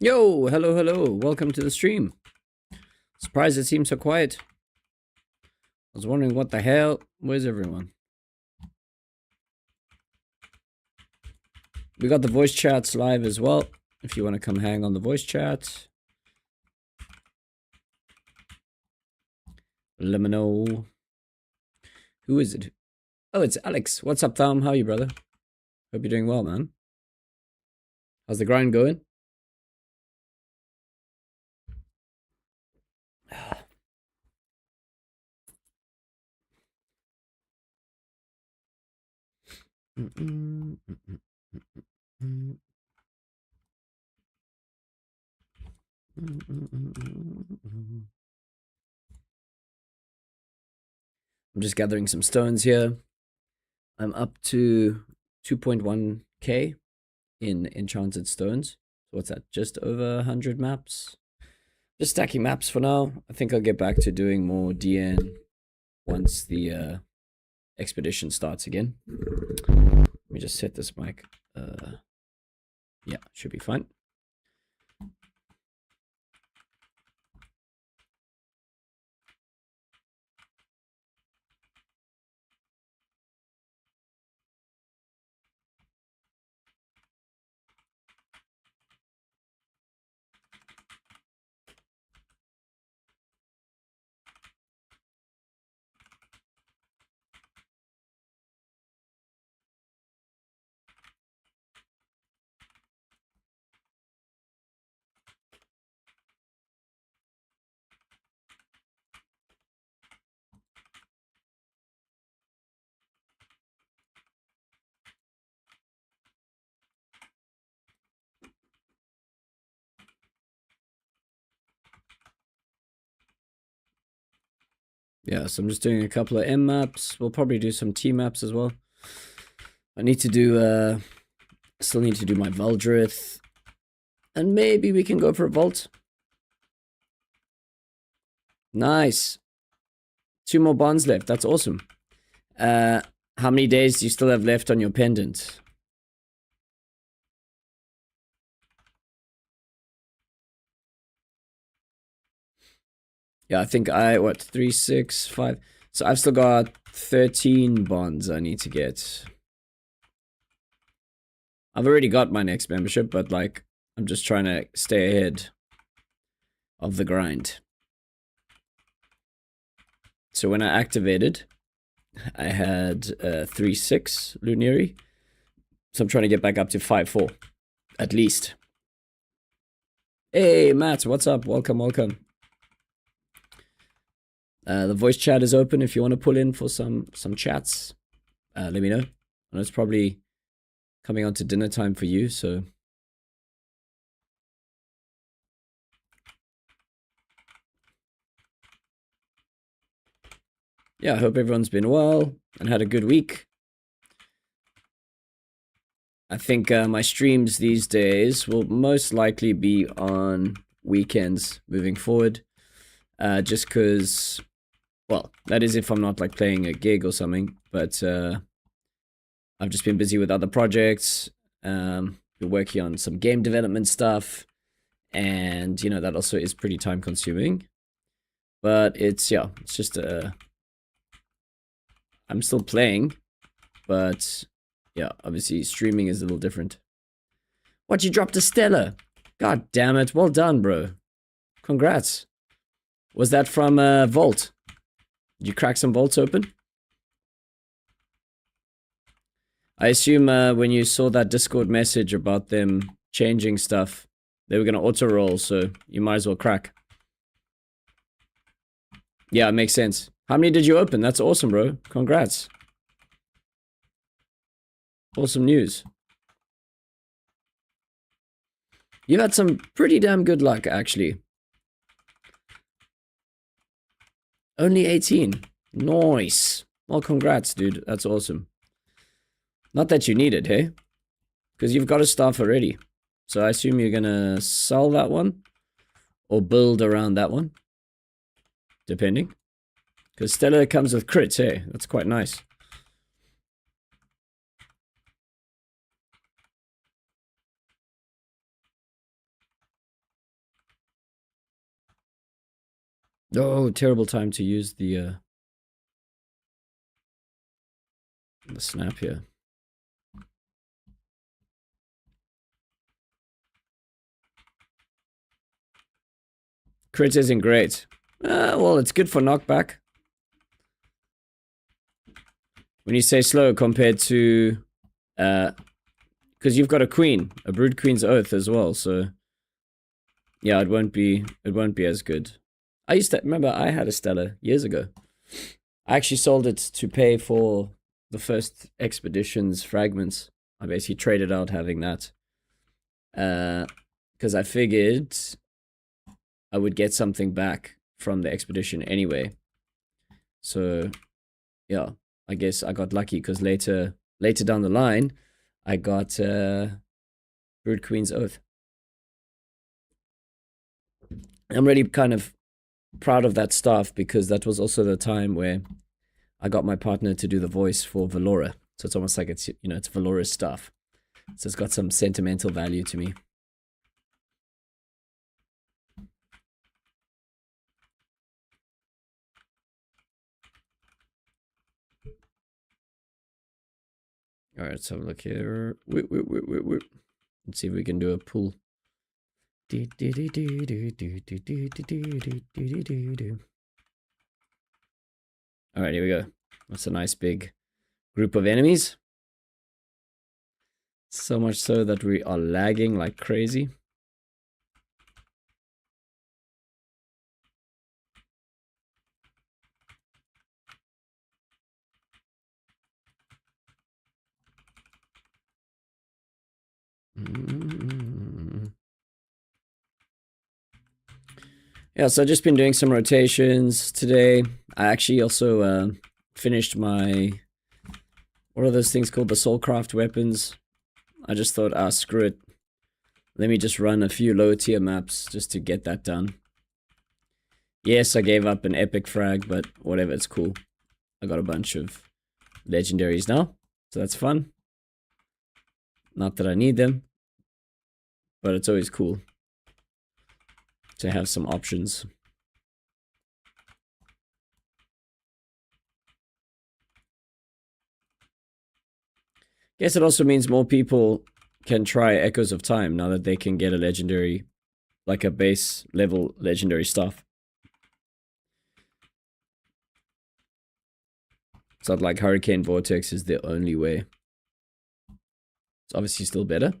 Yo, hello, hello. Welcome to the stream. Surprised it seems so quiet. I was wondering what the hell. Where's everyone? We got the voice chats live as well. If you want to come hang on the voice chat, let me know. Who is it? Oh, it's Alex. What's up, Tom? How are you, brother? Hope you're doing well, man. How's the grind going? I'm just gathering some stones here. I'm up to 2.1k in enchanted stones. So what's that? Just over 100 maps. Just stacking maps for now. I think I'll get back to doing more DN once the expedition starts again. Let me just set this mic. Yeah, should be fine. Yeah, so I'm just doing a couple of M maps. We'll probably do some T maps as well. I need to do, still need to do my Valdrith. And maybe we can go for a Vault. Nice. 2 more bonds left. That's awesome. How many days do you still have left on your pendant? Yeah, I think 3, 6, 5. So I've still got 13 bonds I need to get. I've already got my next membership, but like, I'm just trying to stay ahead of the grind. So when I activated, I had 3-6 Luniri. So I'm trying to get back up to 5-4, at least. Hey, Matt, what's up? Welcome, welcome. The voice chat is open if you want to pull in for some chats. Let me know. And it's probably coming on to dinner time for you, so... Yeah, I hope everyone's been well and had a good week. I think my streams these days will most likely be on weekends moving forward. Just because, well, that is if I'm not like playing a gig or something, but I've just been busy with other projects. Been working on some game development stuff, and you know, that also is pretty time consuming. But it's, yeah, it's just I'm still playing, but yeah, obviously streaming is a little different. What, you dropped a Stellar? God damn it, well done, bro. Congrats. Was that from Vault? Did you crack some vaults open? I assume when you saw that Discord message about them changing stuff, they were going to auto-roll, so you might as well crack. Yeah, it makes sense. How many did you open? That's awesome, bro. Congrats. Awesome news. You've had some pretty damn good luck, actually. Only 18. Nice. Well, congrats, dude. That's awesome. Not that you need it, hey? Because you've got a staff already. So I assume you're gonna sell that one? Or build around that one? Depending. Because Stellar comes with crits, hey? That's quite nice. Oh, terrible time to use the snap here. Crit isn't great. Well, it's good for knockback. When you say slow compared to... because you've got a queen. A Brood Queen's Oath as well, so... Yeah, it won't be as good. I used to... Remember, I had a Stella years ago. I actually sold it to pay for the first expedition's fragments. I basically traded out having that. Because I figured I would get something back from the expedition anyway. So, yeah, I guess I got lucky because later down the line, I got Brood Queen's Oath. I'm really kind of proud of that stuff because that was also the time where I got my partner to do the voice for Valora. So it's almost like it's, you know, it's Valora's stuff. So it's got some sentimental value to me. All right, let's have a look here. Let's see if we can do a pull. All right, here we go. That's a nice big group of enemies. So much so that we are lagging like crazy. Yeah, so I've just been doing some rotations today. I actually also finished my... What are those things called? The Soulcraft weapons. I just thought, screw it. Let me just run a few lower tier maps just to get that done. Yes, I gave up an epic frag, but whatever, it's cool. I got a bunch of legendaries now, so that's fun. Not that I need them, but it's always cool to have some options. Guess it also means more people can try Echoes of Time now that they can get a legendary, like a base level legendary stuff. It's not like Hurricane Vortex is the only way. It's obviously still better.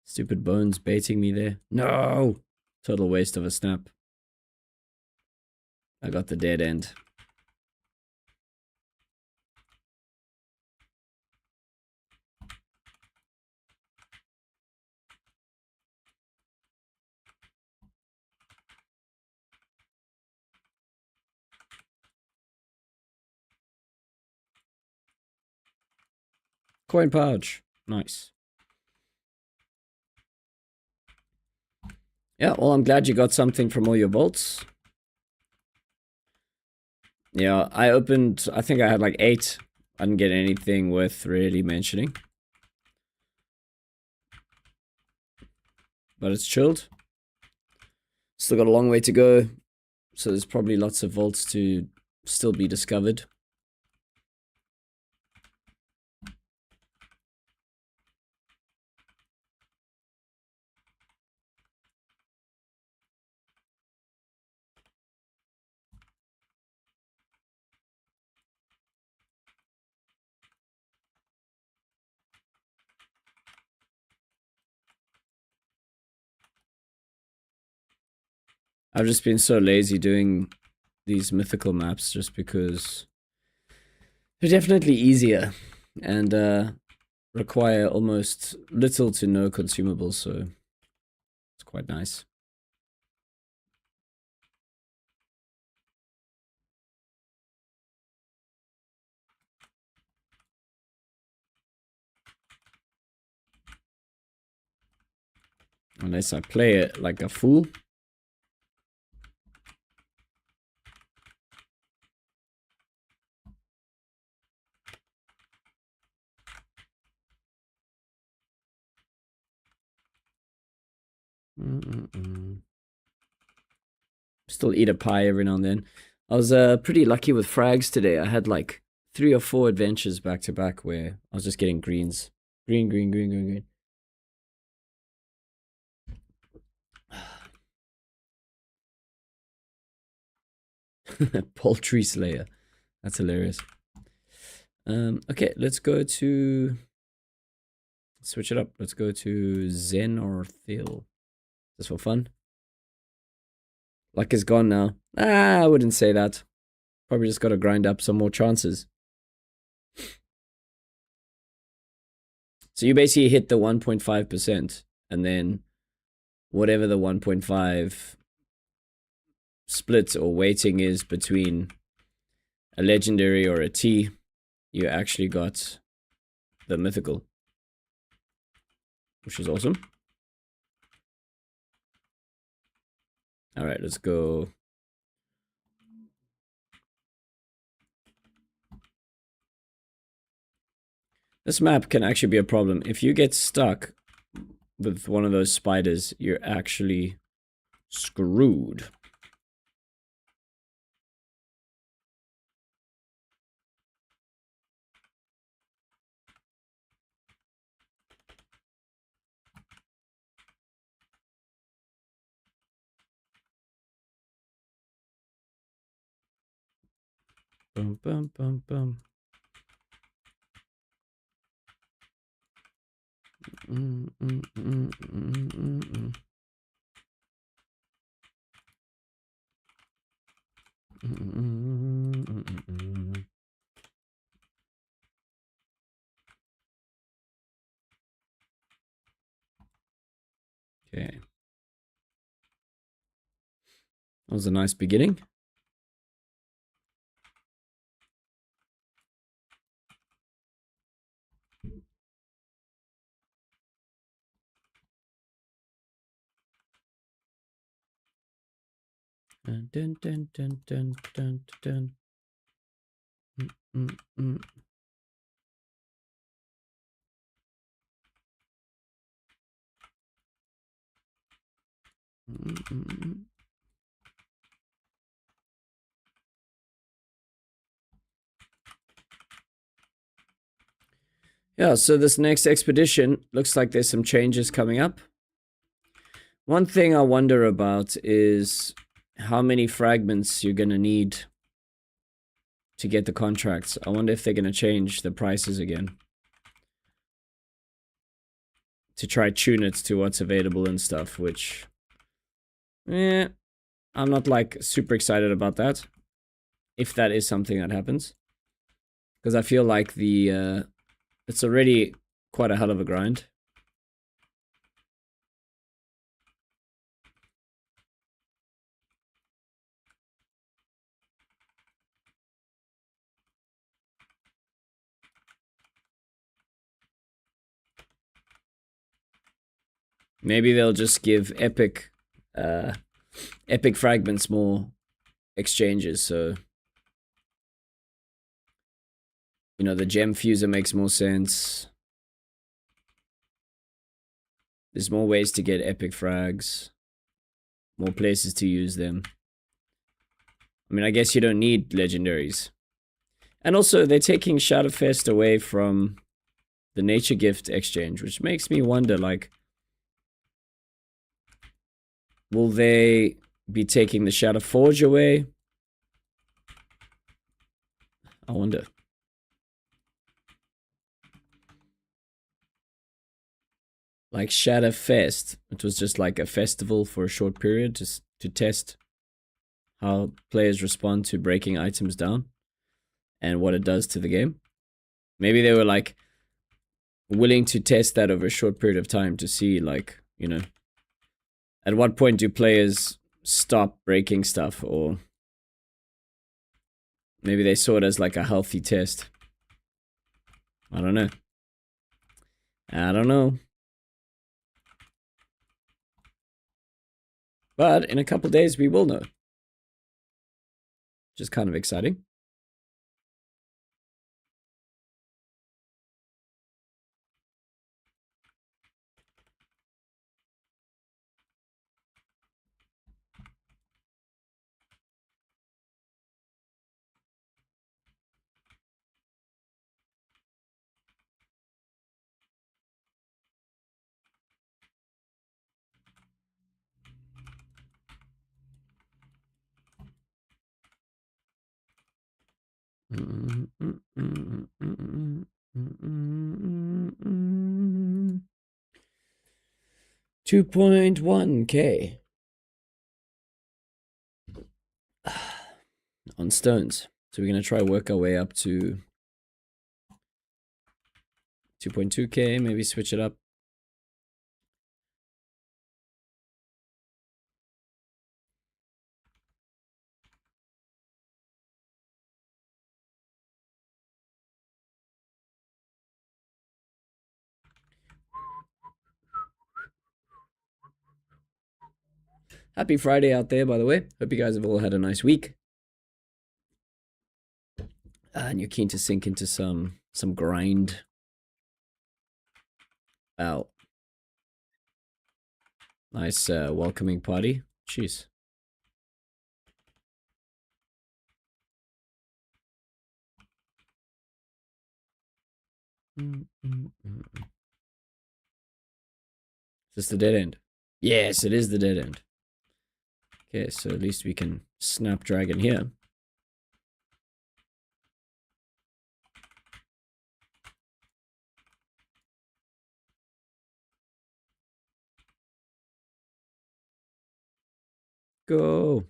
Stupid bones baiting me there. No! Total waste of a snap. I got the dead end. Coin pouch. Nice. Yeah, well, I'm glad you got something from all your vaults. Yeah, I opened, I think I had like 8. I didn't get anything worth really mentioning. But it's chilled. Still got a long way to go. So there's probably lots of vaults to still be discovered. I've just been so lazy doing these mythical maps just because they're definitely easier and require almost little to no consumables, so it's quite nice. Unless I play it like a fool. Still eat a pie every now and then. I was pretty lucky with frags today. I had like 3 or 4 adventures back to back where I was just getting greens. Green, green, green, green, green. Poultry Slayer. That's hilarious. Okay, let's go to... Switch it up. Let's go to Zen or Thil. Just for fun. Luck is gone now. I wouldn't say that. Probably just got to grind up some more chances. So you basically hit the 1.5%, and then whatever the 1.5 split or weighting is between a legendary or a T, you actually got the mythical, which is awesome. All right, let's go. This map can actually be a problem. If you get stuck with one of those spiders, you're actually screwed. Bum, bum, bum, bum. Okay. That was a nice beginning. Dun, dun, dun, dun, dun, dun, dun. Yeah, so this next expedition looks like there's some changes coming up. One thing I wonder about is how many fragments you're going to need to get the contracts. I wonder if they're going to change the prices again. To try tune it to what's available and stuff, which... I'm not like super excited about that. If that is something that happens. Because I feel like the... it's already quite a hell of a grind. Maybe they'll just give epic fragments more exchanges, so you know the gem fuser makes more sense. There's more ways to get epic frags, more places to use them. I mean, I guess you don't need legendaries. And also, they're taking Shadowfest away from the Nature Gift exchange, which makes me wonder, like, will they be taking the Shadow Forge away? I wonder. Like Shadowfest, it was just like a festival for a short period just to test how players respond to breaking items down and what it does to the game. Maybe they were like willing to test that over a short period of time to see, like, you know, at what point do players stop breaking stuff, or maybe they saw it as like a healthy test. I don't know. I don't know. But in a couple days we will know. Which is kind of exciting. $2.1K on stones. So we're gonna try work our way up to 2.2K, maybe switch it up. Happy Friday out there, by the way. Hope you guys have all had a nice week. And you're keen to sink into some grind. Wow. Nice welcoming party. Jeez. Is this the dead end? Yes, it is the dead end. Okay, so at least we can Snapdragon here. Go.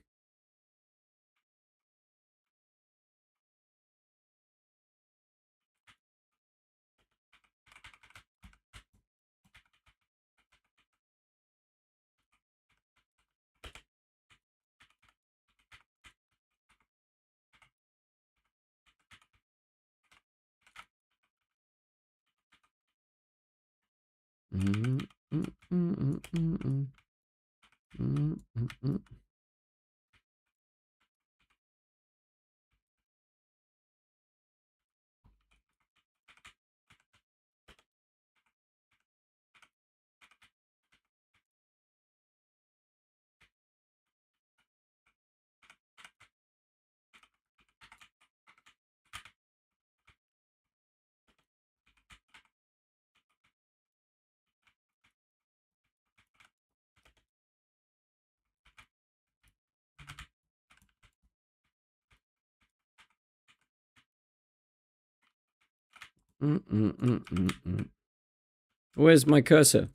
Where's my cursor?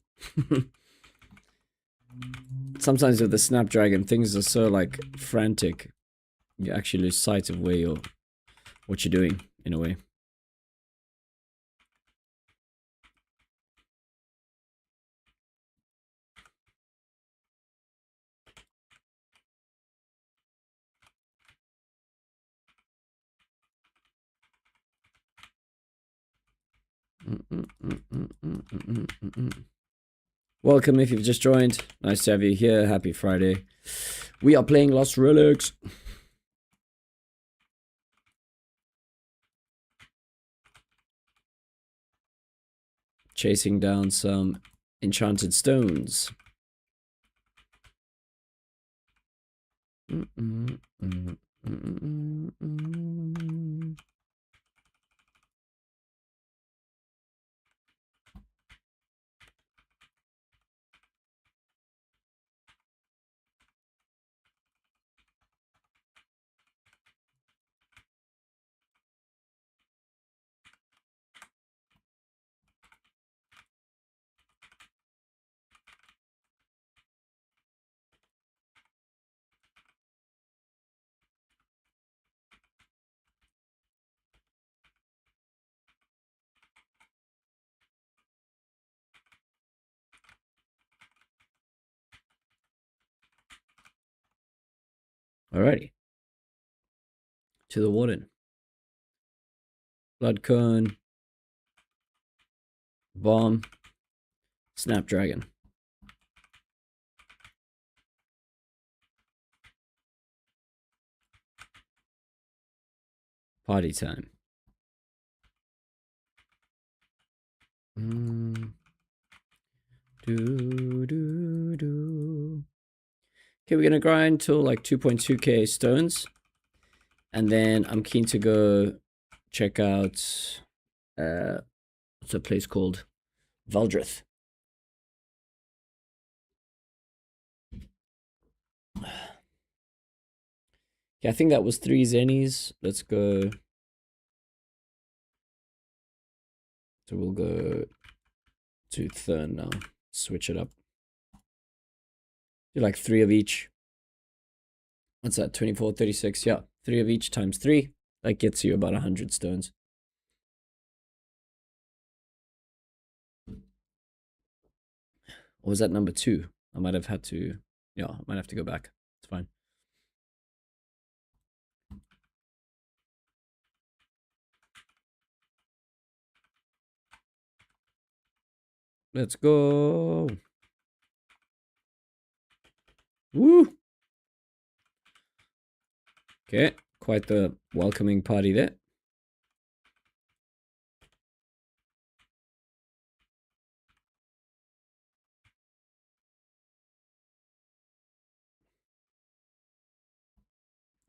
Sometimes with the Snapdragon, things are so like frantic, you actually lose sight of where what you're doing in a way. Welcome if you've just joined. Nice to have you here. Happy Friday. We are playing Lost Relics. Chasing down some enchanted stones. Alrighty. To the warden. Blood cone. Bomb. Snapdragon. Party time. Okay, we're gonna grind till like 2.2k stones. And then I'm keen to go check out what's a place called? Valdrith. Yeah, I think that was 3 zennies. Let's go So we'll go to Thurn now. Switch it up. Do like 3 of each. What's that? 24, 36. Yeah, 3 of each times 3. That gets you about 100 stones. Or was that number 2? I might have had to... Yeah, I might have to go back. It's fine. Let's go. Woo! Okay, quite the welcoming party there.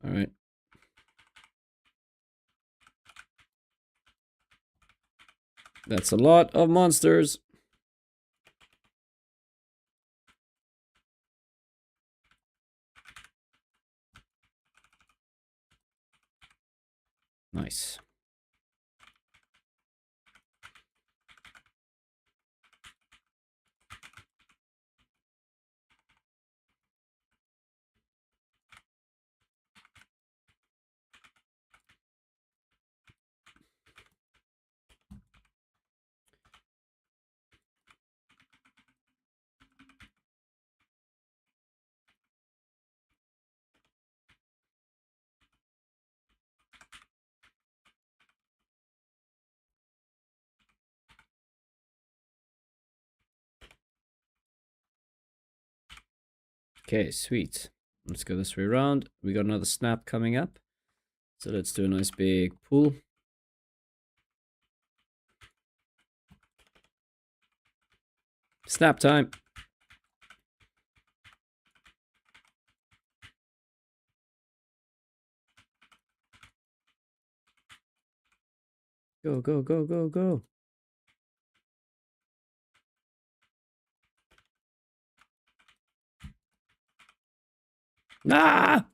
All right. That's a lot of monsters. Nice. Okay, sweet. Let's go this way around. We got another snap coming up. So let's do a nice big pool. Snap time. Go, go, go, go, go. Ah!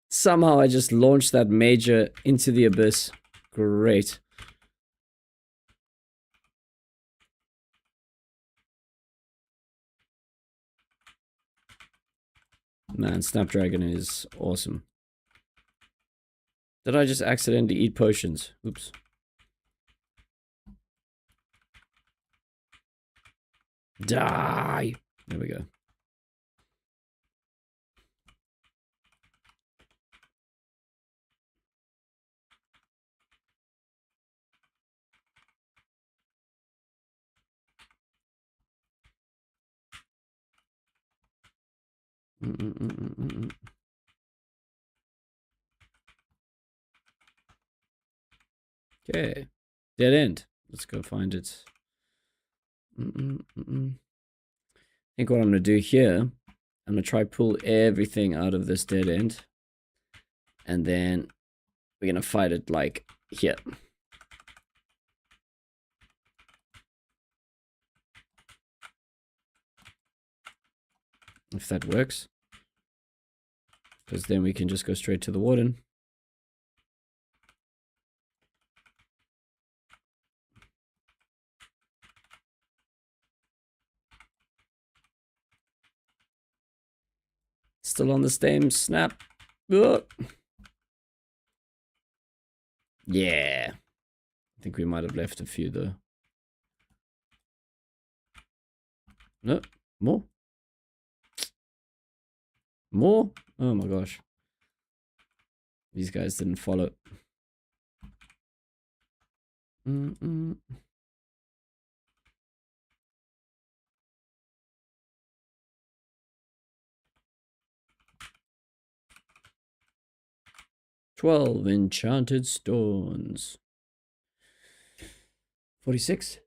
Somehow I just launched that major into the abyss. Great. Man, Snapdragon is awesome. Did I just accidentally eat potions? Oops. Die! There we go. Okay. Dead end. Let's go find it. I think what I'm going to do here, I'm going to try pull everything out of this dead end. And then we're going to fight it like here. If that works. Because then we can just go straight to the warden. Still on the same snap. Ugh. Yeah. I think we might have left a few though. No, more. More? Oh my gosh. These guys didn't follow. 12 enchanted stones. 46.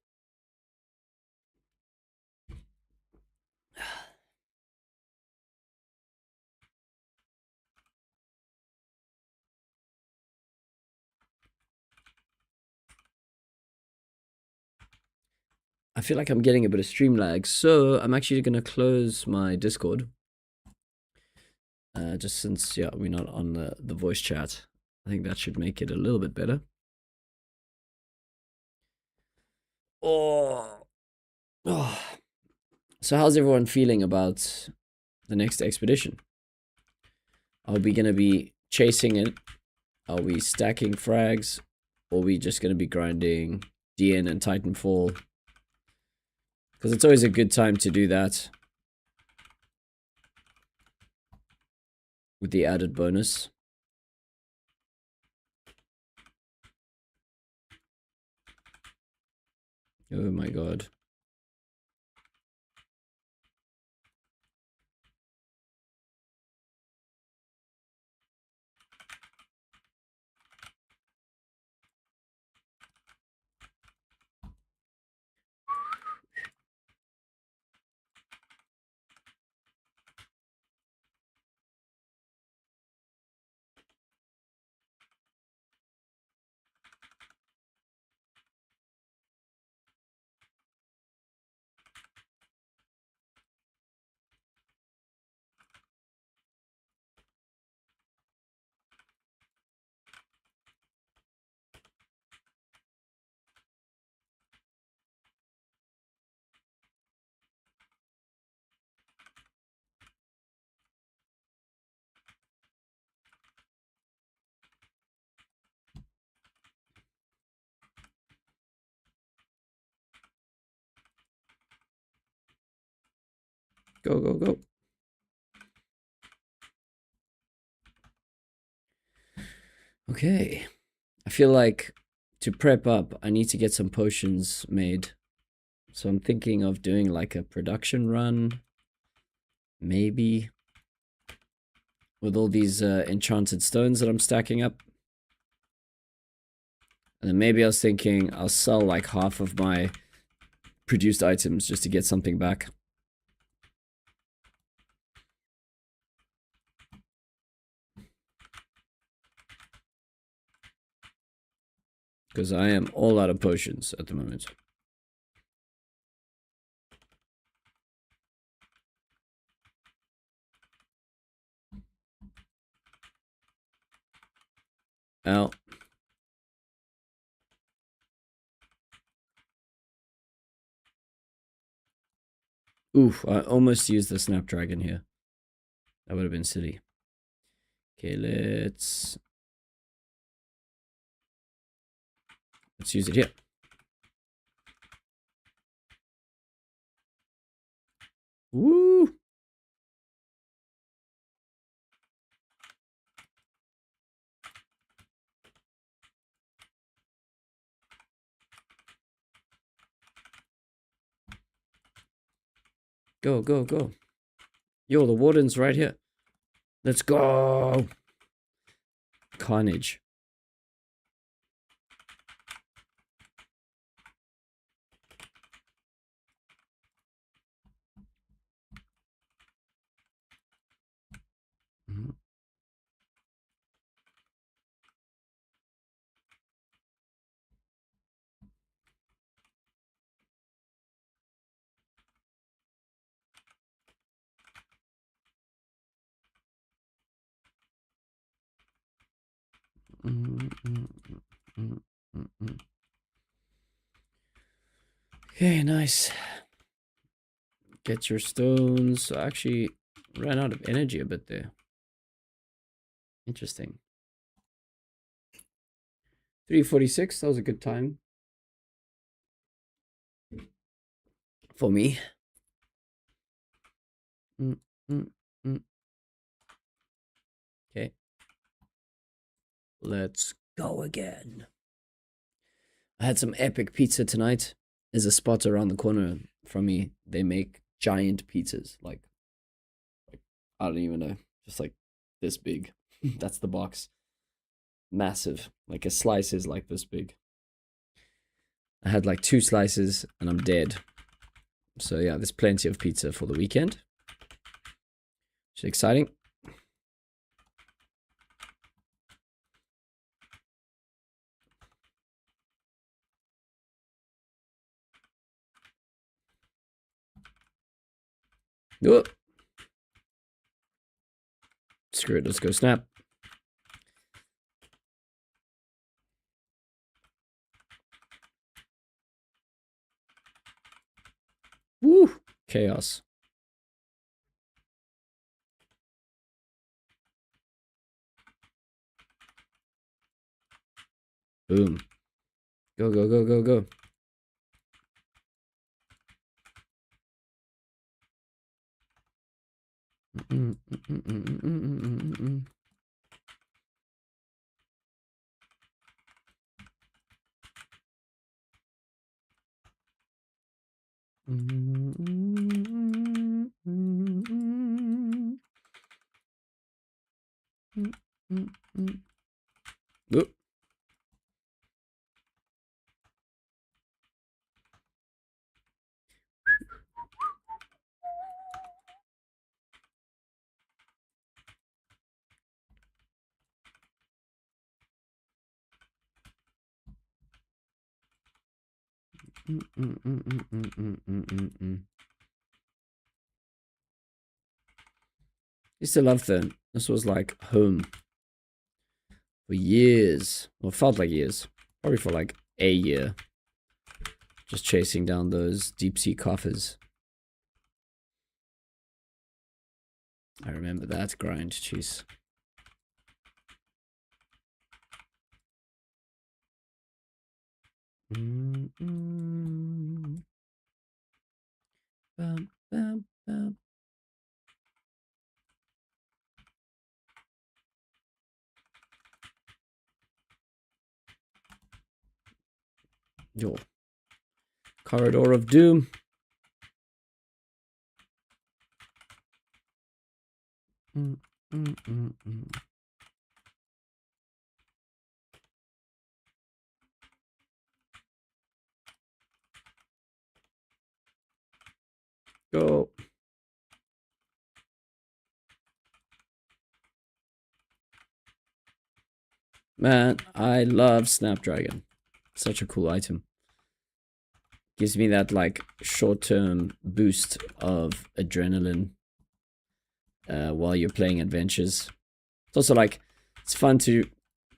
I feel like I'm getting a bit of stream lag, so I'm actually going to close my Discord. Just since, yeah, we're not on the voice chat. I think that should make it a little bit better. Oh. Oh. So how's everyone feeling about the next expedition? Are we gonna be chasing it? Are we stacking frags? Or are we just gonna be grinding DN and Titanfall? Because it's always a good time to do that. With the added bonus. Oh my god. Go, go, go. Okay. I feel like to prep up, I need to get some potions made. So I'm thinking of doing like a production run. Maybe. With all these enchanted stones that I'm stacking up. And then maybe I was thinking I'll sell like half of my produced items just to get something back. Because I am all out of potions at the moment. Ow. Oof, I almost used the Snapdragon here. That would have been silly. Okay, let's use it here. Woo! Go, go, go. Yo, the warden's right here. Let's go! Carnage. Mm-hmm. Okay, nice. Get your stones. I actually ran out of energy a bit there. Interesting. 3:46. That was a good time for me. Okay. Let's go again. I had some epic pizza tonight. There's a spot around the corner from me. They make giant pizzas. Like I don't even know. Just like this big. That's the box. Massive. Like a slice is like this big. I had like 2 slices and I'm dead. So yeah, there's plenty of pizza for the weekend. It's exciting. Oh. Screw it, let's go snap. Chaos. Boom. Go, go, go, go, go. Oop. Used to love them. This was like home for years. Well, felt like years. Probably for like a year. Just chasing down those deep sea coffers. I remember that grind, jeez. Bum, bum, bum. Yo. Corridor of Doom. Go. Man, I love Snapdragon. Such a cool item. Gives me that like short-term boost of adrenaline while you're playing adventures. It's also like, it's fun to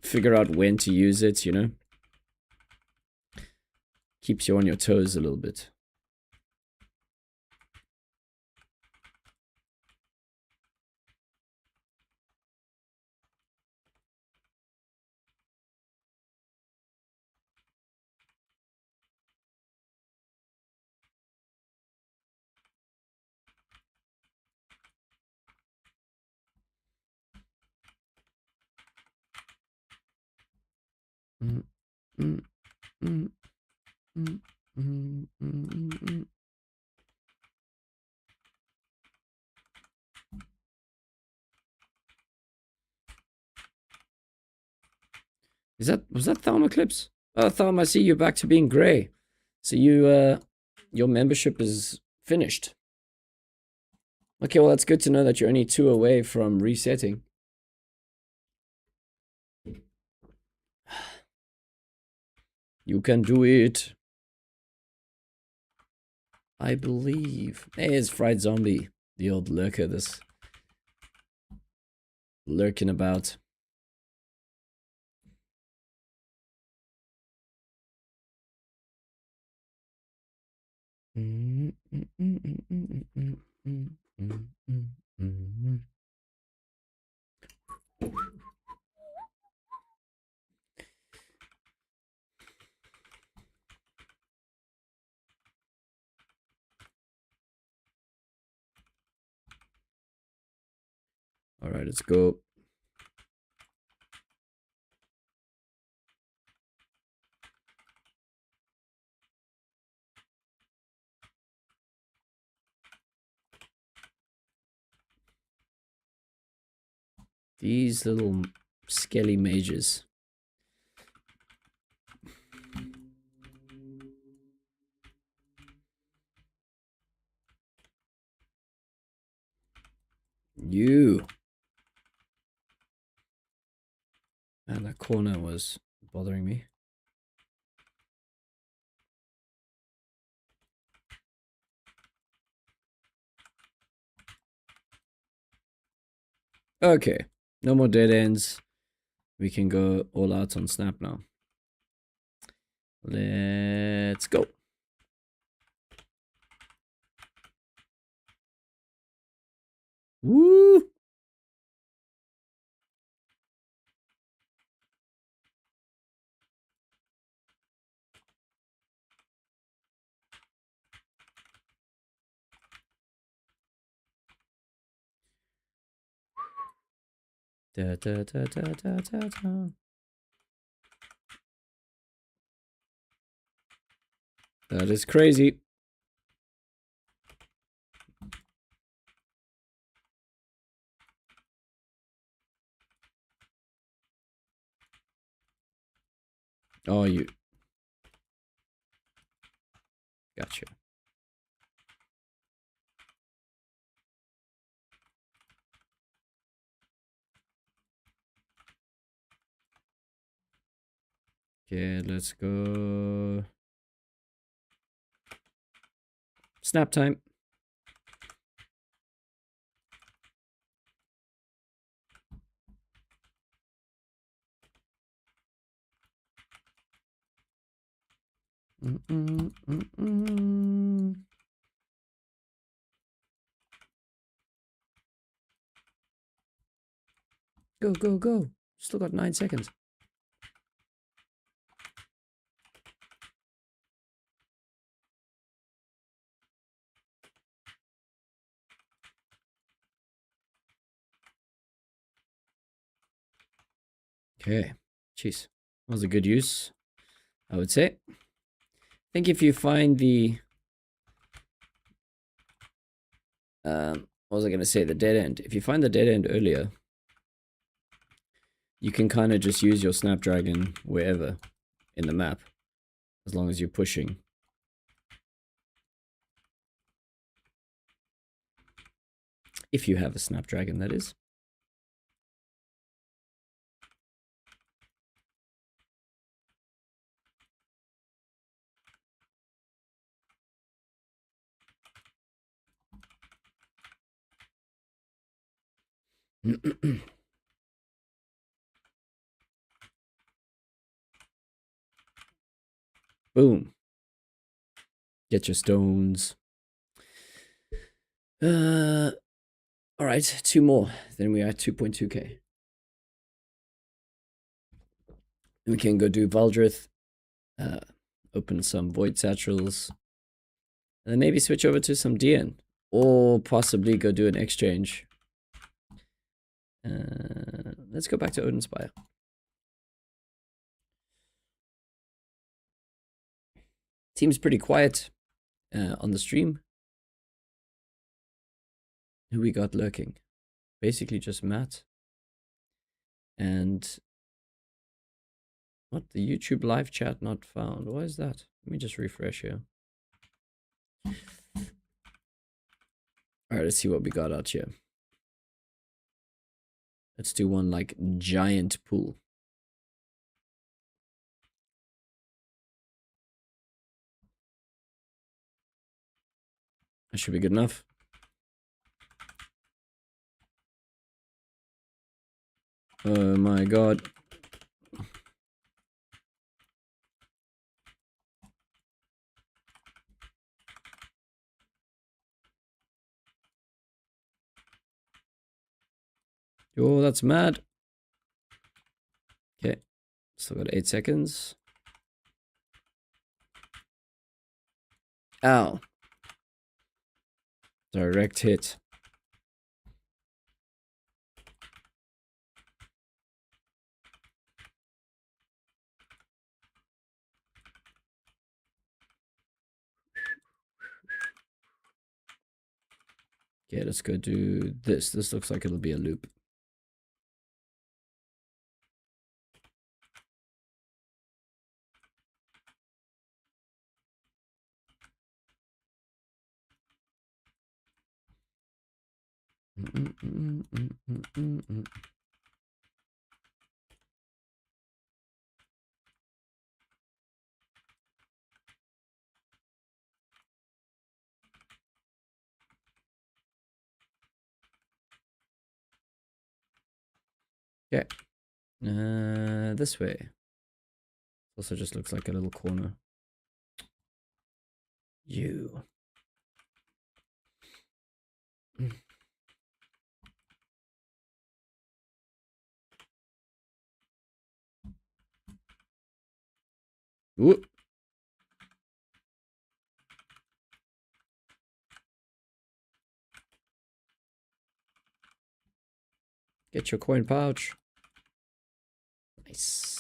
figure out when to use it, you know? Keeps you on your toes a little bit. Was that Thalm Eclipse? Oh, Thalm, I see you're back to being grey. So your membership is finished. Okay, well, that's good to know that you're only 2 away from resetting. You can do it. I believe. Hey, it's Fried Zombie. The old lurker that's lurking about. All right, let's go. These little skelly mages. You. And that corner was bothering me. Okay, no more dead ends. We can go all out on Snap now. Let's go. Woo! Da, da, da, da, da, da, da. That is crazy. Oh, you. Gotcha. Okay, let's go. Snap time. Go, go, go. Still got 9 seconds. Okay. Jeez. That was a good use, I would say. I think if you find the... what was I going to say? The dead end. If you find the dead end earlier, you can kind of just use your Snapdragon wherever in the map, as long as you're pushing. If you have a Snapdragon, that is. Boom. Get your stones. All right, 2 more. Then we are at 2.2k. We can go do Valdrith, open some Void Satchels, and then maybe switch over to some DN, or possibly go do an exchange. Let's go back to Odinspire. Seems pretty quiet on the stream. Who we got lurking? Basically just Matt. And what? The YouTube live chat not found. Why is that? Let me just refresh here. Alright, let's see what we got out here. Let's do one like giant pool. That should be good enough. Oh my god. Oh, that's mad. Okay. Still got 8 seconds. Ow. Direct hit. Okay, let's go do this. This looks like it'll be a loop. Okay. This way. Also just looks like a little corner. You. Ooh. Get your coin pouch. Nice.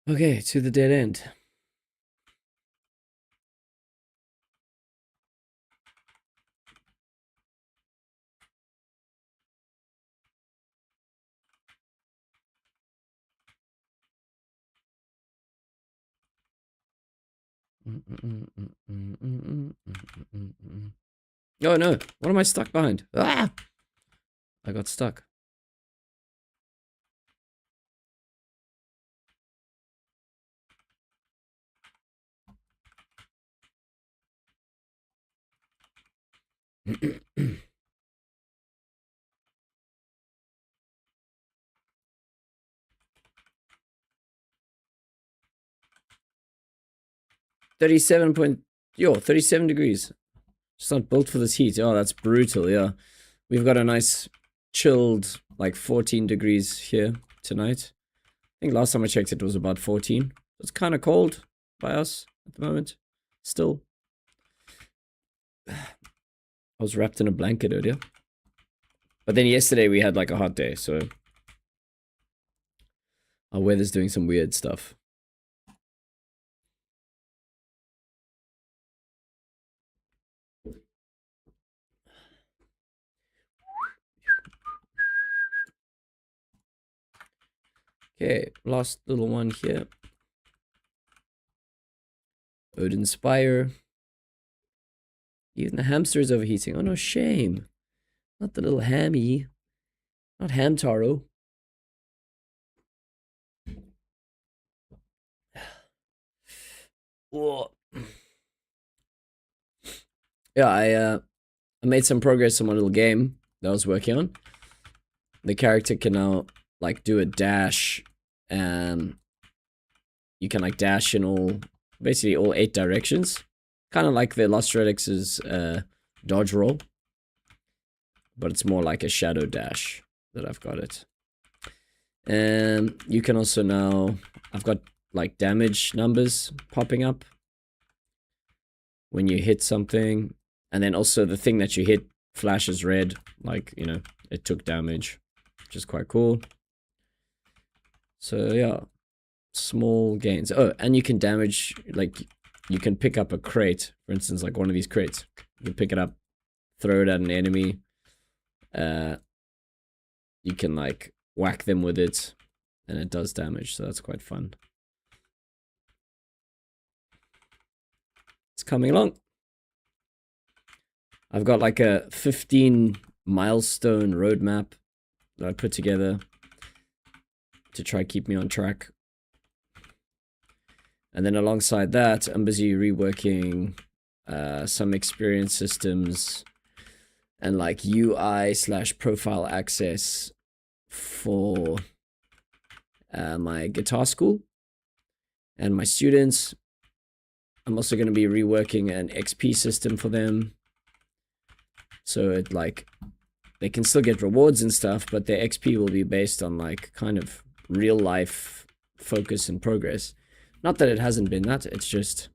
Okay, to the dead end. Oh no, what am I stuck behind? Ah! I got stuck. Yo, 37 degrees. Just not built for this heat. Oh, that's brutal, yeah. We've got a nice chilled, like 14 degrees here tonight. I think last time I checked it was about 14. It's kind of cold by us at the moment. Still. I was wrapped in a blanket earlier. But then yesterday we had like a hot day, so our weather's doing some weird stuff. Okay, last little one here. Odin Spire. Even the hamster is overheating. Oh no, shame. Not the little hammy. Not Hamtaro. Whoa. Yeah, I made some progress on my little game that I was working on. The character can now like do a dash, and you can like dash in basically all 8 directions, kind of like the Lost Relics' dodge roll, but it's more like a shadow dash that I've got it. And you can also now, I've got like damage numbers popping up when you hit something, and then also the thing that you hit flashes red, like, you know, it took damage, which is quite cool. So yeah, small gains. Oh, and you can damage, like, you can pick up a crate, for instance, like one of these crates. You can pick it up, throw it at an enemy. You can like whack them with it, and it does damage, so that's quite fun. It's coming along. I've got like a 15 milestone roadmap that I put together to try keep me on track. And then alongside that, I'm busy reworking some experience systems and like UI/profile access for my guitar school and my students. I'm also going to be reworking an XP system for them. So it like, they can still get rewards and stuff, but their XP will be based on like kind of real life focus and progress. Not that it hasn't been that, it's just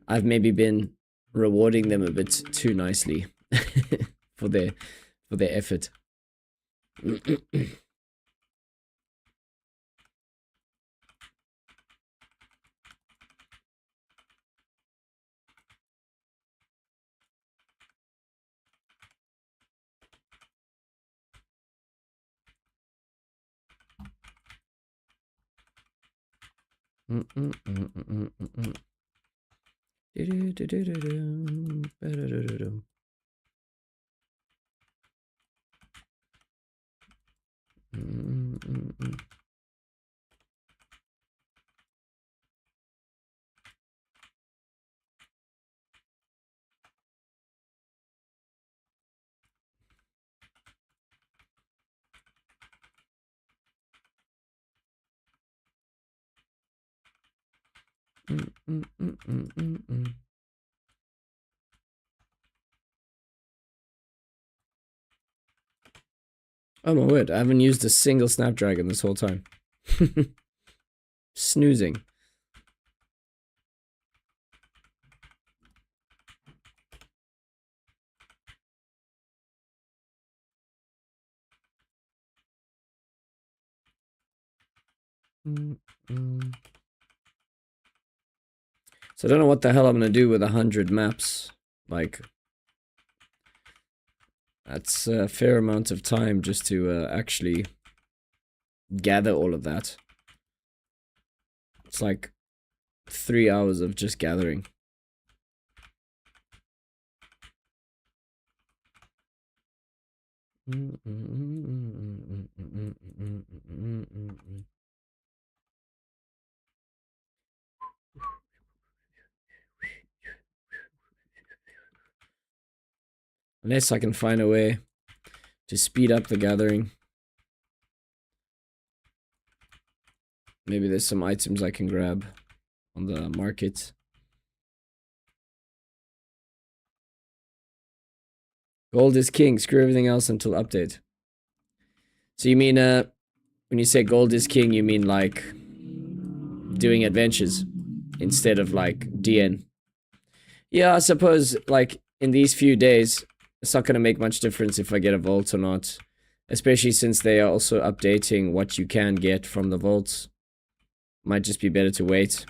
I've maybe been rewarding them a bit too nicely for their effort. Oh my word, I haven't used a single Snapdragon this whole time. Snoozing. So I don't know what the hell I'm gonna do with 100 maps. Like, that's a fair amount of time just to actually gather all of that. It's like 3 hours of just gathering. Unless I can find a way to speed up the gathering. Maybe there's some items I can grab on the market. Gold is king. Screw everything else until update. So you mean, when you say gold is king, you mean like doing adventures instead of like DN? Yeah, I suppose like in these few days, it's not going to make much difference if I get a vault or not. Especially since they are also updating what you can get from the vaults. Might just be better to wait.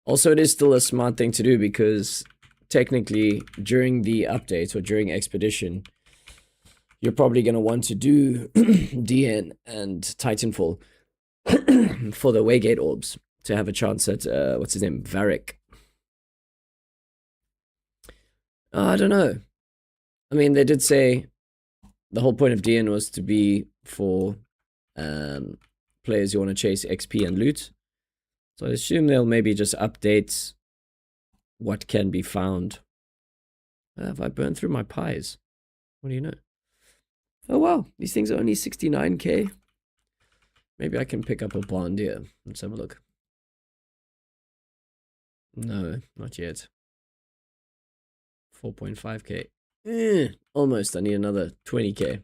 Also, it is still a smart thing to do because technically during the update or during expedition, you're probably going to want to do DN and Titanfall for the Waygate orbs to have a chance at, what's his name, Varric. I don't know. I mean, they did say the whole point of DN was to be for players who want to chase XP and loot. So I assume they'll maybe just update what can be found. Have I burned through my pies? What do you know? Oh wow, these things are only 69k. Maybe I can pick up a bond here. Let's have a look. No, not yet. 4.5k. Almost. I need another 20k.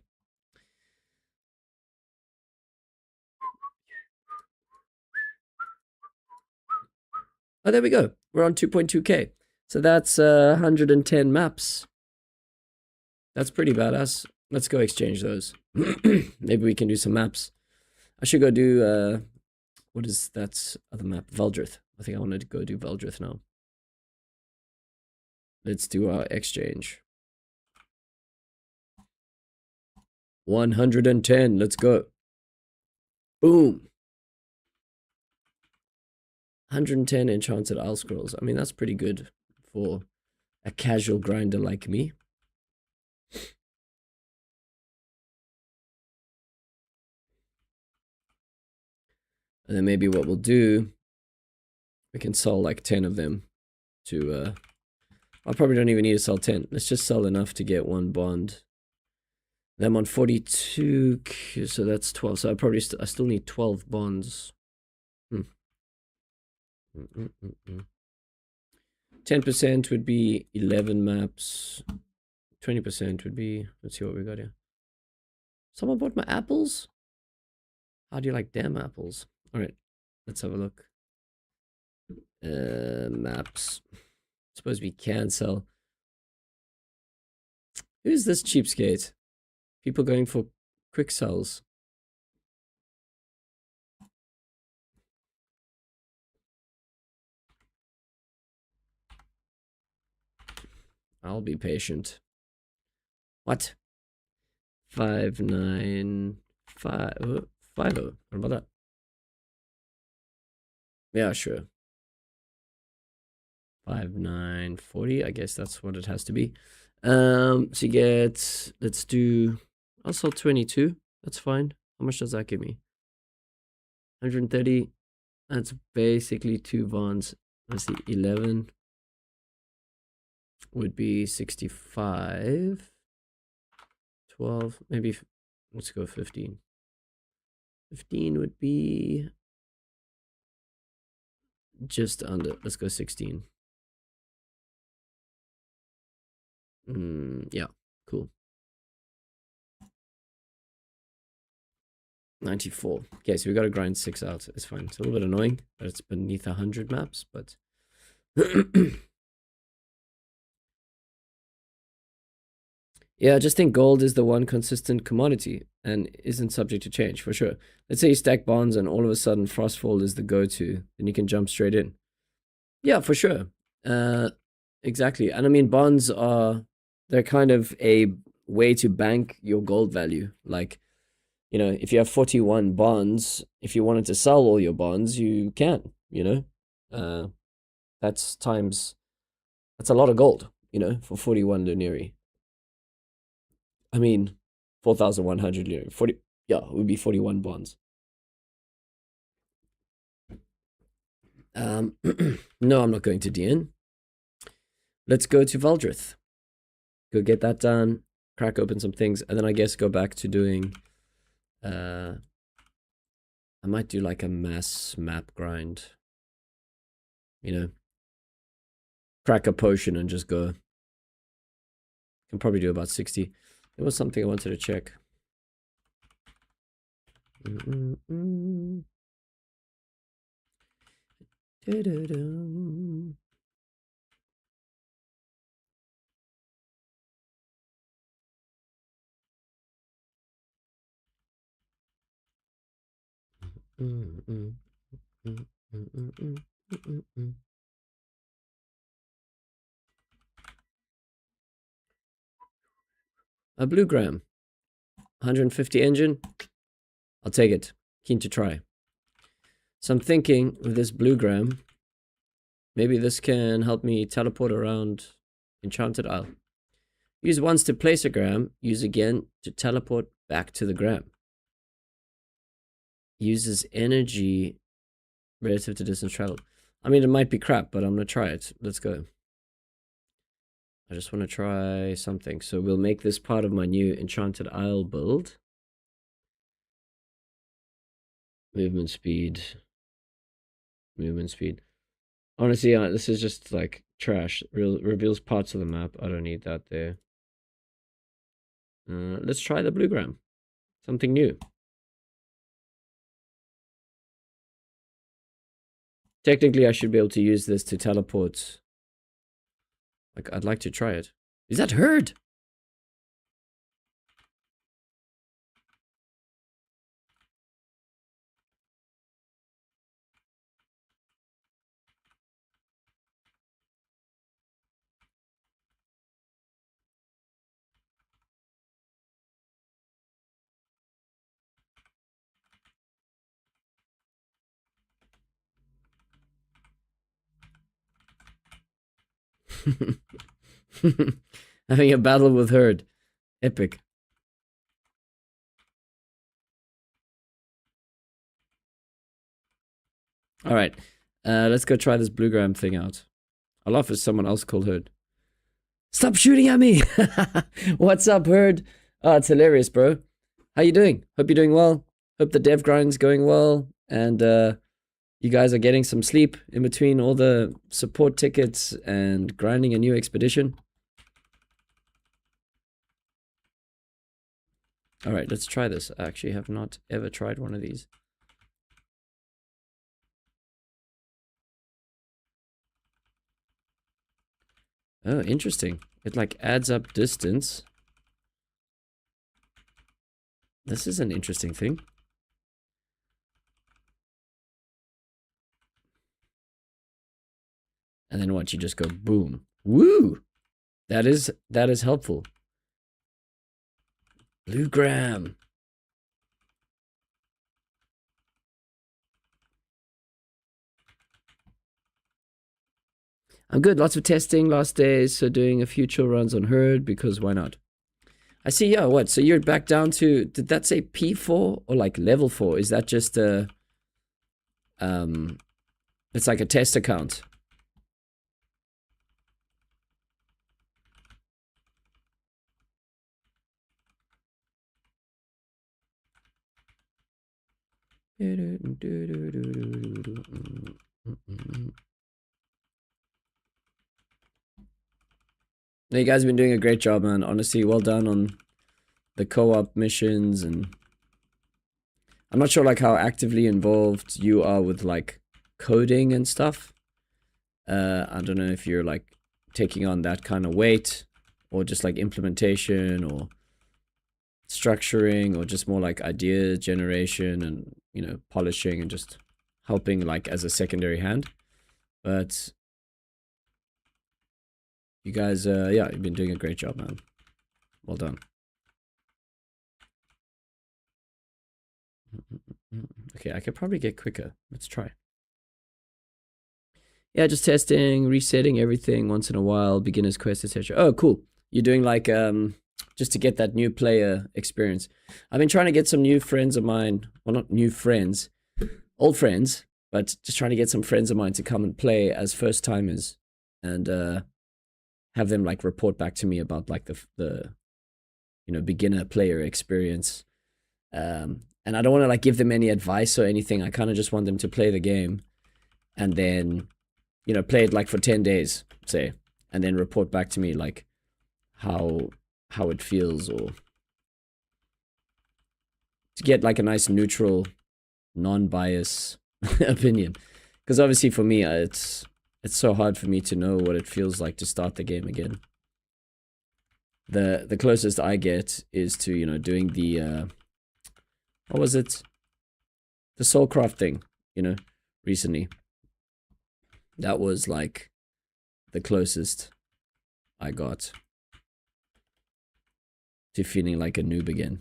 Oh, there we go. We're on 2.2k. So that's 110 maps. That's pretty badass. Let's go exchange those. Maybe we can do some maps. I should go do, what is that other map? Veldrith. I think I want to go do Veldrith now. Let's do our exchange. 110. Let's go. Boom. 110 enchanted Isle Scrolls. I mean, that's pretty good for a casual grinder like me. And then maybe what we'll do, we can sell like 10 of them to, I probably don't even need to sell 10. Let's just sell enough to get one bond. I'm on 42, so that's 12. So I still need 12 bonds. 10% would be 11 maps. 20% would be, let's see what we got here. Someone bought my apples? How do you like damn apples? All right, let's have a look. Maps. Suppose we can sell. Who's this cheapskate? People going for quick sells. I'll be patient. What? 5950. What about that? Yeah, sure. 5940. I guess that's what it has to be. So you get, let's do, I'll sell 22. That's fine. How much does that give me? 130. That's basically 2 bonds. Let's see, 11 would be 65. 12, maybe, let's go 15. 15 would be just under, let's go 16. Yeah, cool. 94. Okay, so we got to grind 6 out. It's fine. It's a little bit annoying that it's beneath 100 maps, but yeah, I just think gold is the one consistent commodity and isn't subject to change for sure. Let's say you stack bonds and all of a sudden Frostfall is the go-to, then you can jump straight in. Yeah, for sure. Exactly. And I mean, bonds are, they're kind of a way to bank your gold value. Like, you know, if you have 41 bonds, if you wanted to sell all your bonds, you can, you know. That's a lot of gold, you know, for 41 lunary. I mean, 4,100 lunary. 40, yeah, it would be 41 bonds. No, I'm not going to DN. Let's go to Valdrith. Go get that done, crack open some things, and then I guess go back to doing, I might do like a mass map grind. You know, crack a potion and just go. Can probably do about 60. There was something I wanted to check. A blue gram. 150 engine. I'll take it. Keen to try. So I'm thinking with this blue gram, maybe this can help me teleport around Enchanted Isle. Use once to place a gram. Use again to teleport back to the gram. Uses energy relative to distance traveled. I mean, it might be crap, but I'm going to try it. Let's go. I just want to try something. So we'll make this part of my new Enchanted Isle build. Movement speed. Movement speed. Honestly, this is just like trash. Reveals parts of the map. I don't need that there. Let's try the blue gram. Something new. Technically, I should be able to use this to teleport. Like, I'd like to try it. Is that herd? Having a battle with herd. Epic. All right. Let's go try this blue gram thing out. I'll offer someone else called herd. Stop shooting at me! What's up, herd? Oh, it's hilarious, bro. How you doing? Hope you're doing well. Hope the dev grind's going well. And you guys are getting some sleep in between all the support tickets and grinding a new expedition. All right, let's try this. I actually have not ever tried one of these. Oh, interesting. It like adds up distance. This is an interesting thing. And then what? You just go boom. Woo! That is helpful. Blue Graham. I'm good. Lots of testing last days, so doing a few chill runs on Herd because why not? I see. Yeah, what? So you're back down to? Did that say P4 or like level 4? Is that just a It's like a test account. No, you guys have been doing a great job, man. Honestly, well done on the co-op missions, and I'm not sure like how actively involved you are with like coding and stuff. I don't know if you're like taking on that kind of weight, or just like implementation or structuring, or just more like idea generation and, you know, polishing and just helping like as a secondary hand. But you guys, yeah, you've been doing a great job, man. Well done. Okay, I could probably get quicker. Let's try. Yeah, just testing, resetting everything once in a while, beginner's quest, etc. Oh, cool. You're doing like just to get that new player experience. I've been trying to get some new friends of mine. Well, not new friends, old friends, but just trying to get some friends of mine to come and play as first timers, and have them like report back to me about like the you know, beginner player experience. And I don't want to like give them any advice or anything. I kind of just want them to play the game, and then, you know, play it like for 10 days, say, and then report back to me like how it feels, or to get like a nice neutral, non-bias opinion. Because obviously for me, it's so hard for me to know what it feels like to start the game again. The closest I get is to, you know, doing the what was it? The Soulcraft thing, you know, recently. That was like the closest I got to feeling like a noob again.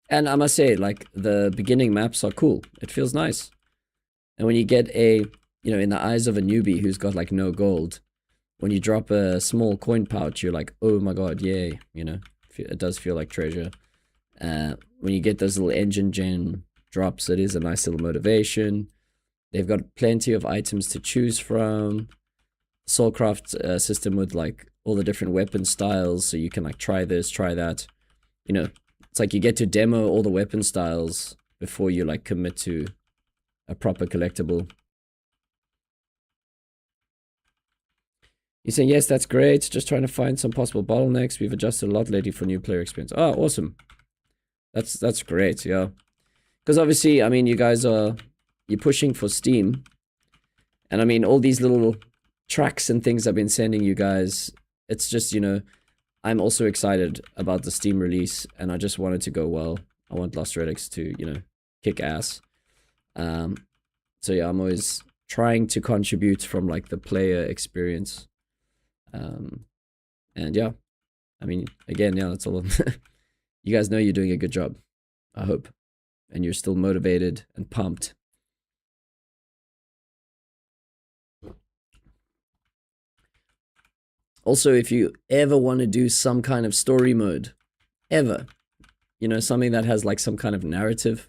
And I must say, like, the beginning maps are cool. It feels nice. And when you get a, you know, in the eyes of a newbie who's got like no gold, when you drop a small coin pouch, you're like, oh my god, yay, you know, it does feel like treasure. When you get those little engine gen drops, it is a nice little motivation. They've got plenty of items to choose from. Soulcraft system with like all the different weapon styles, so you can like try this, try that. You know, it's like you get to demo all the weapon styles before you like commit to a proper collectible. He's saying, yes, that's great. Just trying to find some possible bottlenecks. We've adjusted a lot lately for new player experience. Oh, awesome. That's great, yeah. Because obviously, I mean, you guys are, you're pushing for Steam. And I mean, all these little tracks and things I've been sending you guys, it's just, you know, I'm also excited about the Steam release, and I just want it to go well. I want Lost Relics to, you know, kick ass. So yeah, I'm always trying to contribute from like the player experience. And yeah, I mean, again, yeah, that's all. You guys know you're doing a good job, I hope, and you're still motivated and pumped. Also, if you ever want to do some kind of story mode, ever, you know, something that has like some kind of narrative,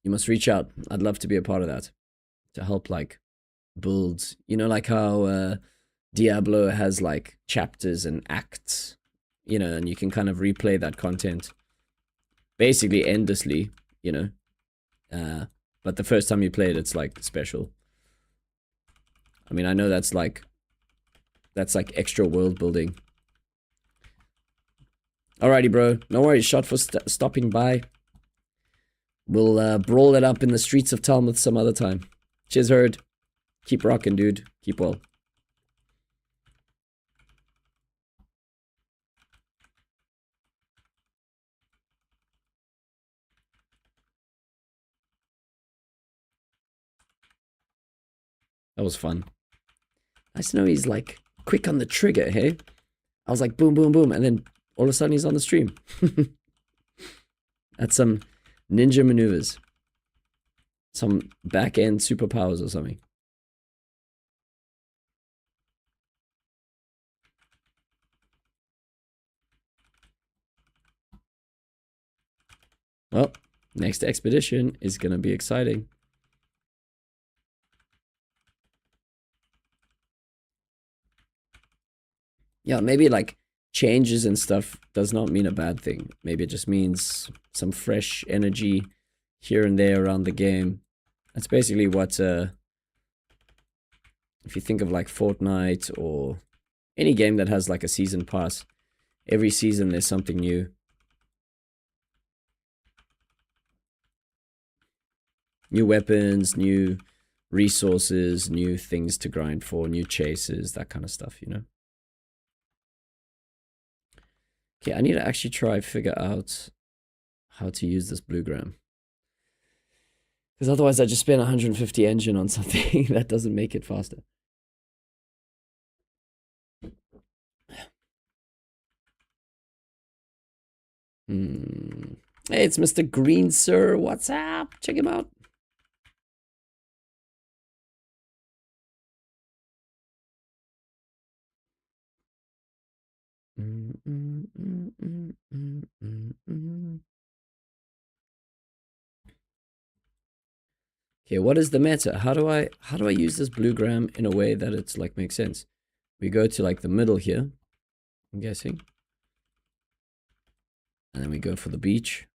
you must reach out. I'd love to be a part of that, to help like build, you know, like how Diablo has like chapters and acts, you know, and you can kind of replay that content basically endlessly, you know. But the first time you play it, it's like special. I mean, I know that's like extra world building. Alrighty, bro. No worries. Shot for stopping by. We'll brawl it up in the streets of Talmouth some other time. Cheers, Herd. Keep rocking, dude. Keep well. That was fun. Nice to know he's like quick on the trigger, hey? I was like boom, boom, boom, and then all of a sudden he's on the stream. That's some ninja maneuvers. Some back-end superpowers or something. Well, next expedition is going to be exciting. Yeah, maybe like changes and stuff does not mean a bad thing. Maybe it just means some fresh energy here and there around the game. That's basically what, if you think of like Fortnite or any game that has like a season pass, every season there's something new. New weapons, new resources, new things to grind for, new chases, that kind of stuff, you know? Okay, I need to actually try figure out how to use this bluegram. Because otherwise I just spend 150 engine on something that doesn't make it faster. Hey, it's Mr. Green, sir. What's up? Check him out. Okay, what is the meta? How do I use this bluegram in a way that it's like makes sense? We go to like the middle here, I'm guessing. And then we go for the beach.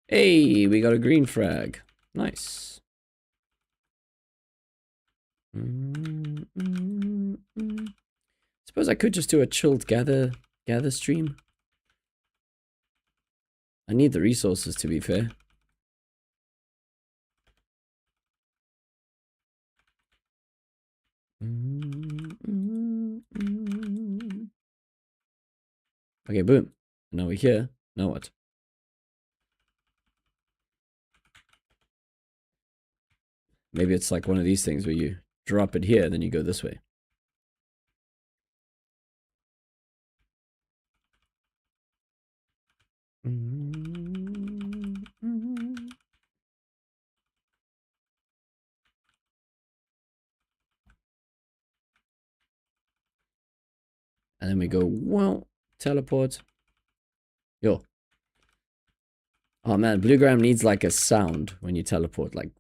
Hey, we got a green frag. Nice. Suppose I could just do a chilled gather stream. I need the resources, to be fair. Okay, boom. Now we're here. Now what? Maybe it's like one of these things where you drop it here, then you go this way. And then we go, well, teleport. Yo. Oh man, bluegram needs like a sound when you teleport, like.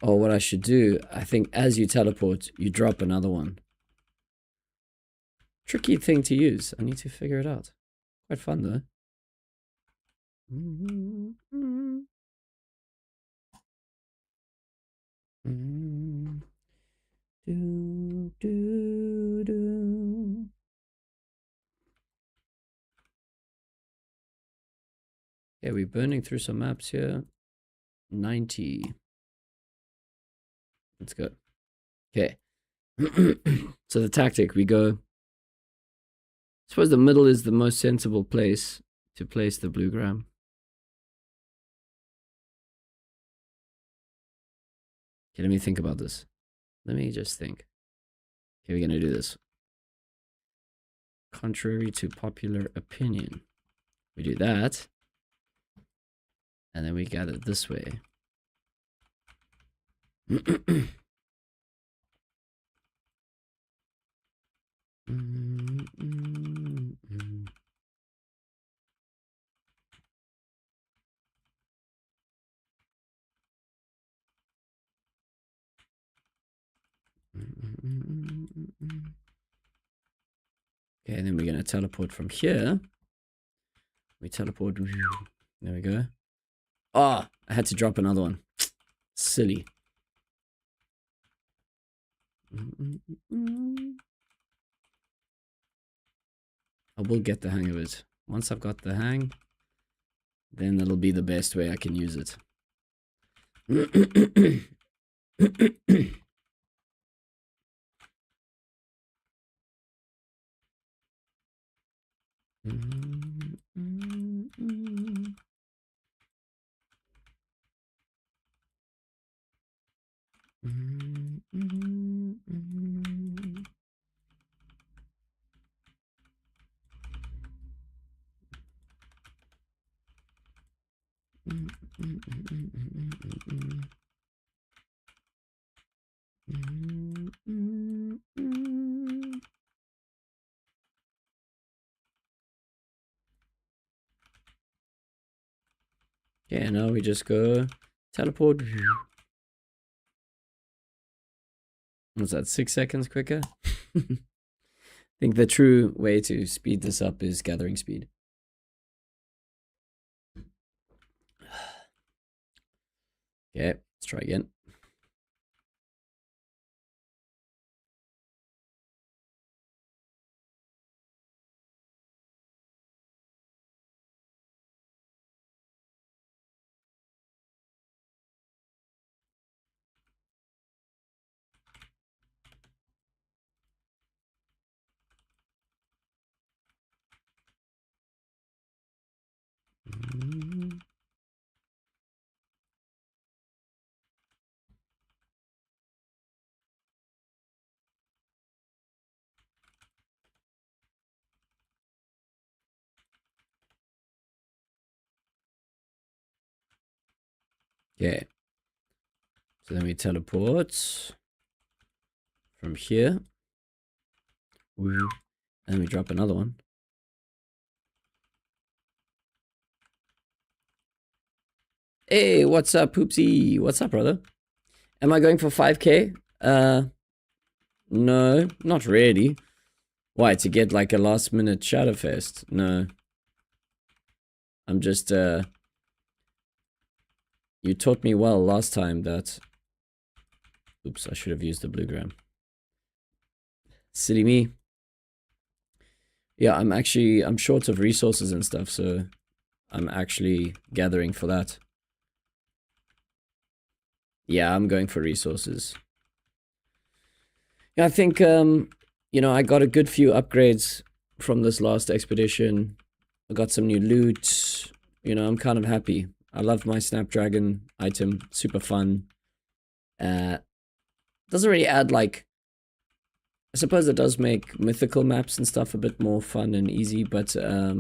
Or what I should do, I think as you teleport, you drop another one. Tricky thing to use. I need to figure it out. Quite fun though. Yeah, we're burning through some maps here. 90. Let's go. Okay. So the tactic, we go. I suppose the middle is the most sensible place to place the bluegram. Okay, let me think about this. Let me just think. Okay, we're gonna do this. Contrary to popular opinion. We do that. And then we gather this way. Okay, and then we're gonna teleport from here. We teleport. There we go. Oh, I had to drop another one. Silly. I will get the hang of it. Once I've got the hang, then that'll be the best way I can use it. Yeah, now we just go teleport. What's that, 6 seconds quicker? I think the true way to speed this up is gathering speed. Okay, let's try again. Okay, so then we teleport from here. And then we drop another one. Hey, what's up, Poopsie? What's up, brother? Am I going for 5k? No, not really. Why, to get like a last minute Shadowfest? No. I'm just, you taught me well last time that... Oops, I should have used the blue gram. Silly me. Yeah, I'm short of resources and stuff, so I'm actually gathering for that. Yeah, I'm going for resources. Yeah, I think, you know, I got a good few upgrades from this last expedition. I got some new loot. You know, I'm kind of happy. I love my Snapdragon item. Super fun. Doesn't really add, like... I suppose it does make mythical maps and stuff a bit more fun and easy, but, yeah,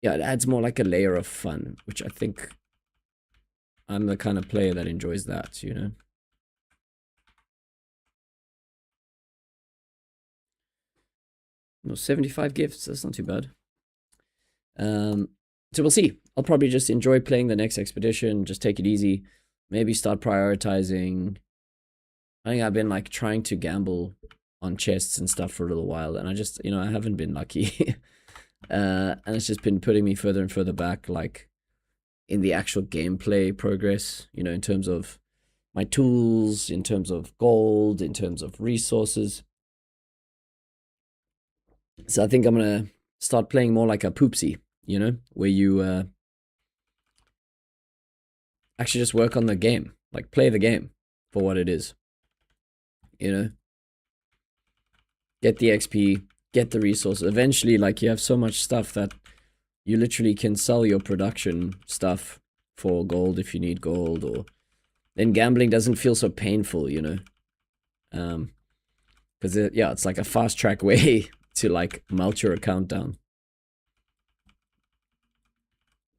it adds more like a layer of fun, which I think I'm the kind of player that enjoys that, you know? No, 75 gifts, that's not too bad. So we'll see. I'll probably just enjoy playing the next expedition, just take it easy, maybe start prioritizing. I think I've been like trying to gamble on chests and stuff for a little while, and I just, you know, I haven't been lucky. And it's just been putting me further and further back, like in the actual gameplay progress, you know, in terms of my tools, in terms of gold, in terms of resources. So I think I'm gonna start playing more like a poopsie, you know, where you actually just work on the game, like play the game for what it is, you know, get the XP, get the resources. Eventually, like, you have so much stuff that you literally can sell your production stuff for gold if you need gold, or then gambling doesn't feel so painful, you know. Because yeah, it's like a fast track way to like melt your account down.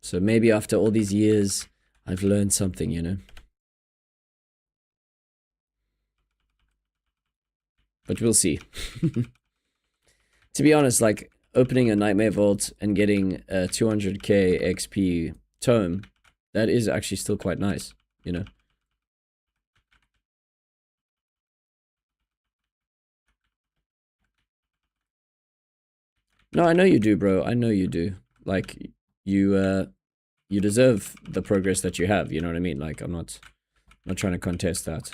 So maybe after all these years, I've learned something, you know. But we'll see. To be honest, like, opening a Nightmare Vault and getting a 200k XP tome, that is actually still quite nice, you know. No, I know you do, bro. I know you do. Like, you deserve the progress that you have, you know what I mean? Like, I'm not trying to contest that.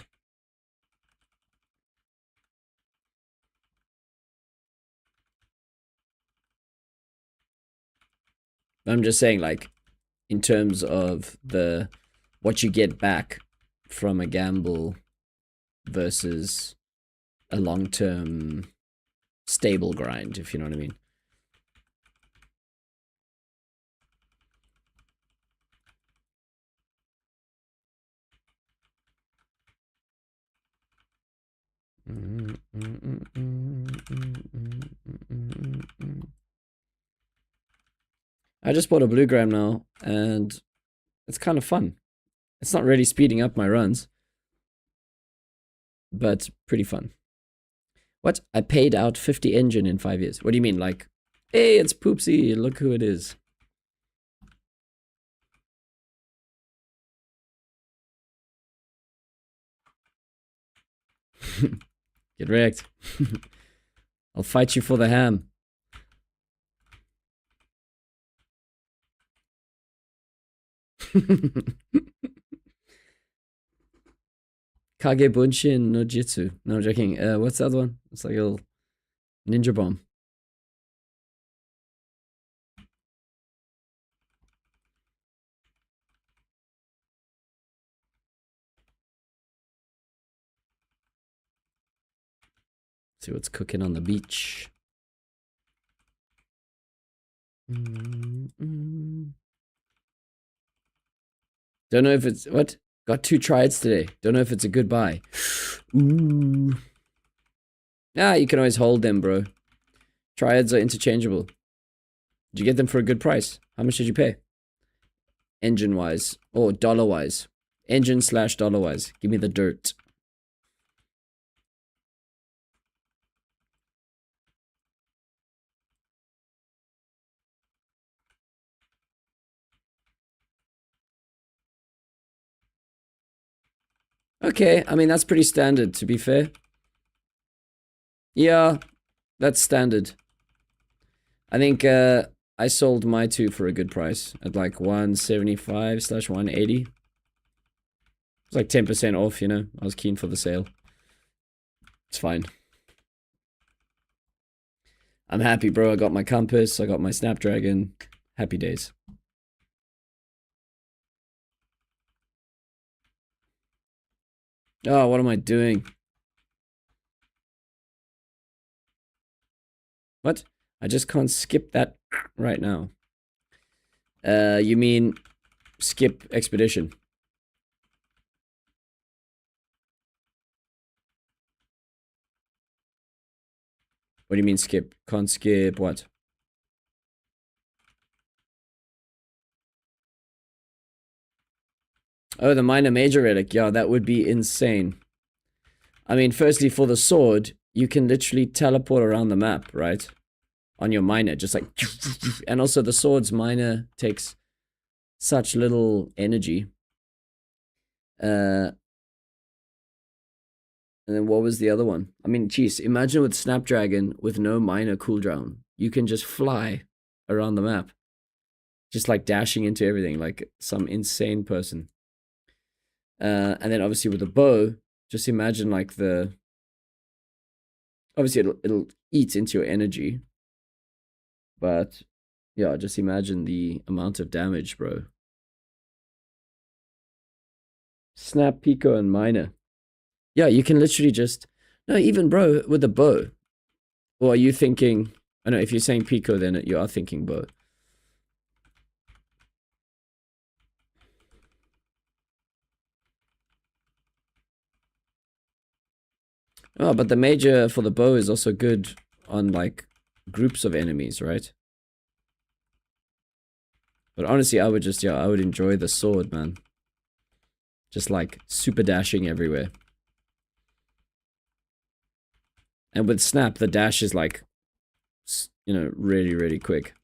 I'm just saying, like, in terms of what you get back from a gamble versus a long-term stable grind, if you know what I mean. I just bought a blue gram now, and it's kind of fun. It's not really speeding up my runs, but pretty fun. What? I paid out 50 engine in 5 years. What do you mean? Like, hey, it's Poopsie, look who it is. Get wrecked. I'll fight you for the ham. Kage Bunshin no Jitsu. No, I'm joking. What's the other one? It's like a little ninja bomb. See what's cooking on the beach. Don't know if it's... What? Got 2 triads today. Don't know if it's a good buy. Ooh. Ah, you can always hold them, bro. Triads are interchangeable. Did you get them for a good price? How much did you pay? Engine-wise. Or dollar-wise. Engine/dollar-wise. Give me the dirt. Okay, I mean, that's pretty standard, to be fair. Yeah, that's standard. I think I sold my 2 for a good price at like 175/180. It's like 10% off, you know. I was keen for the sale. It's fine. I'm happy, bro. I got my compass. I got my Snapdragon. Happy days. Oh, what am I doing? What? I just can't skip that right now. You mean skip expedition? What do you mean skip? Can't skip what? Oh, the minor major relic. Yeah, that would be insane. I mean, firstly, for the sword, you can literally teleport around the map, right? On your minor, just like... And also the sword's minor takes such little energy. And then what was the other one? I mean, geez, imagine with Snapdragon with no minor cooldown. You can just fly around the map. Just like dashing into everything like some insane person. And then obviously with the bow, just imagine like the... Obviously it'll eat into your energy. But yeah, just imagine the amount of damage, bro. Snap, Pico, and Minor. Yeah, you can literally just... No, even, bro, with the bow. Or are you thinking... I know, if you're saying Pico, then you are thinking bow. Oh, but the major for the bow is also good on, like, groups of enemies, right? But honestly, I would just... Yeah, I would enjoy the sword, man. Just, like, super dashing everywhere. And with Snap, the dash is, like... You know, really, really quick.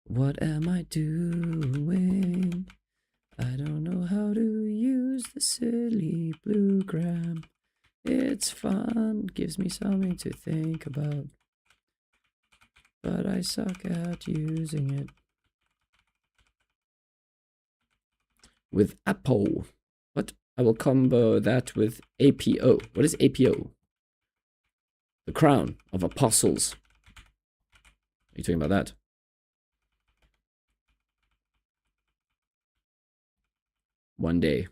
What am I doing? I don't know how to use the silly blue gram. It's fun, gives me something to think about. But I suck at using it. With Apple. What? I will combo that with APO. What is APO? The Crown of Apostles. you talking about that? One day.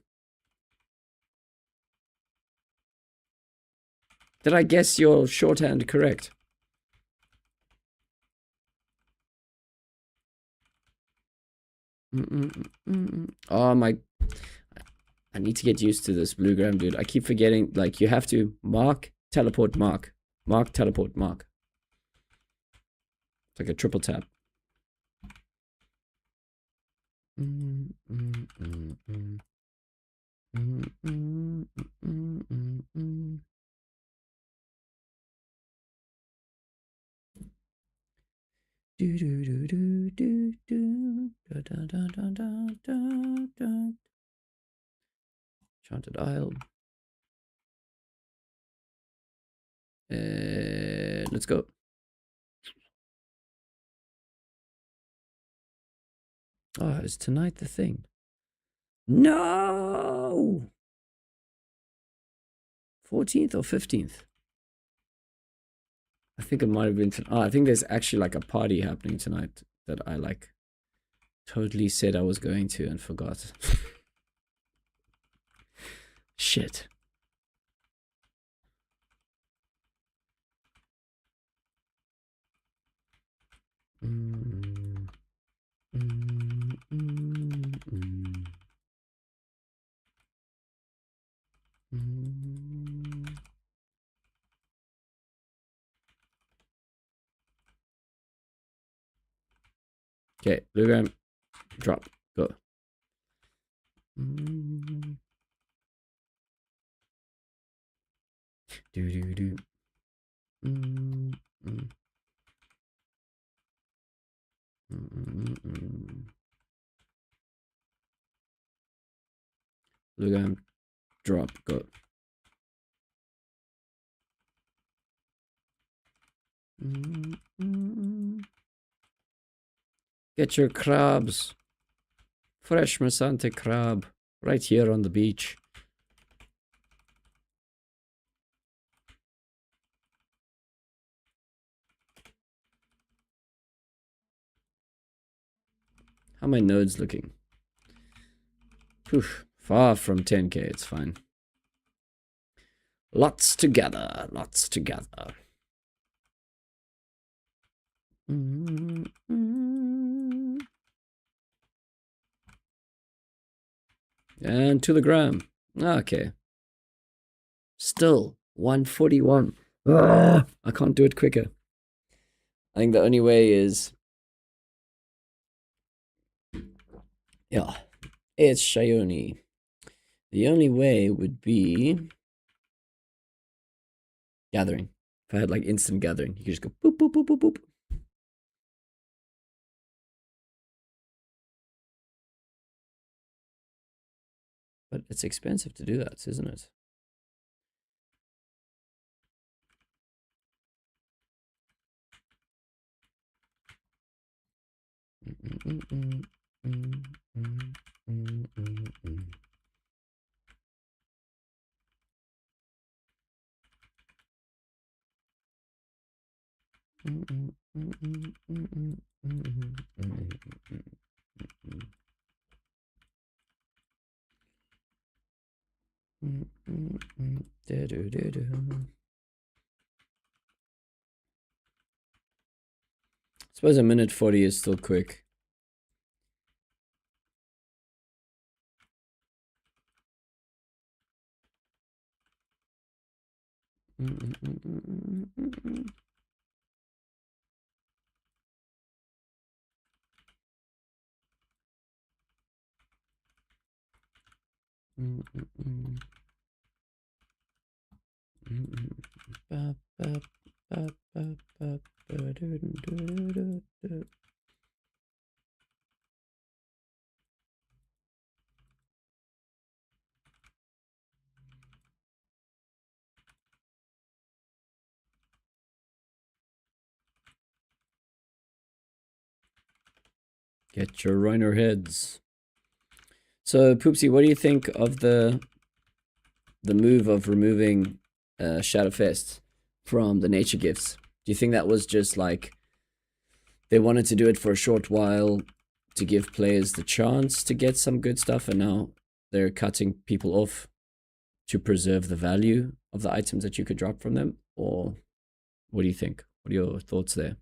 Did I guess your shorthand correct? Oh my... I need to get used to this Bluegram, dude. I keep forgetting, like, you have to mark, teleport, mark. Mark, teleport, mark. It's like a triple tap. Chanted Isle. Let's go. Oh, is tonight the thing? No! 14th or 15th? I think it might have been... Oh, I think there's actually like a party happening tonight that I like totally said I was going to and forgot. Shit. Okay, Bluegram, drop, go. Do. Bluegram, drop, go. Get your crabs. Fresh Masante crab. Right here on the beach. How are my nodes looking? Poof. Far from 10k, it's fine. Lots together. Lots together. And to the gram. Okay. Still 141. Ugh, I can't do it quicker. I think the only way is... Yeah. It's Shione. The only way would be... gathering. If I had like instant gathering, you could just go boop, boop, boop, boop, boop. But it's expensive to do that, isn't it? Suppose a minute 40 is still quick. Get your Reiner heads. So, Poopsie, what do you think of the move of removing Shadowfest from the nature gifts? Do you think that was just like they wanted to do it for a short while to give players the chance to get some good stuff, and now they're cutting people off to preserve the value of the items that you could drop from them? Or what do you think? What are your thoughts there?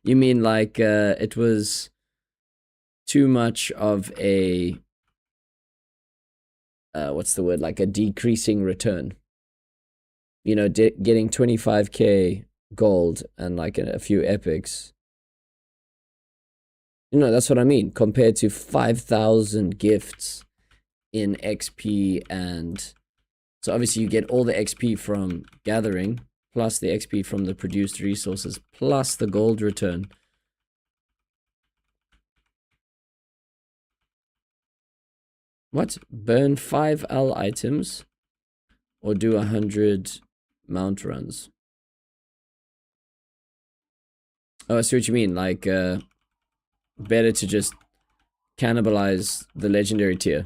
You mean like it was too much of a what's the word, like a decreasing return, you know, getting 25k gold and like a few epics, you know, that's what I mean, compared to 5,000 gifts in XP. And so obviously you get all the XP from gathering plus the XP from the produced resources plus the gold return. What? Burn 5 L items or do 100 mount runs? Oh, I see what you mean. Like, better to just cannibalize the legendary tier.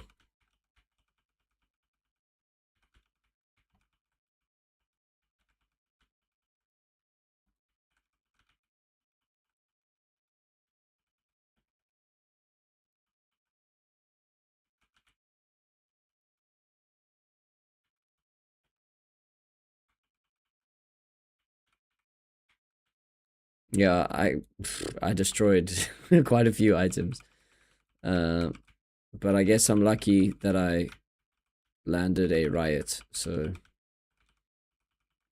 Yeah, I destroyed quite a few items. But I guess I'm lucky that I landed a riot, so...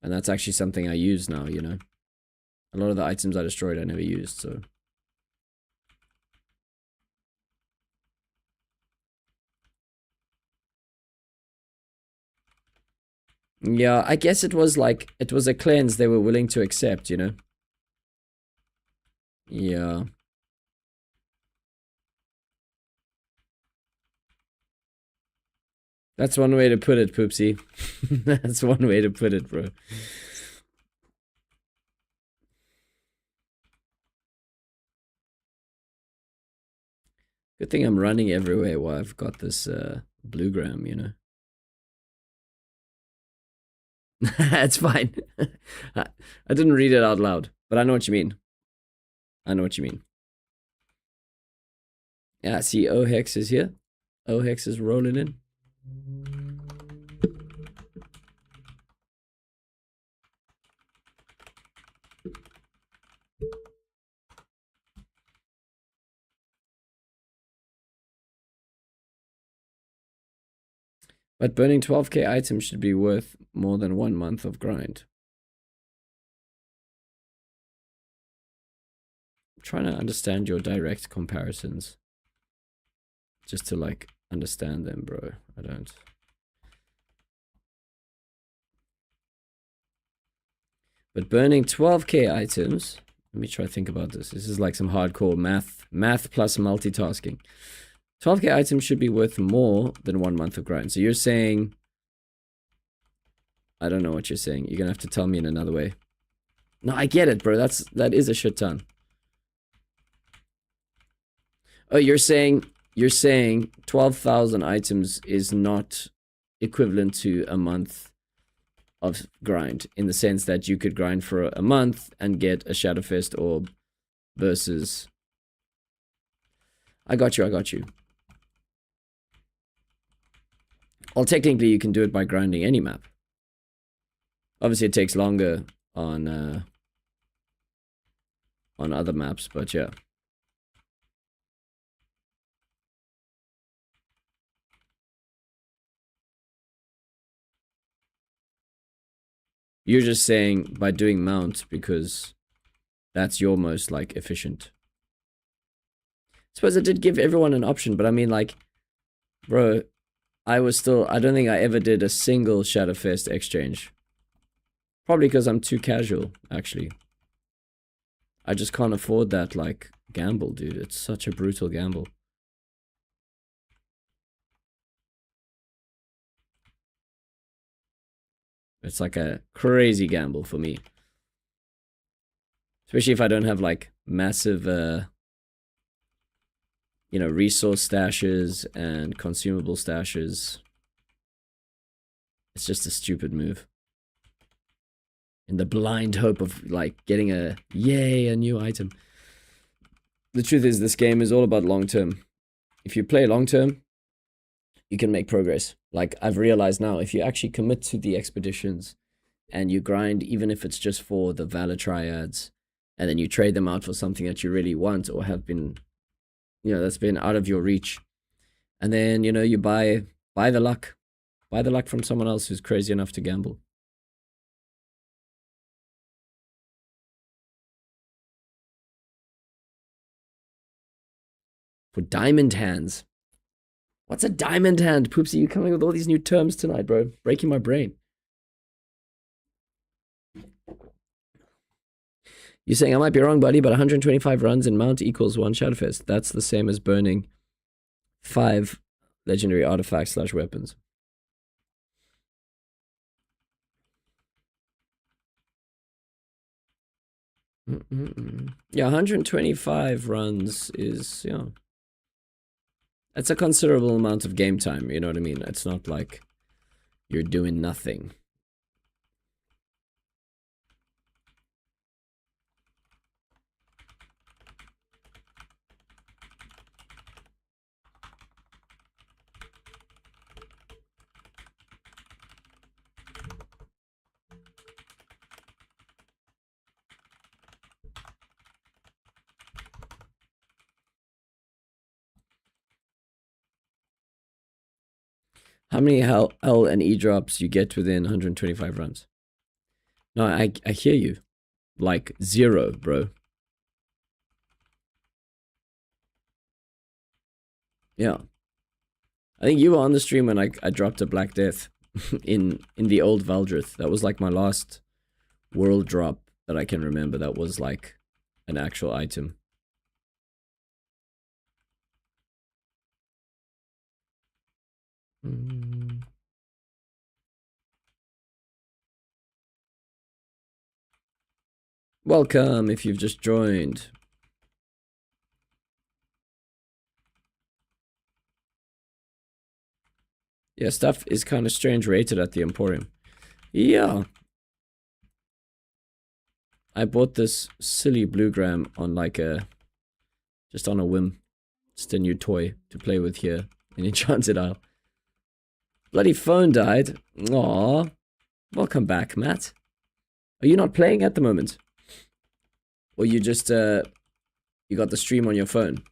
And that's actually something I use now, you know? A lot of the items I destroyed I never used, so... Yeah, I guess it was like, it was a cleanse they were willing to accept, you know? Yeah. That's one way to put it, Poopsie. That's one way to put it, bro. Good thing I'm running everywhere while I've got this bluegram, you know. It's fine. I didn't read it out loud, but I know what you mean. I know what you mean. Yeah, see, O-Hex is here. O-Hex is rolling in. But burning 12k items should be worth more than 1 month of grind. I'm trying to understand your direct comparisons. Just to, like, understand them, bro. I don't. But burning 12k items... Let me try to think about this. This is like some hardcore math. Math plus multitasking. 12k items should be worth more than 1 month of grind. So you're saying... I don't know what you're saying. You're gonna have to tell me in another way. No, I get it, bro. That is a shit ton. Oh, you're saying 12,000 items is not equivalent to a month of grind, in the sense that you could grind for a month and get a Shadowfest orb versus... I got you. Well, technically you can do it by grinding any map. Obviously it takes longer on other maps, but yeah. You're just saying by doing mount because that's your most, like, efficient. I suppose it did give everyone an option, but I mean, like, bro, I don't think I ever did a single Shadowfest exchange. Probably because I'm too casual, actually. I just can't afford that, like, gamble, dude. It's such a brutal gamble. It's like a crazy gamble for me. Especially if I don't have, like, massive, you know, resource stashes and consumable stashes. It's just a stupid move. in the blind hope of like getting a new item. The truth is, this game is all about long term. If you play long term, you can make progress. Like I've realized now, if you actually commit to the expeditions and you grind, even if it's just for the Valor Triads, and then you trade them out for something that you really want or have been, that's been out of your reach, and then you buy the luck, from someone else who's crazy enough to gamble. For diamond hands. What's a diamond hand? Poopsie, you coming with all these new terms tonight, bro. Breaking my brain. You're saying I might be wrong, buddy, but 125 runs in Mount equals 1 Shadowfest. That's the same as burning 5 legendary artifacts / weapons. Yeah, 125 runs is, that's a considerable amount of game time, you know what I mean? It's not like you're doing nothing. How many L and E drops you get within 125 runs? No, I hear you. Like 0, bro. Yeah. I think you were on the stream when I dropped a Black Death in the old Valdrith. That was like my last world drop that I can remember. That was like an actual item. Welcome if you've just joined. Yeah, stuff is kind of strange rated at the Emporium. Yeah. I bought this silly Bluegram on like just on a whim. Just a new toy to play with here in Enchanted Isle. Bloody phone died. Aww. Welcome back, Matt. Are you not playing at the moment? Or you just, you got the stream on your phone?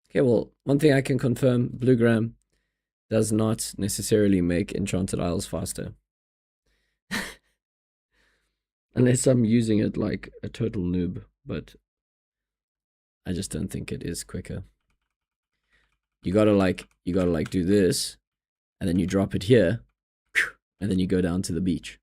Okay, well, one thing I can confirm, Bluegram does not necessarily make Enchanted Isles faster. Unless I'm using it like a total noob, but I just don't think it is quicker. You gotta like do this, and then you drop it here, and then you go down to the beach.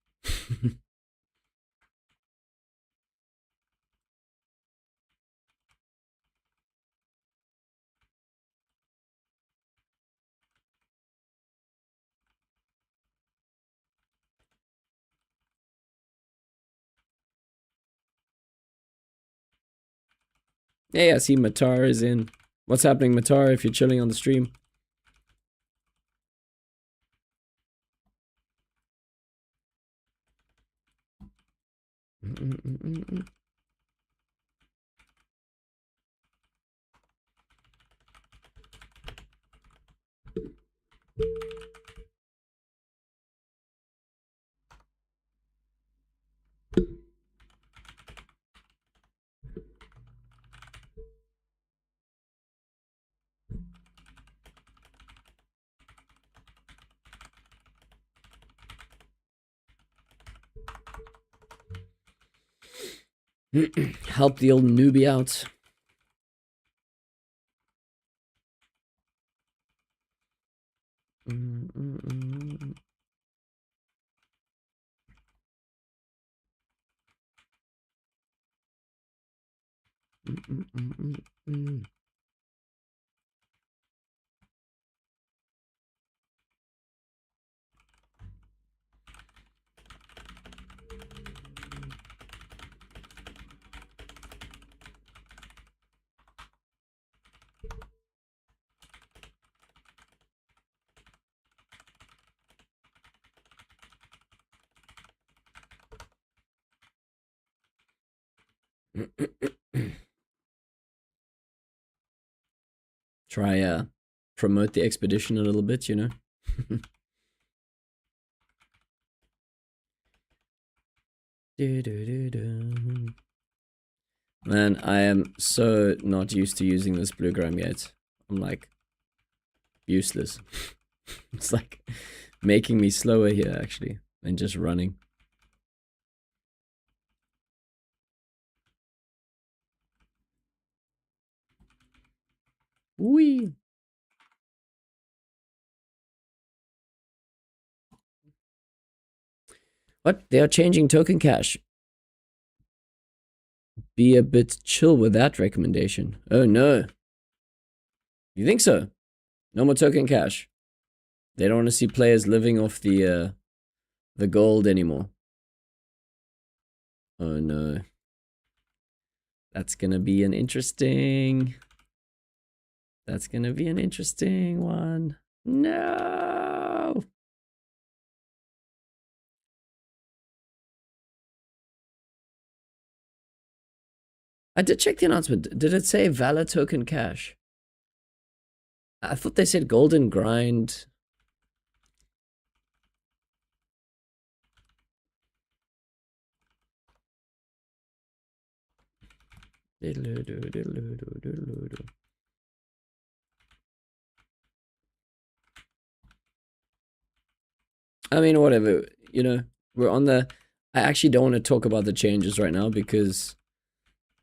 Hey, I see Matar is in. What's happening, Matar, if you're chilling on the stream? Help the old newbie out. Try promote the expedition a little bit, you know. Man, I am so not used to using this bluegram yet. I'm like useless. It's like making me slower here actually than just running. Whee! What? They are changing token cash. Be a bit chill with that recommendation. Oh no. You think so? No more token cash. They don't want to see players living off the gold anymore. Oh no. That's gonna be an interesting... That's gonna be an interesting one. No! I did check the announcement. Did it say Valor token cash? I thought they said golden grind. I mean, whatever. You know, we're on the... I actually don't want to talk about the changes right now because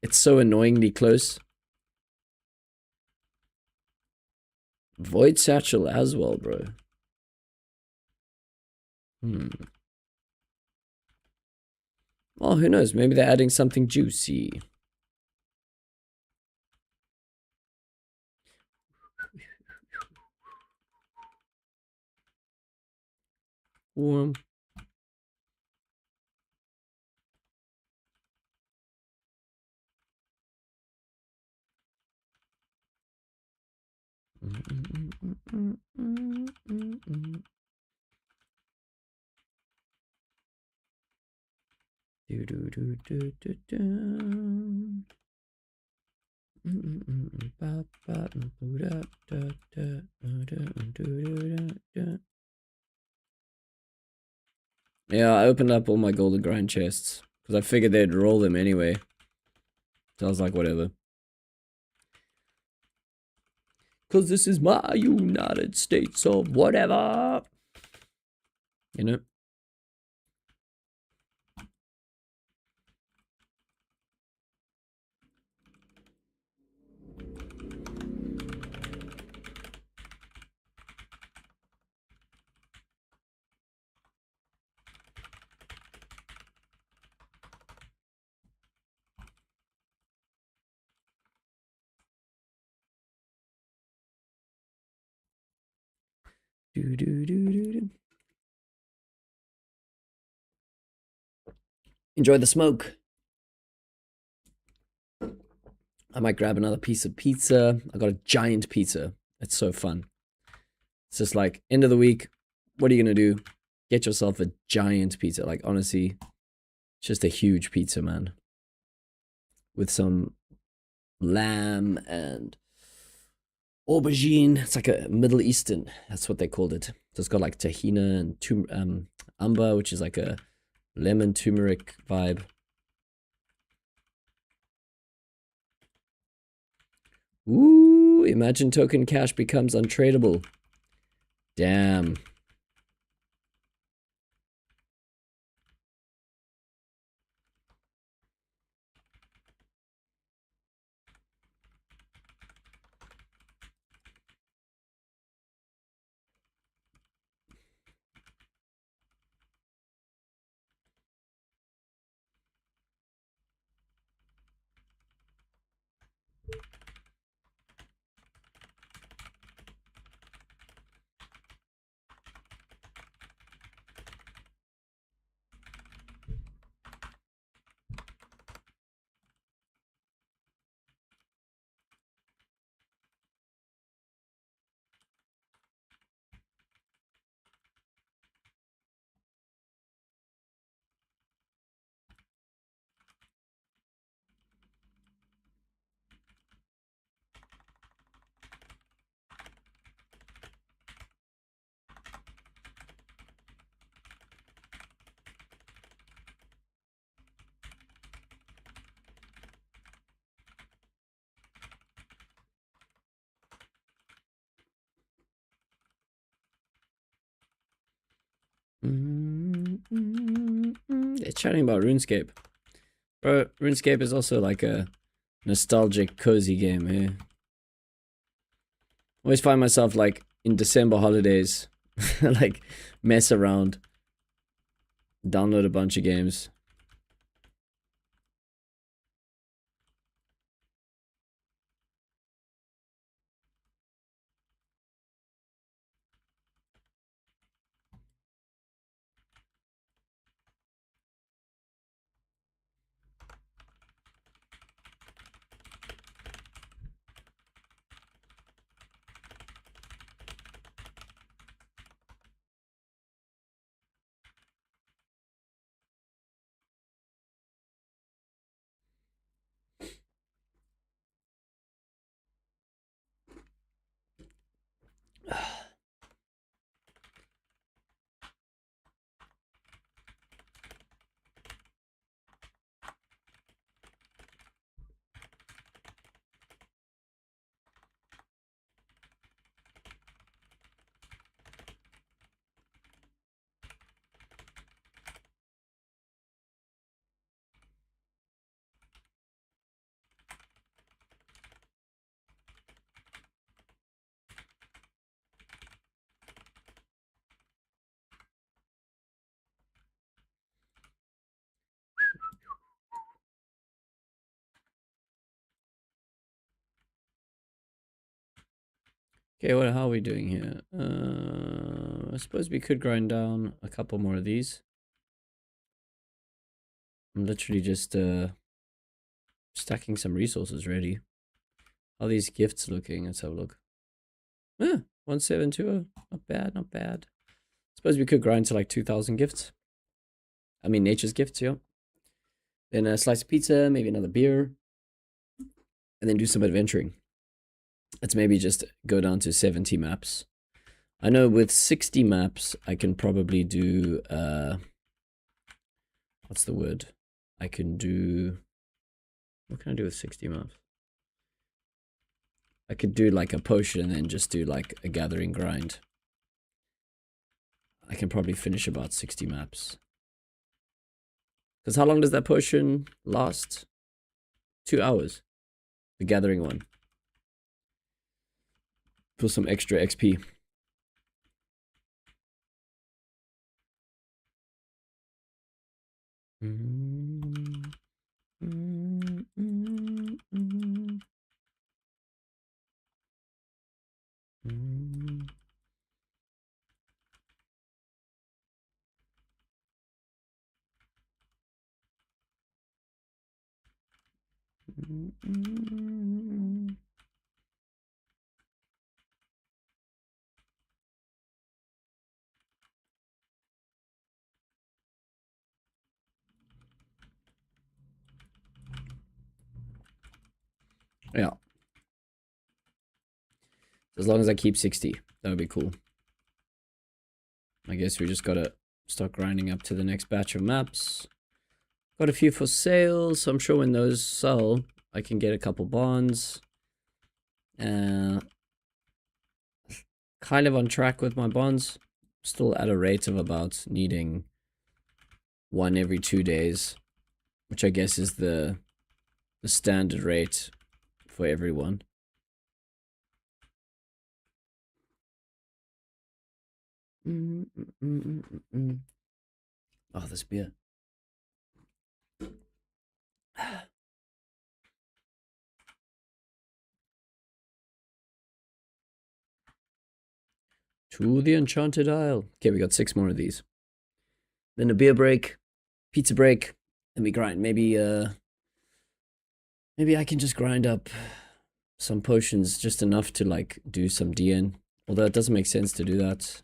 it's so annoyingly close. Void Satchel as well, bro. Well, who knows? Maybe they're adding something juicy. Warm. Yeah, I opened up all my golden grind chests because I figured they'd roll them anyway. So I was like, whatever. Because this is my United States of whatever. You know? Enjoy the smoke. I might grab another piece of pizza. I got a giant pizza. It's so fun. It's just like, end of the week, what are you going to do? Get yourself a giant pizza. Like, honestly, just a huge pizza, man. With some lamb and aubergine. It's like a Middle Eastern. That's what they called it. So it's got like tahina and amber, which is like a lemon turmeric vibe. Ooh, imagine token cash becomes untradeable. Damn. chatting about RuneScape. Bro, RuneScape is also like a nostalgic, cozy game, eh? Always find myself like in December holidays, like mess around, download a bunch of games. Okay, how are we doing here? I suppose we could grind down a couple more of these. I'm literally just stacking some resources ready. How are these gifts looking? Let's have a look. 1720. Not bad, not bad. Suppose we could grind to like 2,000 gifts. I mean, nature's gifts, yeah. Then a slice of pizza, maybe another beer. And then do some adventuring. Let's maybe just go down to 70 maps. I know with 60 maps, I can probably do, what's the word? I can do, what can I do with 60 maps? I could do like a potion and then just do like a gathering grind. I can probably finish about 60 maps. Because how long does that potion last? 2 hours. The gathering one. For some extra XP. Yeah. As long as I keep 60, that would be cool. I guess we just gotta start grinding up to the next batch of maps. Got a few for sale, so I'm sure when those sell, I can get a couple bonds. Kind of on track with my bonds. Still at a rate of about needing one every 2 days, which I guess is the standard rate for everyone. Oh, this beer. To the Enchanted Isle. Okay, we got 6 more of these. Then a beer break, pizza break, and we grind. Maybe I can just grind up some potions, just enough to like do some DN. Although it doesn't make sense to do that.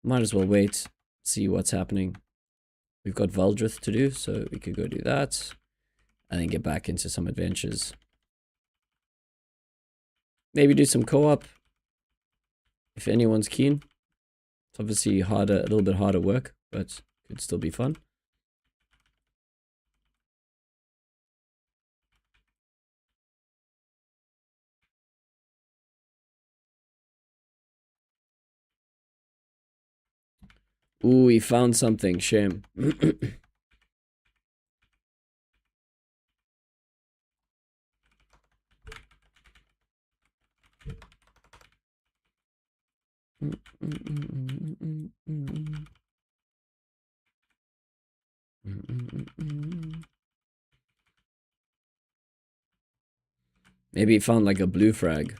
Might as well wait, see what's happening. We've got Valdrith to do, so we could go do that. And then get back into some adventures. Maybe do some co-op. If anyone's keen. It's obviously harder, a little bit harder work, but could still be fun. Ooh, he found something. Shame. Maybe he found like a blue frag.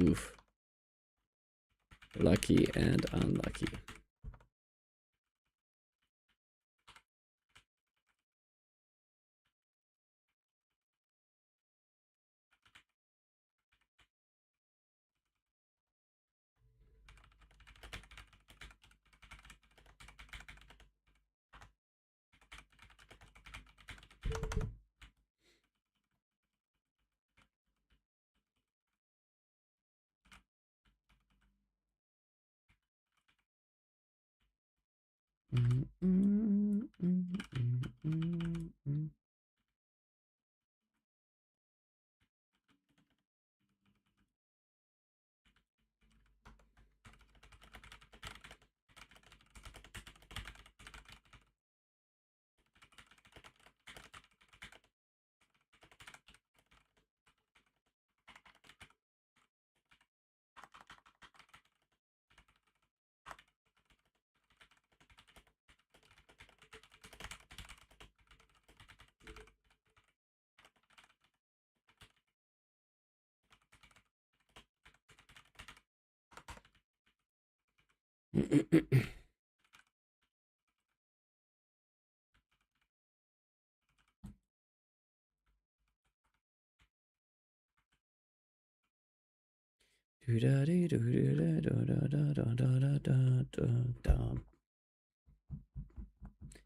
Oof. Lucky and unlucky.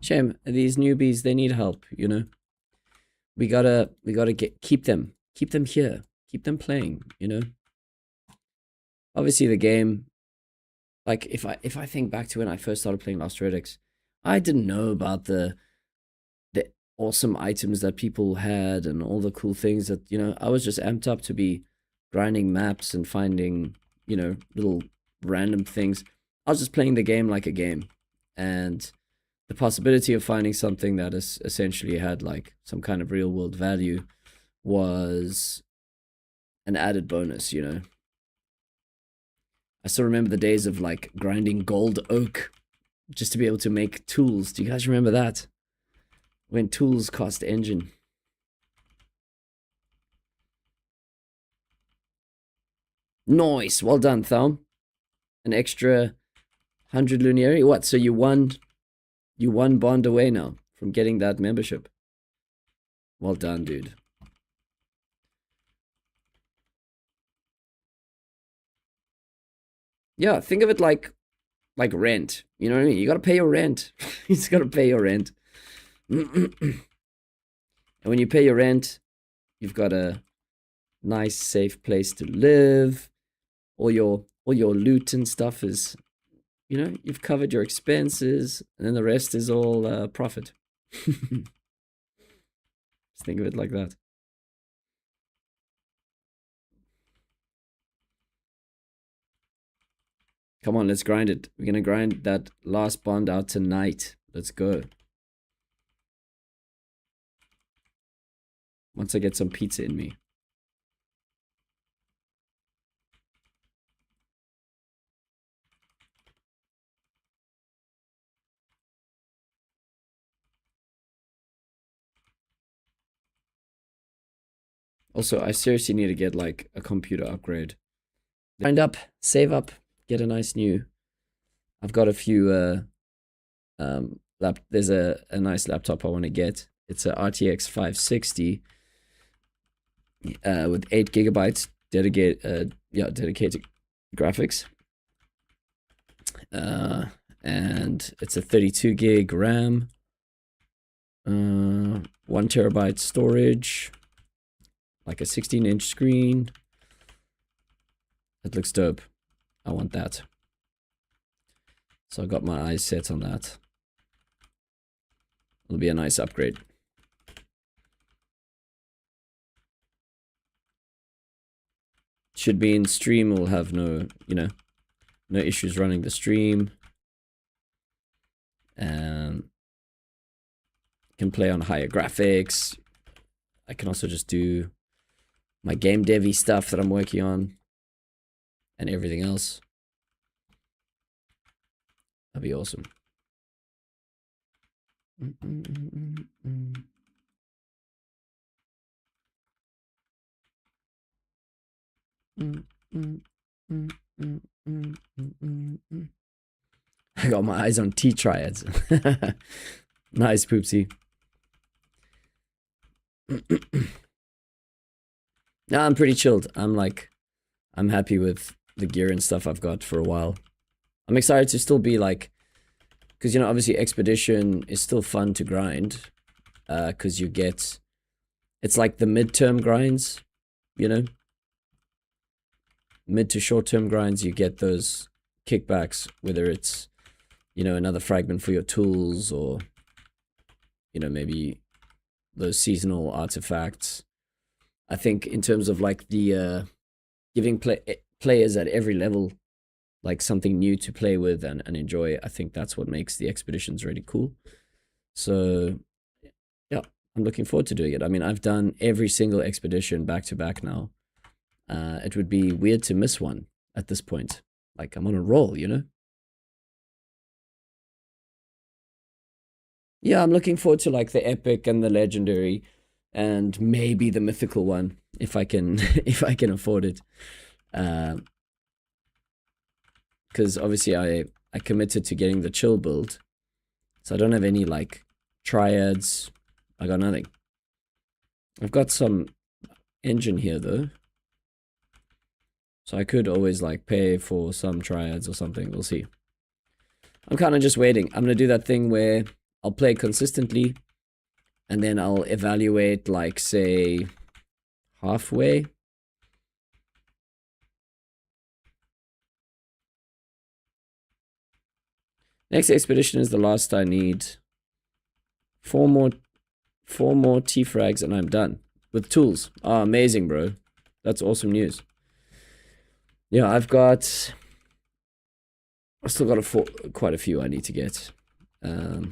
Shame, these newbies, they need help, you know. We gotta keep them here, keep them playing, you know. Obviously the game, like if I think back to when I first started playing Lost Relics, I didn't know about the awesome items that people had and all the cool things that, you know, I was just amped up to be grinding maps and finding, you know, little random things. I was just playing the game like a game, and the possibility of finding something that is essentially had like some kind of real world value was an added bonus, you know. I still remember the days of like grinding gold oak just to be able to make tools. Do you guys remember that? When tools cost engine. Nice. Well done, Thumb. An extra 100 Lunieri. What? So you won bond away now from getting that membership. Well done, dude. Yeah, think of it like rent. You know what I mean? You gotta pay your rent. You just gotta pay your rent. And when you pay your rent, you've got a nice, safe place to live. All your loot and stuff is, you know, you've covered your expenses, and then the rest is all profit. Just think of it like that. Come on, let's grind it. We're gonna grind that last bond out tonight. Let's go. Once I get some pizza in me. Also, I seriously need to get like a computer upgrade. Grind up, save up, get a nice new. I've got a few there's a nice laptop I want to get. It's a RTX 560 with 8 gigabytes dedicated graphics. And it's a 32 gig RAM, 1 terabyte storage, like a 16-inch screen. That looks dope. I want that. So I got my eyes set on that. It'll be a nice upgrade. Should be in stream. We'll have no, you know, no issues running the stream. And can play on higher graphics. I can also just do my game devy stuff that I'm working on, and everything else. That'd be awesome. I got my eyes on T triads. Nice, Poopsie. No, I'm pretty chilled. I'm happy with the gear and stuff I've got for a while. I'm excited to still be like, because, you know, obviously Expedition is still fun to grind, because you get, it's like the midterm grinds, you know? Mid to short-term grinds, you get those kickbacks, whether it's, you know, another fragment for your tools, or, you know, maybe those seasonal artifacts. I think in terms of like the giving players at every level like something new to play with and enjoy, I think that's what makes the expeditions really cool. So yeah, I'm looking forward to doing it. I mean, I've done every single expedition back to back now. It would be weird to miss one at this point. Like, I'm on a roll, you know? Yeah, I'm looking forward to like the epic and the legendary and maybe the mythical one if I can if I can afford it. Because obviously I committed to getting the chill build. So I don't have any like triads. I got nothing. I've got some engine here though. So I could always like pay for some triads or something. We'll see. I'm kind of just waiting. I'm going to do that thing where I'll play consistently and then I'll evaluate like, say, halfway. Next expedition is the last I need. Four more T-frags and I'm done. With tools. Oh, amazing, bro. That's awesome news. Yeah, I've still got quite a few I need to get. I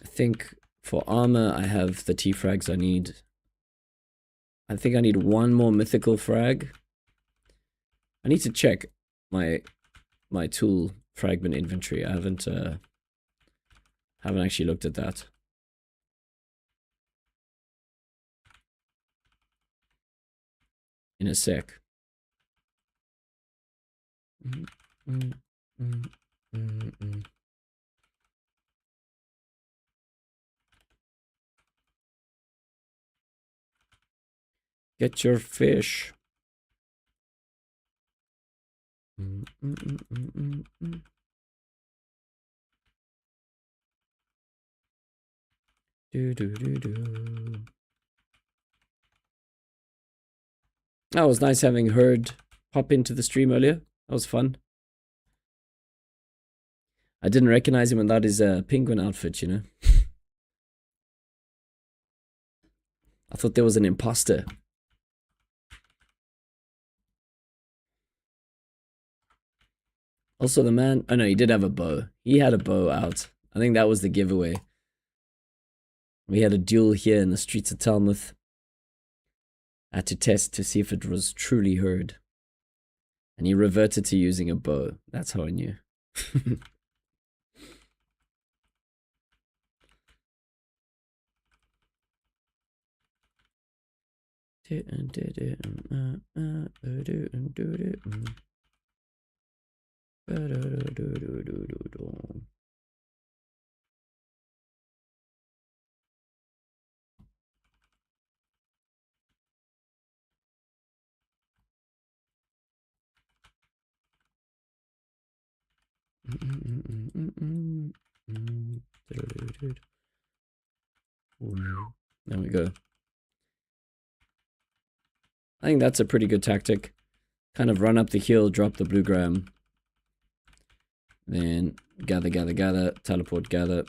think for armor, I have the T-frags I need. I think I need one more mythical frag. I need to check my tool fragment inventory. I haven't actually looked at that. In a sec. Get your fish. Do do do do. That was nice having Herd pop into the stream earlier. That was fun. I didn't recognize him without his penguin outfit, you know. I thought there was an imposter. Also, the man... Oh, no, he did have a bow. He had a bow out. I think that was the giveaway. We had a duel here in the streets of Talmouth. I had to test to see if it was truly Herd. And he reverted to using a bow. That's how I knew. There we go. I think that's a pretty good tactic. Kind of run up the hill, drop the blue gram. Then gather, gather, gather, teleport, gather.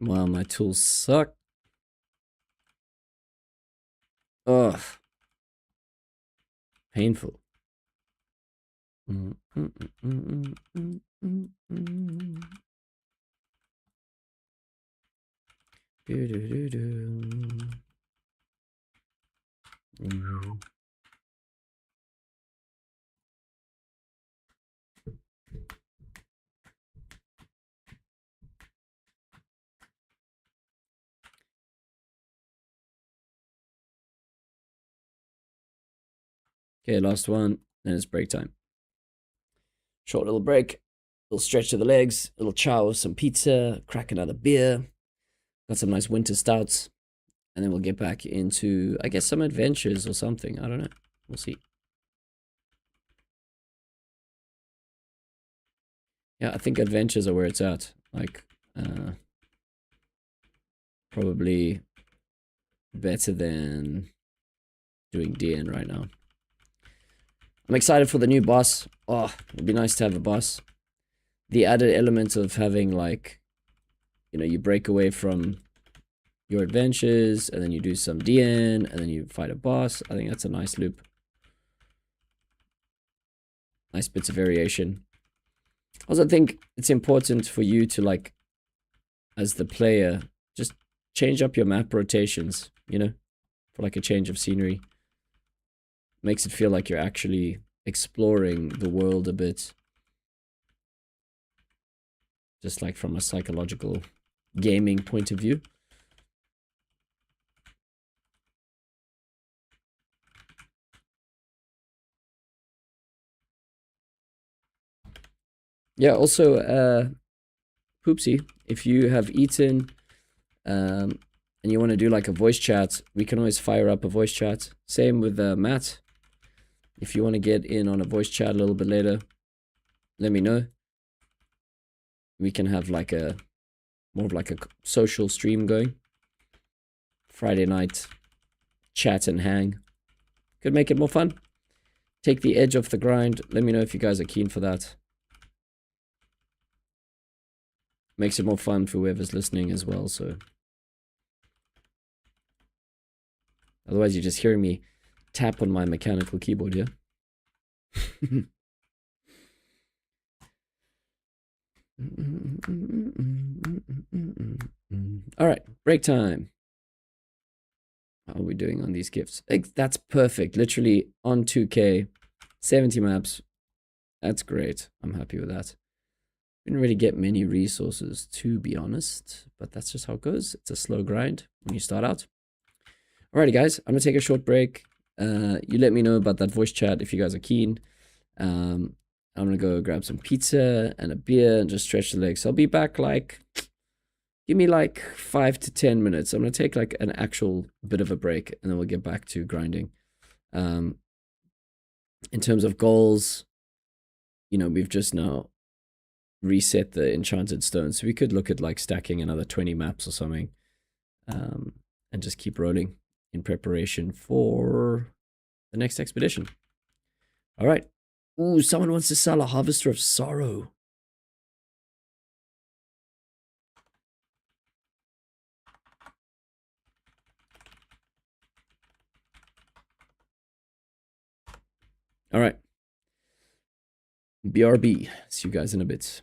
Wow, my tools suck. Ugh. Painful. Okay, last one. Then it's break time. Short little break. Little stretch to the legs. Little chow, some pizza. Crack another beer. Got some nice winter stouts. And then we'll get back into, I guess, some adventures or something. I don't know. We'll see. Yeah, I think adventures are where it's at. Like, probably better than doing DN right now. I'm excited for the new boss. Oh, it'd be nice to have a boss. The added element of having, like, you know, you break away from your adventures, and then you do some DN, and then you fight a boss. I think that's a nice loop. Nice bits of variation. I also think it's important for you to, like, as the player, just change up your map rotations, you know, for like a change of scenery. Makes it feel like you're actually exploring the world a bit. Just like from a psychological gaming point of view. Yeah, also, Poopsie, if you have eaten and you want to do like a voice chat, we can always fire up a voice chat. Same with Matt. If you want to get in on a voice chat a little bit later, let me know. We can have like a more of like a social stream going. Friday night chat and hang. Could make it more fun. Take the edge off the grind. Let me know if you guys are keen for that. Makes it more fun for whoever's listening as well, so. Otherwise, you're just hearing me tap on my mechanical keyboard, yeah? Alright, break time. How are we doing on these gifts? That's perfect. Literally on 2K, 70 maps. That's great. I'm happy with that. Didn't really get many resources, to be honest, but that's just how it goes. It's a slow grind when you start out. Alrighty, guys, I'm gonna take a short break. You let me know about that voice chat if you guys are keen. I'm gonna go grab some pizza and a beer and just stretch the legs. So I'll be back like, give me like 5 to 10 minutes. I'm gonna take like an actual bit of a break and then we'll get back to grinding. In terms of goals, you know, we've just now reset the enchanted stone, so we could look at like stacking another 20 maps or something, and just keep rolling in preparation for the next expedition. All right. Ooh, someone wants to sell a Harvester of Sorrow. All right. BRB. See you guys in a bit.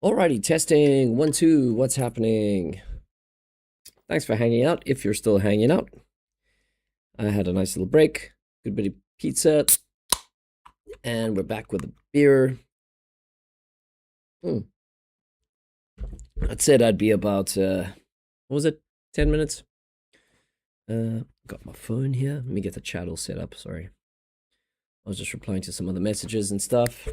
Alrighty, testing 1, 2. What's happening? Thanks for hanging out. If you're still hanging out, I had a nice little break. Good bit of pizza, and we're back with a beer. I said I'd be about what was it? 10 minutes. Got my phone here. Let me get the chat all set up. Sorry, I was just replying to some of the messages and stuff.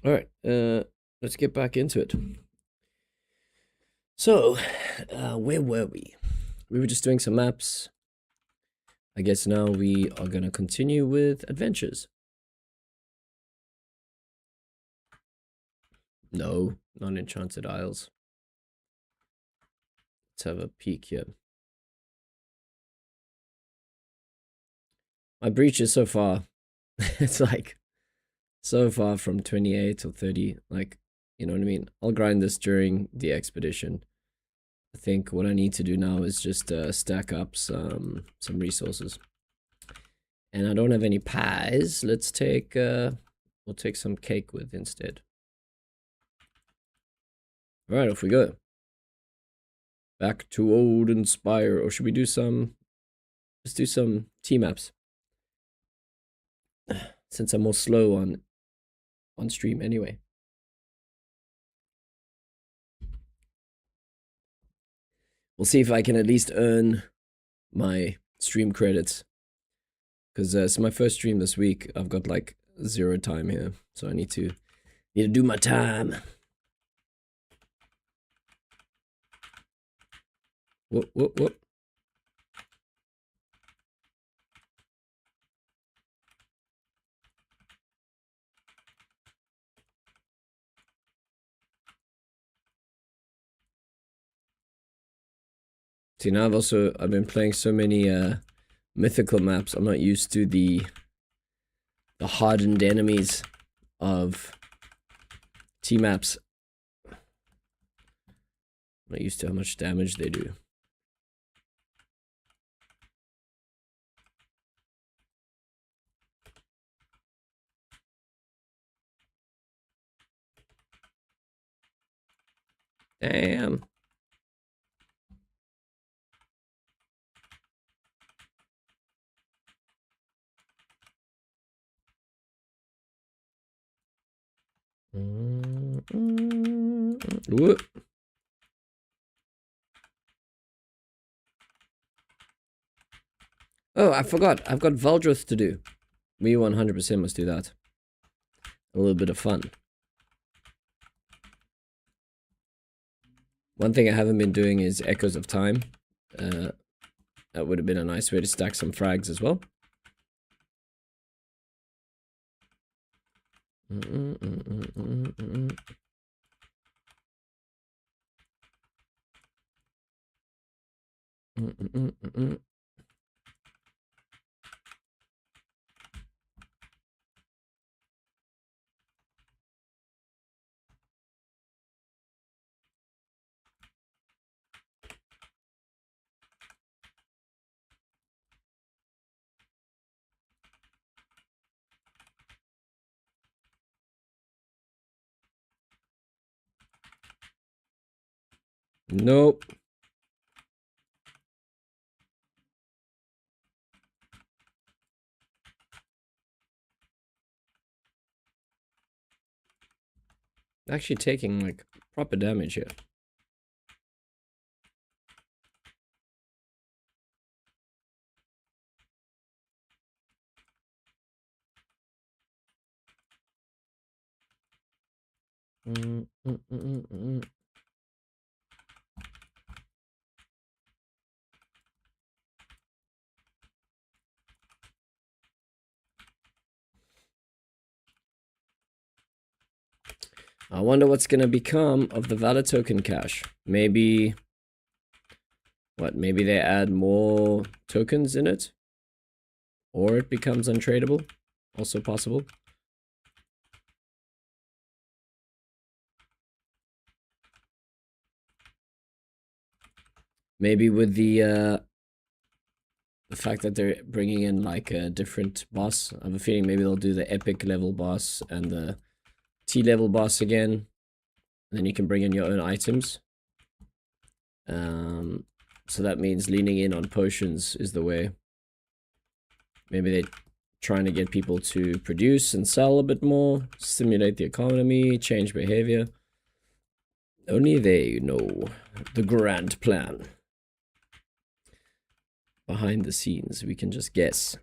All right, let's get back into it. So, where were we? We were just doing some maps. I guess now we are gonna continue with adventures. No, not Enchanted Isles. Let's have a peek here. My breach is so far. It's like so far from 28 or 30. Like, you know what I mean? I'll grind this during the expedition. I think what I need to do now is just stack up some resources. And I don't have any pies. Let's take we'll take some cake with instead. All right, off we go. Back to Old Inspire. Or should we do some? Let's do some T-maps. Since I'm more slow on stream anyway. We'll see if I can at least earn my stream credits. Because it's my first stream this week. I've got like 0 time here. So I need to do my time. Whoop, whoop, whoop. See, now I've been playing so many mythical maps. I'm not used to the hardened enemies of T-maps. I'm not used to how much damage they do. Damn. Whoop. Oh, I forgot. I've got Valdroth to do. We 100% must do that. A little bit of fun. One thing I haven't been doing is Echoes of Time. That would have been a nice way to stack some frags as well. Nope. Actually taking, like, proper damage here. I wonder what's gonna become of the valid token cache. Maybe... What, maybe they add more tokens in it? Or it becomes untradeable? Also possible. Maybe with the fact that they're bringing in like a different boss. I have a feeling maybe they'll do the epic level boss and the T level boss again. And then you can bring in your own items. So that means leaning in on potions is the way. Maybe they're trying to get people to produce and sell a bit more, stimulate the economy, change behavior. Only they know the grand plan. Behind the scenes, we can just guess.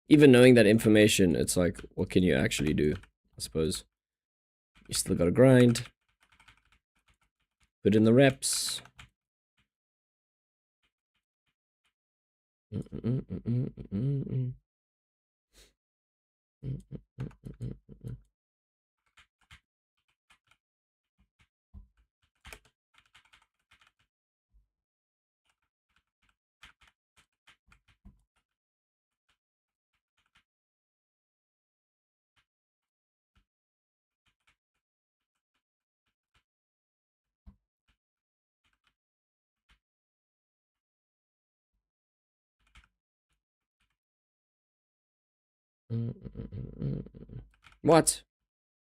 Even knowing that information, it's like, what can you actually do? I suppose. You still gotta grind. Put in the reps. What?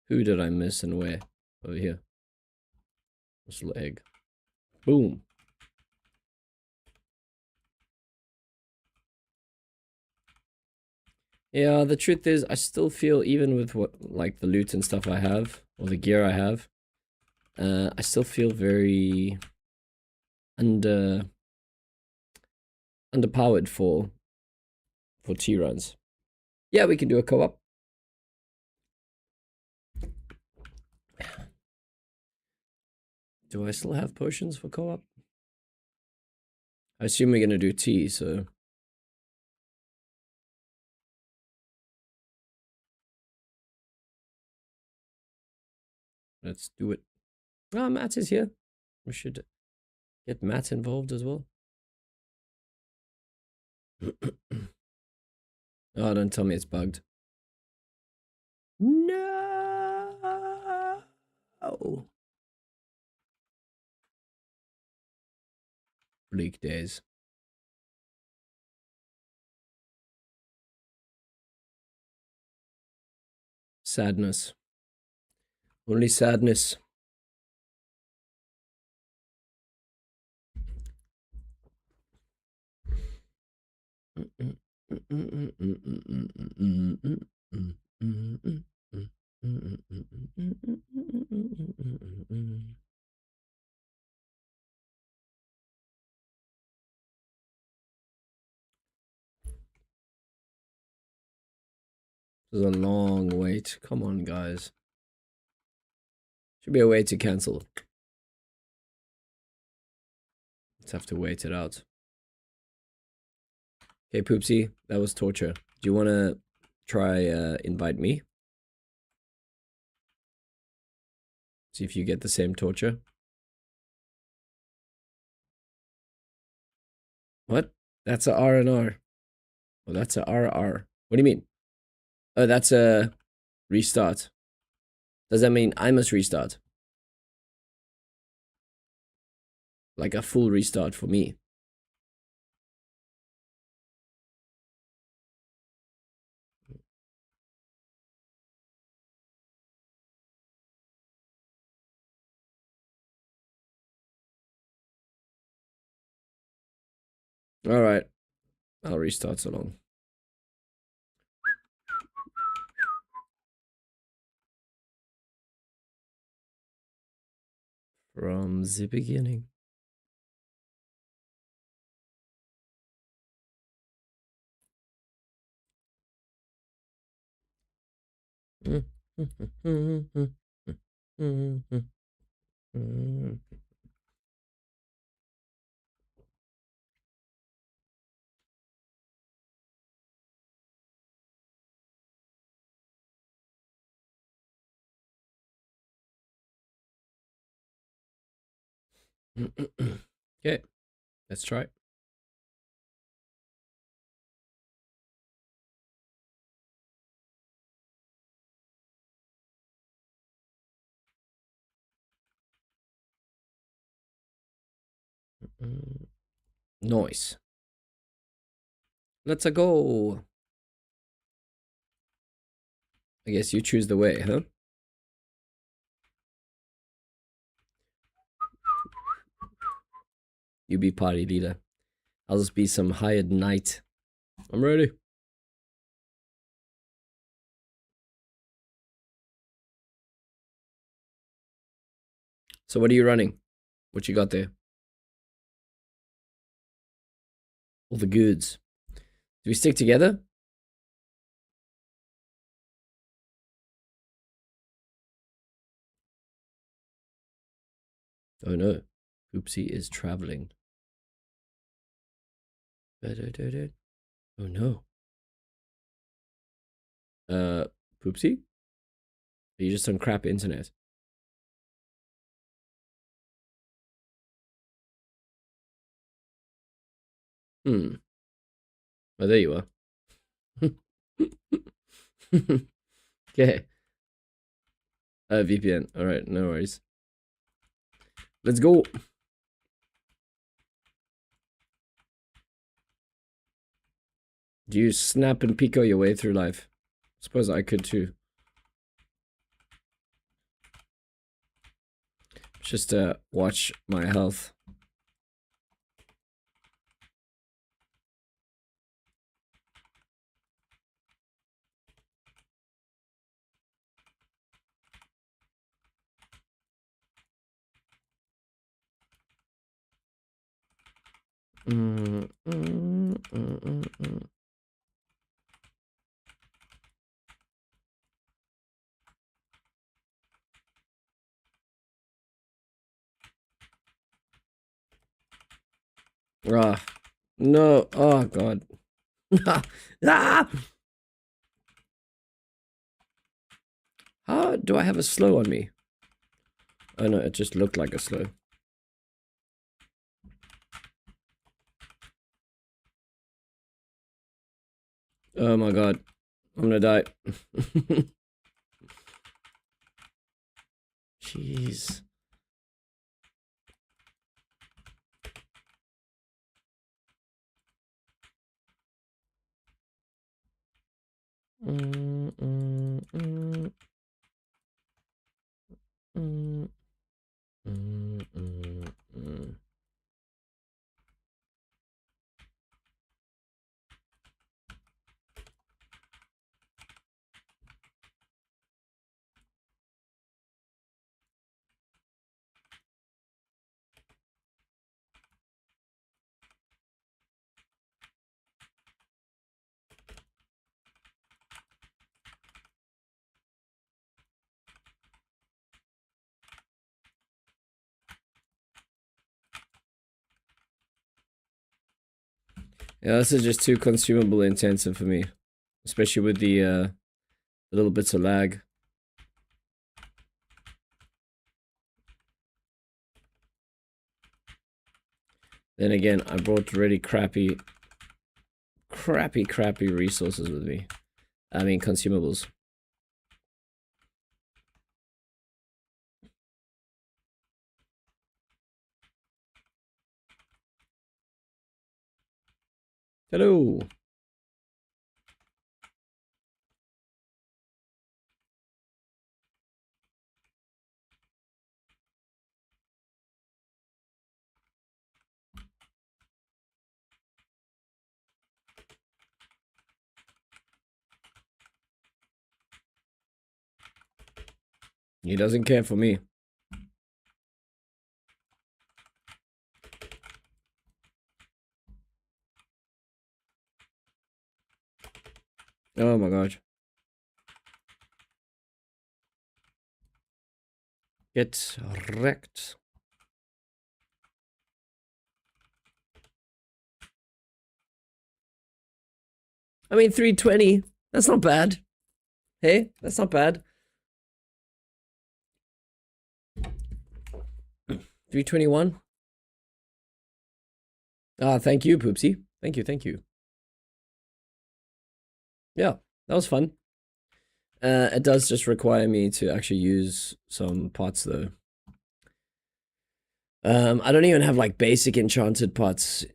Who did I miss and where? Over here. This little egg. Boom. Yeah, the truth is, I still feel, even with what, like, the loot and stuff I have, or the gear I have, I still feel very underpowered for T runs. Yeah, we can do a co-op. Do I still have potions for co-op? I assume we're gonna do T, so... Let's do it. Ah, Matt is here. We should get Matt involved as well. Oh, don't tell me it's bugged. No! Bleak days. Sadness. Only sadness. This is a long wait. Come on, guys. Should be a way to cancel. Let's have to wait it out. Okay, Poopsie, that was torture. Do you want to try invite me? See if you get the same torture. What? That's a R and R. Oh, that's a RR. What do you mean? Oh, that's a restart. Does that mean I must restart? Like a full restart for me? Alright. I'll restart so long. From the beginning. Okay, let's try. Noise. Let's a go. I guess you choose the way, huh? You be party leader. I'll just be some hired knight. I'm ready. So what are you running? What you got there? All the goods. Do we stick together? Oh no. Oopsie is traveling. Oh no. Poopsie? Are you just on crap internet? Hmm. Oh, there you are. Okay. VPN. Alright, no worries. Let's go. Do you snap and pico your way through life? Suppose I could too. Just watch my health. Mm, mm, mm, mm, mm. Ah, no. Oh god. Ah! How do I have a slow on me? Oh no, it just looked like a slow. Oh my god. I'm gonna die. Jeez. Mm, mm, mm, mm, mm, mm, mm. Yeah, this is just too consumable intensive for me. Especially with the little bits of lag. Then again, I brought really crappy resources with me. I mean, consumables. Hello. He doesn't care for me. Oh my gosh. Get wrecked. I mean, 320. That's not bad. Hey, that's not bad. 321. Ah, thank you, Poopsie. Thank you, thank you. Yeah, that was fun. It does just require me to actually use some pots, though. I don't even have, like, basic enchanted pots.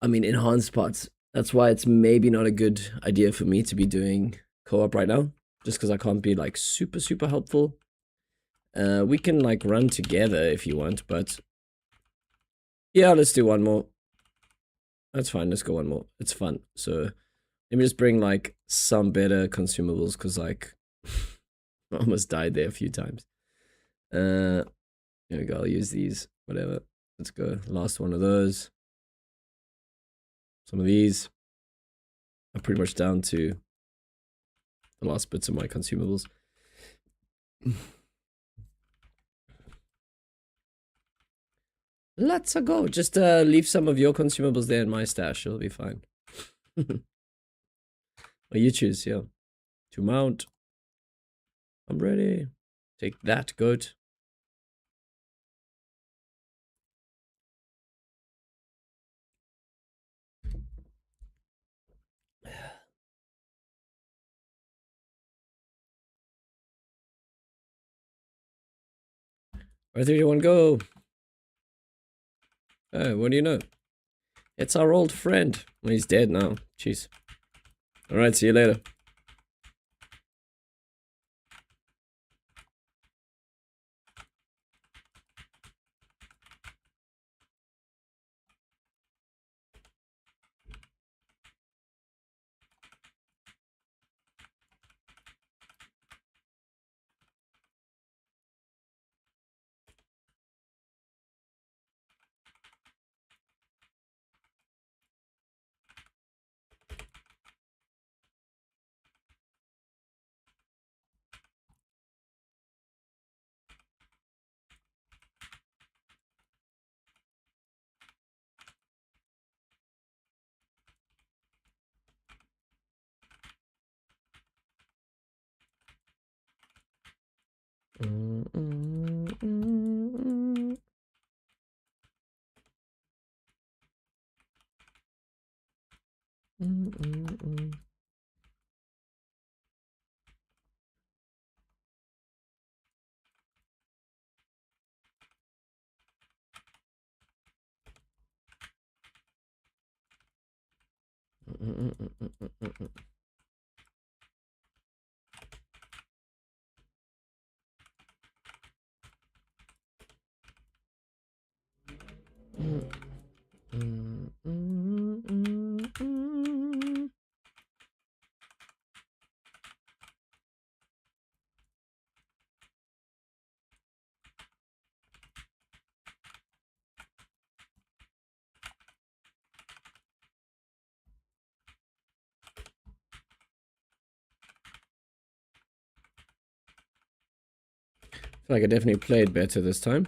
I mean, enhanced pots. That's why it's maybe not a good idea for me to be doing co-op right now. Just because I can't be, like, super, super helpful. We can, like, run together if you want, but... yeah, let's do one more. That's fine, let's go one more. It's fun. So, let me just bring, like, some better consumables, because, like, I almost died there a few times. Here we go, I'll use these. Whatever. Let's go. Last one of those. Some of these. I'm pretty much down to the last bits of my consumables. Let's go. Just leave some of your consumables there in my stash. It'll be fine. Well, you choose, yeah. To mount. I'm ready. Take that, goat. Where 3, 2, 1, go. Oh, what do you know? It's our old friend. Well, he's dead now. Jeez. Alright, see you later. I feel like I definitely played better this time.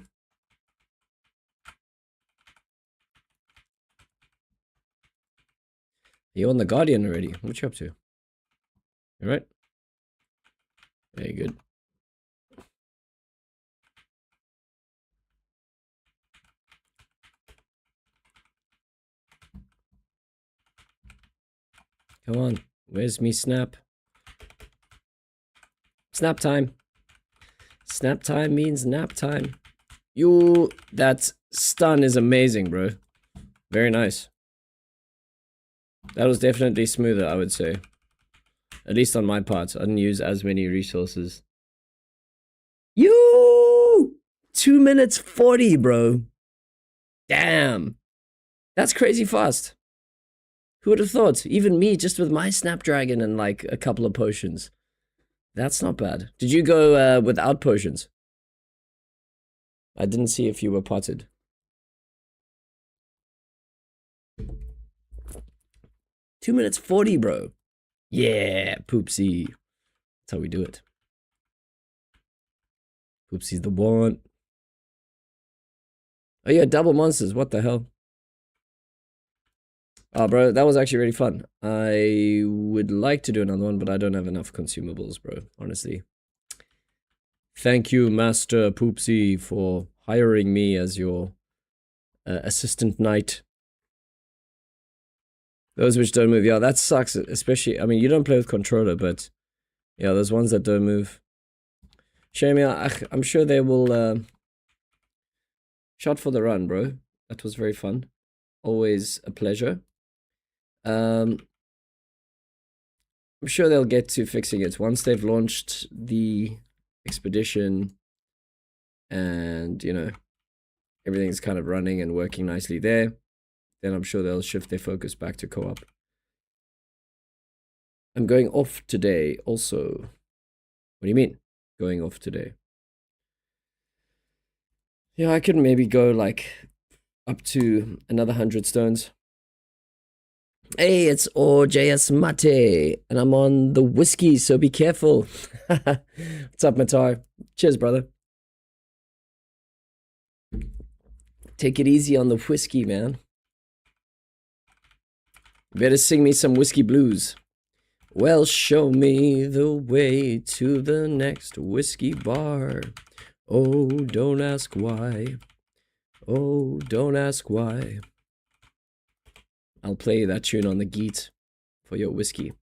You're on the Guardian already. What you up to? You right? Very good. Come on. Where's me snap? Snap time. Snap time means nap time. You, that stun is amazing, bro. Very nice. That was definitely smoother, I would say. At least on my part. I didn't use as many resources. You! 2 minutes 40, bro. Damn. That's crazy fast. Who would have thought? Even me, just with my Snapdragon and like a couple of potions. That's not bad. Did you go without potions? I didn't see if you were potted. 2 minutes 40, bro. Yeah, Poopsie. That's how we do it. Poopsie's the one. Oh yeah, double monsters. What the hell? Oh, bro, that was actually really fun. I would like to do another one, but I don't have enough consumables, bro. Honestly. Thank you, Master Poopsie, for hiring me as your assistant knight. Those which don't move, yeah, that sucks. Especially, I mean, you don't play with controller, but yeah, those ones that don't move. Shame, yeah, I'm sure they will. Shot for the run, bro. That was very fun. Always a pleasure. I'm sure they'll get to fixing it once they've launched the expedition, and you know everything's kind of running and working nicely there. Then I'm sure they'll shift their focus back to co-op. I'm going off today also. What do you mean, going off today? Yeah, I could maybe go like up to another 100 stones. Hey, it's OJS Mate, and I'm on the whiskey, so be careful. What's up, Matar? Cheers, brother. Take it easy on the whiskey, man. Better sing me some whiskey blues. Well, show me the way to the next whiskey bar. Oh, don't ask why. Oh, don't ask why. I'll play that tune on the geet for your whiskey.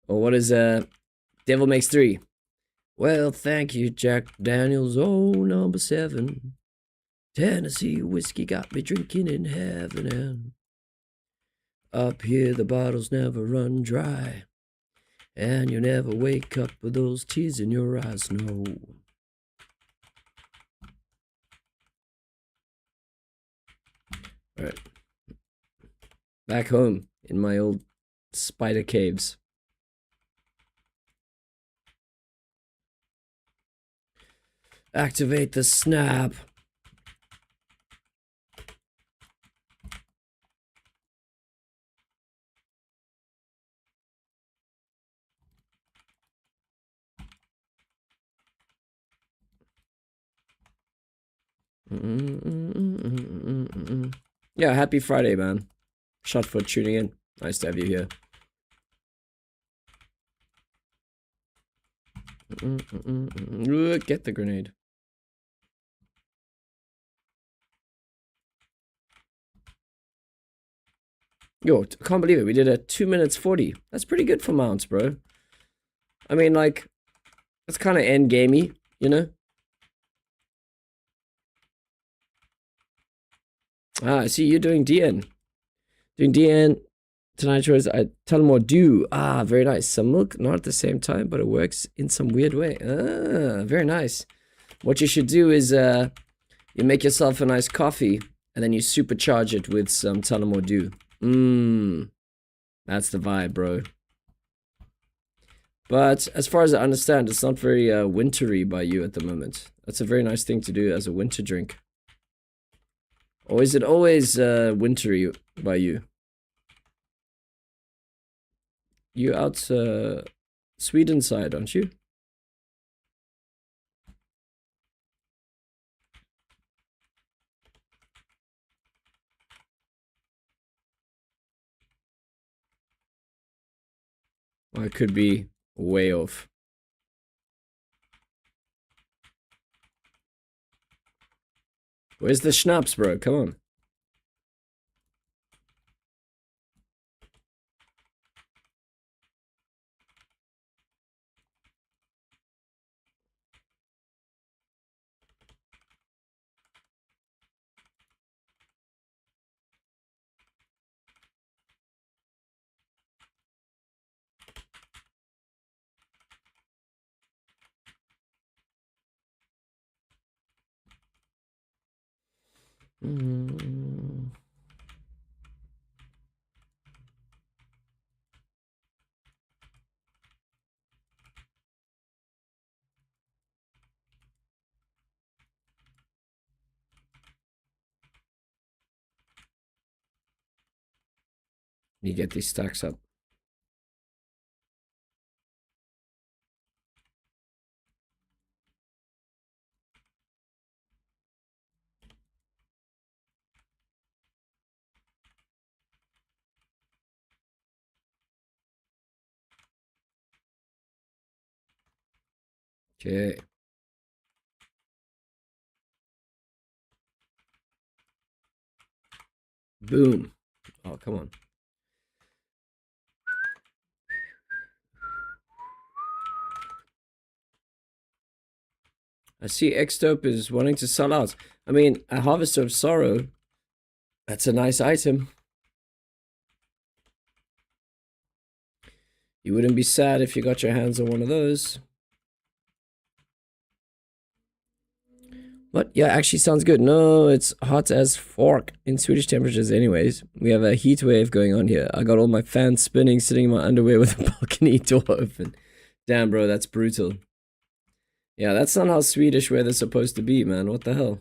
Oh, what is Devil Makes 3? Well, thank you, Jack Daniels. Oh, number 7. Tennessee whiskey got me drinking in heaven, and up here the bottles never run dry, and you never wake up with those tears in your eyes, no. Alright. Back home in my old spider caves. Activate the snap. Yeah, happy Friday, man. Shot for tuning in. Nice to have you here. Get the grenade. Yo, I can't believe it. We did a 2 minutes 40. That's pretty good for mounts, bro. I mean, like, that's kind of end gamey, you know? Ah, I see you're doing DN. Doing DN tonight was I tell more do. Ah, very nice. Some milk, not at the same time, but it works in some weird way. Ah, very nice. What you should do is you make yourself a nice coffee and then you supercharge it with some Tullamore Dew. That's the vibe, bro. But as far as I understand, it's not very wintry by you at the moment. That's a very nice thing to do as a winter drink. Or is it always wintry by you? You out Sweden side, aren't you? Or I could be way off. Where's the schnapps, bro? Come on. You get these stacks up. Okay. Boom. Oh, come on. I see Xdope is wanting to sell out. I mean, a Harvester of Sorrow, that's a nice item. You wouldn't be sad if you got your hands on one of those. What? Yeah, actually sounds good. No, it's hot as fork in Swedish temperatures anyways. We have a heat wave going on here. I got all my fans spinning, sitting in my underwear with a balcony door open. Damn, bro, that's brutal. Yeah, that's not how Swedish weather's supposed to be, man. What the hell?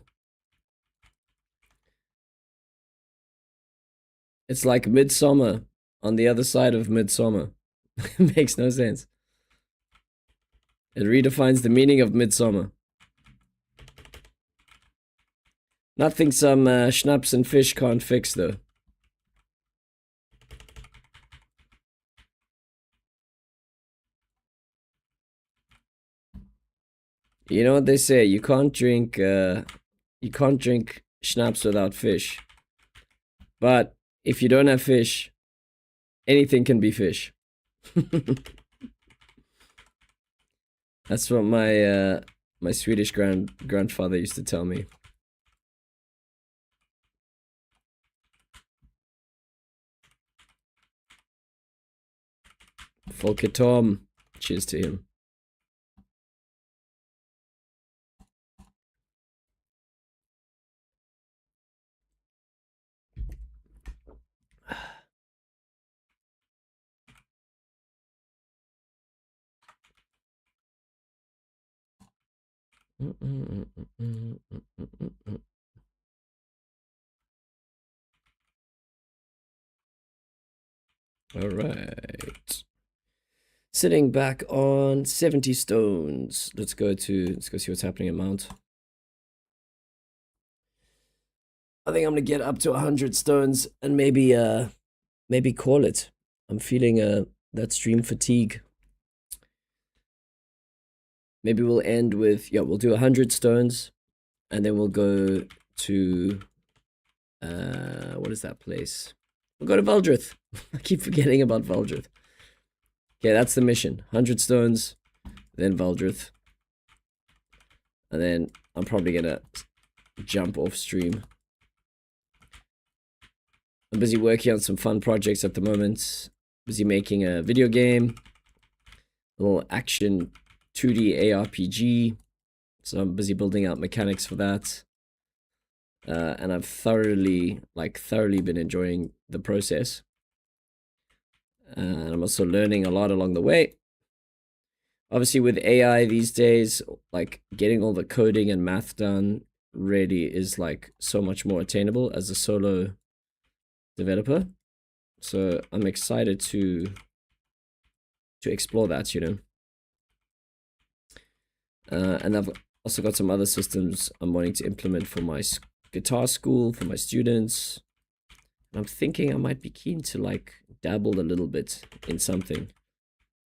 It's like midsummer on the other side of midsummer. Makes no sense. It redefines the meaning of midsummer. Nothing some schnapps and fish can't fix, though. You know what they say? You can't drink schnapps without fish. But if you don't have fish, anything can be fish. That's what my Swedish grandfather used to tell me. Folke Tom. Cheers to him. All right. Sitting back on 70 stones. Let's go see what's happening at Mount. I think I'm gonna get up to 100 stones and maybe call it. I'm feeling that stream fatigue. Maybe we'll end with, yeah, we'll do 100 stones and then we'll go to what is that place? We'll go to Valdrith. I keep forgetting about Valdrith. Okay, that's the mission. 100 stones, then Valdrith. And then I'm probably gonna jump off stream. I'm busy working on some fun projects at the moment. Busy making a video game. A little action 2D ARPG. So I'm busy building out mechanics for that. And I've thoroughly been enjoying the process. And I'm also learning a lot along the way. Obviously, with AI these days, like getting all the coding and math done really is like so much more attainable as a solo developer. So I'm excited to explore that, you know. And I've also got some other systems I'm wanting to implement for my guitar school, for my students. And I'm thinking I might be keen to like dabble a little bit in something.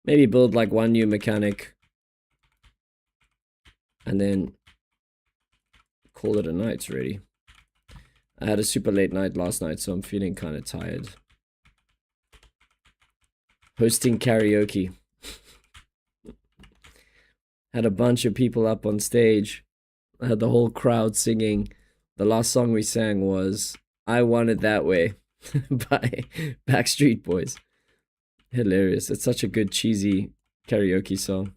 Maybe build like one new mechanic and then call it a night already. I had a super late night last night, so I'm feeling kind of tired. Hosting karaoke. Had a bunch of people up on stage. I had the whole crowd singing. The last song we sang was I Want It That Way by Backstreet Boys. Hilarious. It's such a good cheesy karaoke song.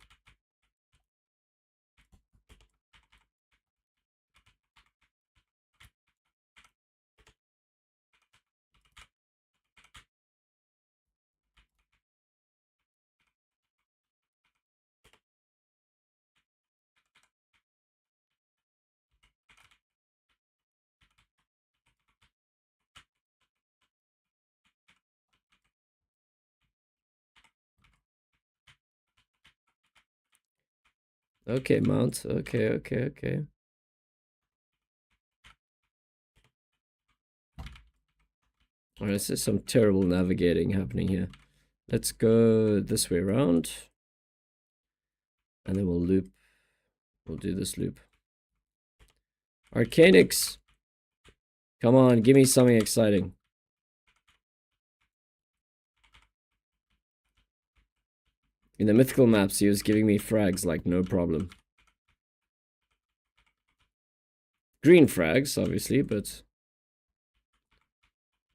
Okay, mount. Okay, okay, okay. Alright, this is some terrible navigating happening here. Let's go this way around. And then we'll loop. We'll do this loop. Arcanix! Come on, give me something exciting. In the mythical maps, he was giving me frags like no problem. Green frags, obviously, but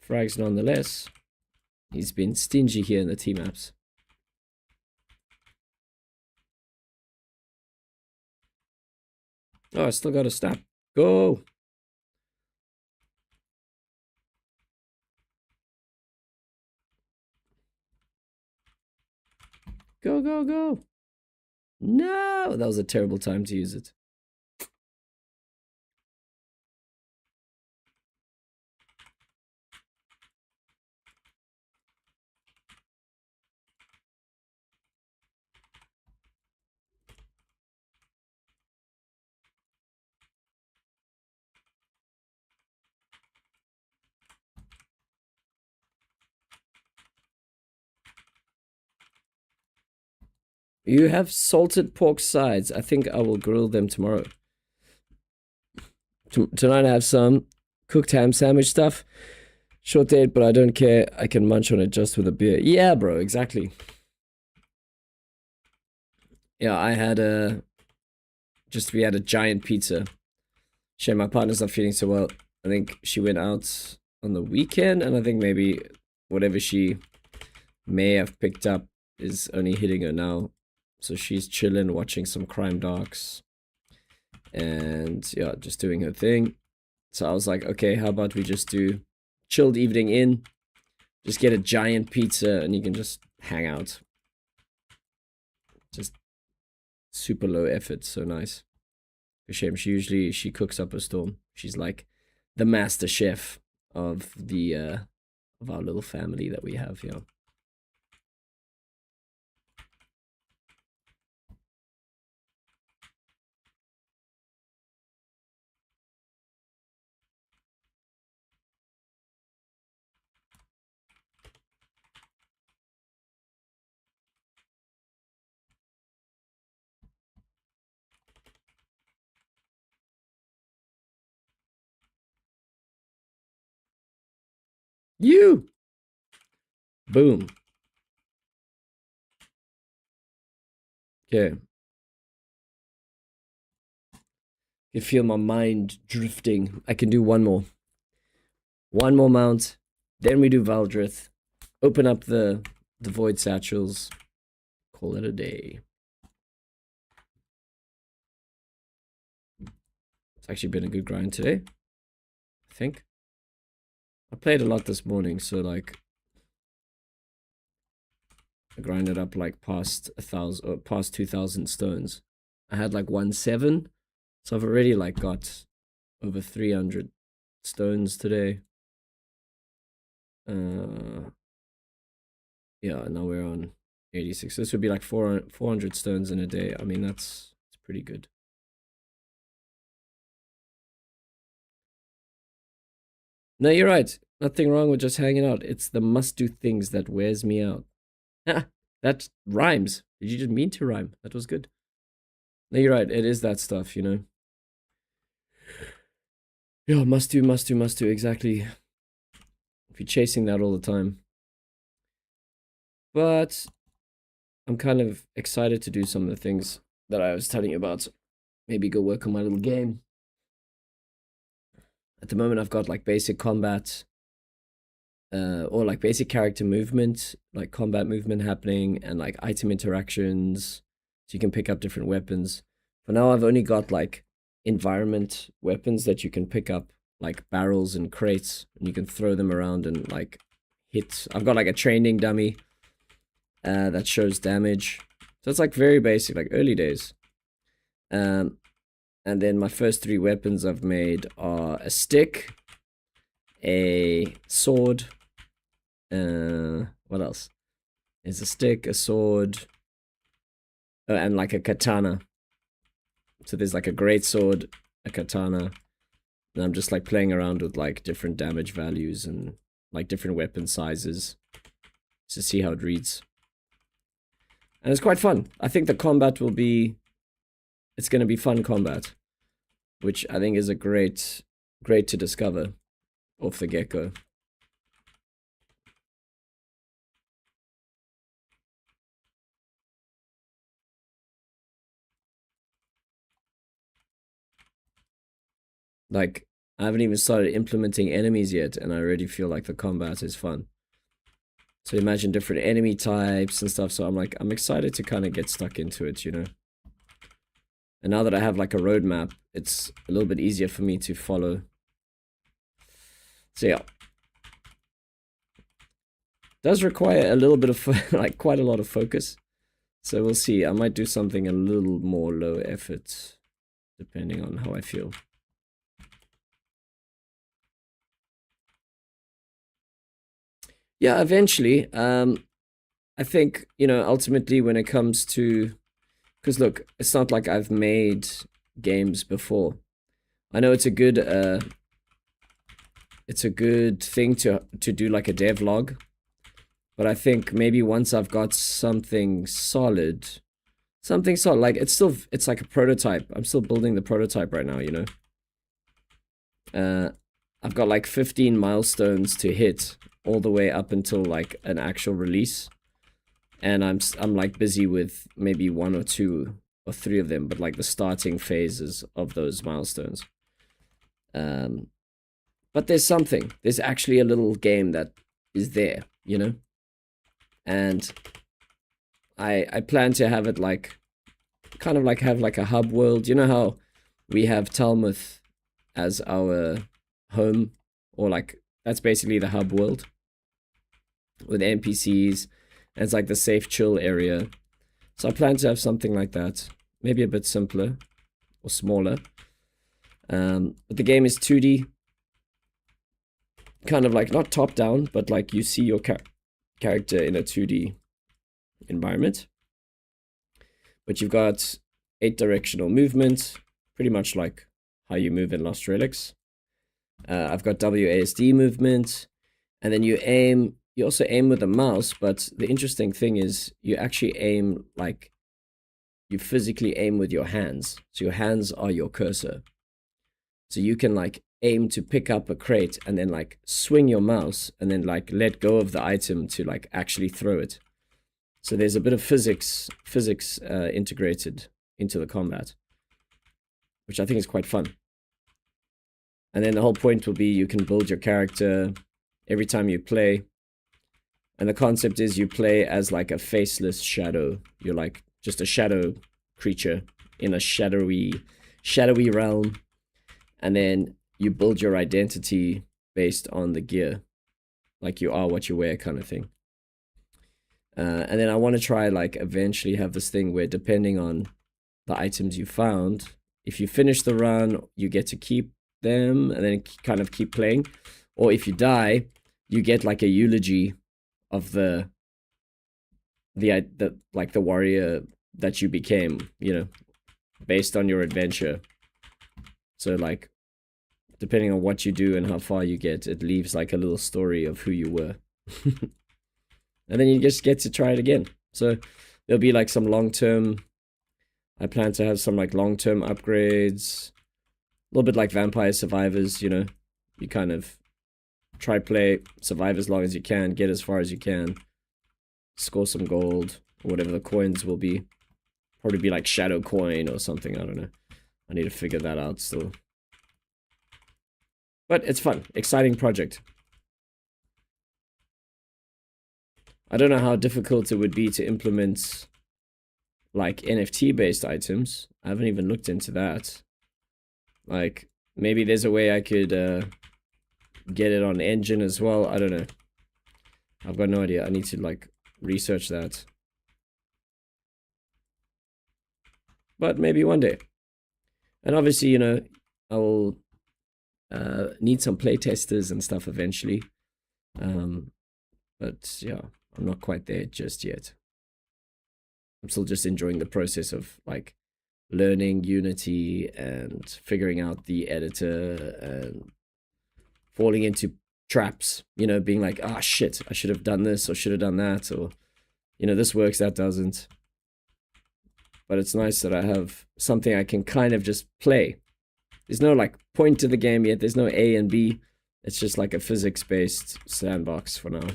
frags nonetheless. He's been stingy here in the T-maps. Oh, I still got a snap. Go! Go, go, go! No! That was a terrible time to use it. You have salted pork sides. I think I will grill them tomorrow. Tonight I have some cooked ham sandwich stuff. Short date, but I don't care. I can munch on it just with a beer. Yeah, bro, exactly. Yeah, I had we had a giant pizza. Shame my partner's not feeling so well. I think she went out on the weekend, and I think maybe whatever she may have picked up is only hitting her now. So she's chilling, watching some crime docs. And yeah, just doing her thing. So I was like, okay, how about we just do chilled evening in? Just get a giant pizza and you can just hang out. Just super low effort, so nice. For shame, she cooks up a storm. She's like the master chef of the of our little family that we have here. You! Boom. Okay. You feel my mind drifting. I can do one more. One more mount. Then we do Valdrith. Open up the Void Satchels. Call it a day. It's actually been a good grind today. I think. I played a lot this morning, so like I grinded up like past 1,000 or past 2,000 stones. I had like 1.7, so I've already like got over 300 stones today. Yeah, now we're on 86. This would be like 400 stones in a day. I mean, it's pretty good. No, you're right. Nothing wrong with just hanging out. It's the must-do things that wears me out. That rhymes. Did you just mean to rhyme? That was good. No, you're right. It is that stuff, you know. Yeah, must do, must do, must do. Exactly. If you're chasing that all the time. But I'm kind of excited to do some of the things that I was telling you about. Maybe go work on my little game. At the moment, I've got like basic combat, or like basic character movement, like combat movement happening, and like item interactions, so you can pick up different weapons. For now, I've only got like environment weapons that you can pick up, like barrels and crates, and you can throw them around and like hit. I've got like a training dummy that shows damage. So it's like very basic, like early days. And then my first 3 weapons I've made are a stick, a sword, what else? There's a stick, a sword, and like a katana. So there's like a great sword, a katana, and I'm just like playing around with like different damage values and like different weapon sizes to see how it reads. And it's quite fun. I think the combat will be, it's going to be fun combat, which I think is a great to discover off the get-go. Like, I haven't even started implementing enemies yet, and I already feel like the combat is fun. So imagine different enemy types and stuff, so I'm excited to kind of get stuck into it, you know? And now that I have like a roadmap, it's a little bit easier for me to follow. So yeah. Does require a little bit of, like, quite a lot of focus. So we'll see. I might do something a little more low effort, depending on how I feel. Yeah, eventually. I think, you know, ultimately when it comes to... Because look, it's not like I've made games before. I know it's a good thing to do like a devlog. But I think maybe once I've got something solid, like it's like a prototype. I'm still building the prototype right now, you know. I've got like 15 milestones to hit all the way up until like an actual release. And I'm like busy with maybe 1 or 2 or 3 of them, but like the starting phases of those milestones. But there's actually a little game that is there, you know? And I plan to have it like, kind of like have like a hub world. You know how we have Talmuth as our home, or like, that's basically the hub world with NPCs, and it's like the safe chill area. So I plan to have something like that, maybe a bit simpler or smaller. But the game is 2D, kind of like not top down, but like you see your character in a 2D environment. But you've got 8 directional movement, pretty much like how you move in Lost Relics. I've got WASD movement, and then you also aim with a mouse, but the interesting thing is you actually aim like, you physically aim with your hands. So your hands are your cursor. So you can like aim to pick up a crate and then like swing your mouse and then like let go of the item to like actually throw it. So there's a bit of physics integrated into the combat, which I think is quite fun. And then the whole point will be you can build your character every time you play. And the concept is you play as like a faceless shadow. You're like just a shadow creature in a shadowy realm. And then you build your identity based on the gear. Like you are what you wear kind of thing. And then I want to try like eventually have this thing where depending on the items you found, if you finish the run, you get to keep them and then kind of keep playing. Or if you die, you get like a eulogy of the like the warrior that you became, you know, based on your adventure. So like, depending on what you do and how far you get, it leaves like a little story of who you were. And then you just get to try it again. So there'll be like some long-term, I plan to have some like long-term upgrades, a little bit like Vampire Survivors, you know, you kind of try play, survive as long as you can, get as far as you can, score some gold, or whatever the coins will be. Probably be like Shadow Coin or something, I don't know. I need to figure that out still. But it's fun, exciting project. I don't know how difficult it would be to implement like NFT-based items. I haven't even looked into that. Like, maybe there's a way I could get it on Engine as well. I don't know. I've got no idea. I need to like research that. But maybe one day. And obviously, you know, I will need some playtesters and stuff eventually. But yeah, I'm not quite there just yet. I'm still just enjoying the process of like learning Unity and figuring out the editor and falling into traps, you know, being like, ah, shit, I should have done this or should have done that, or, you know, this works, that doesn't. But it's nice that I have something I can kind of just play. There's no like point to the game yet. There's no A and B. It's just like a physics-based sandbox for now.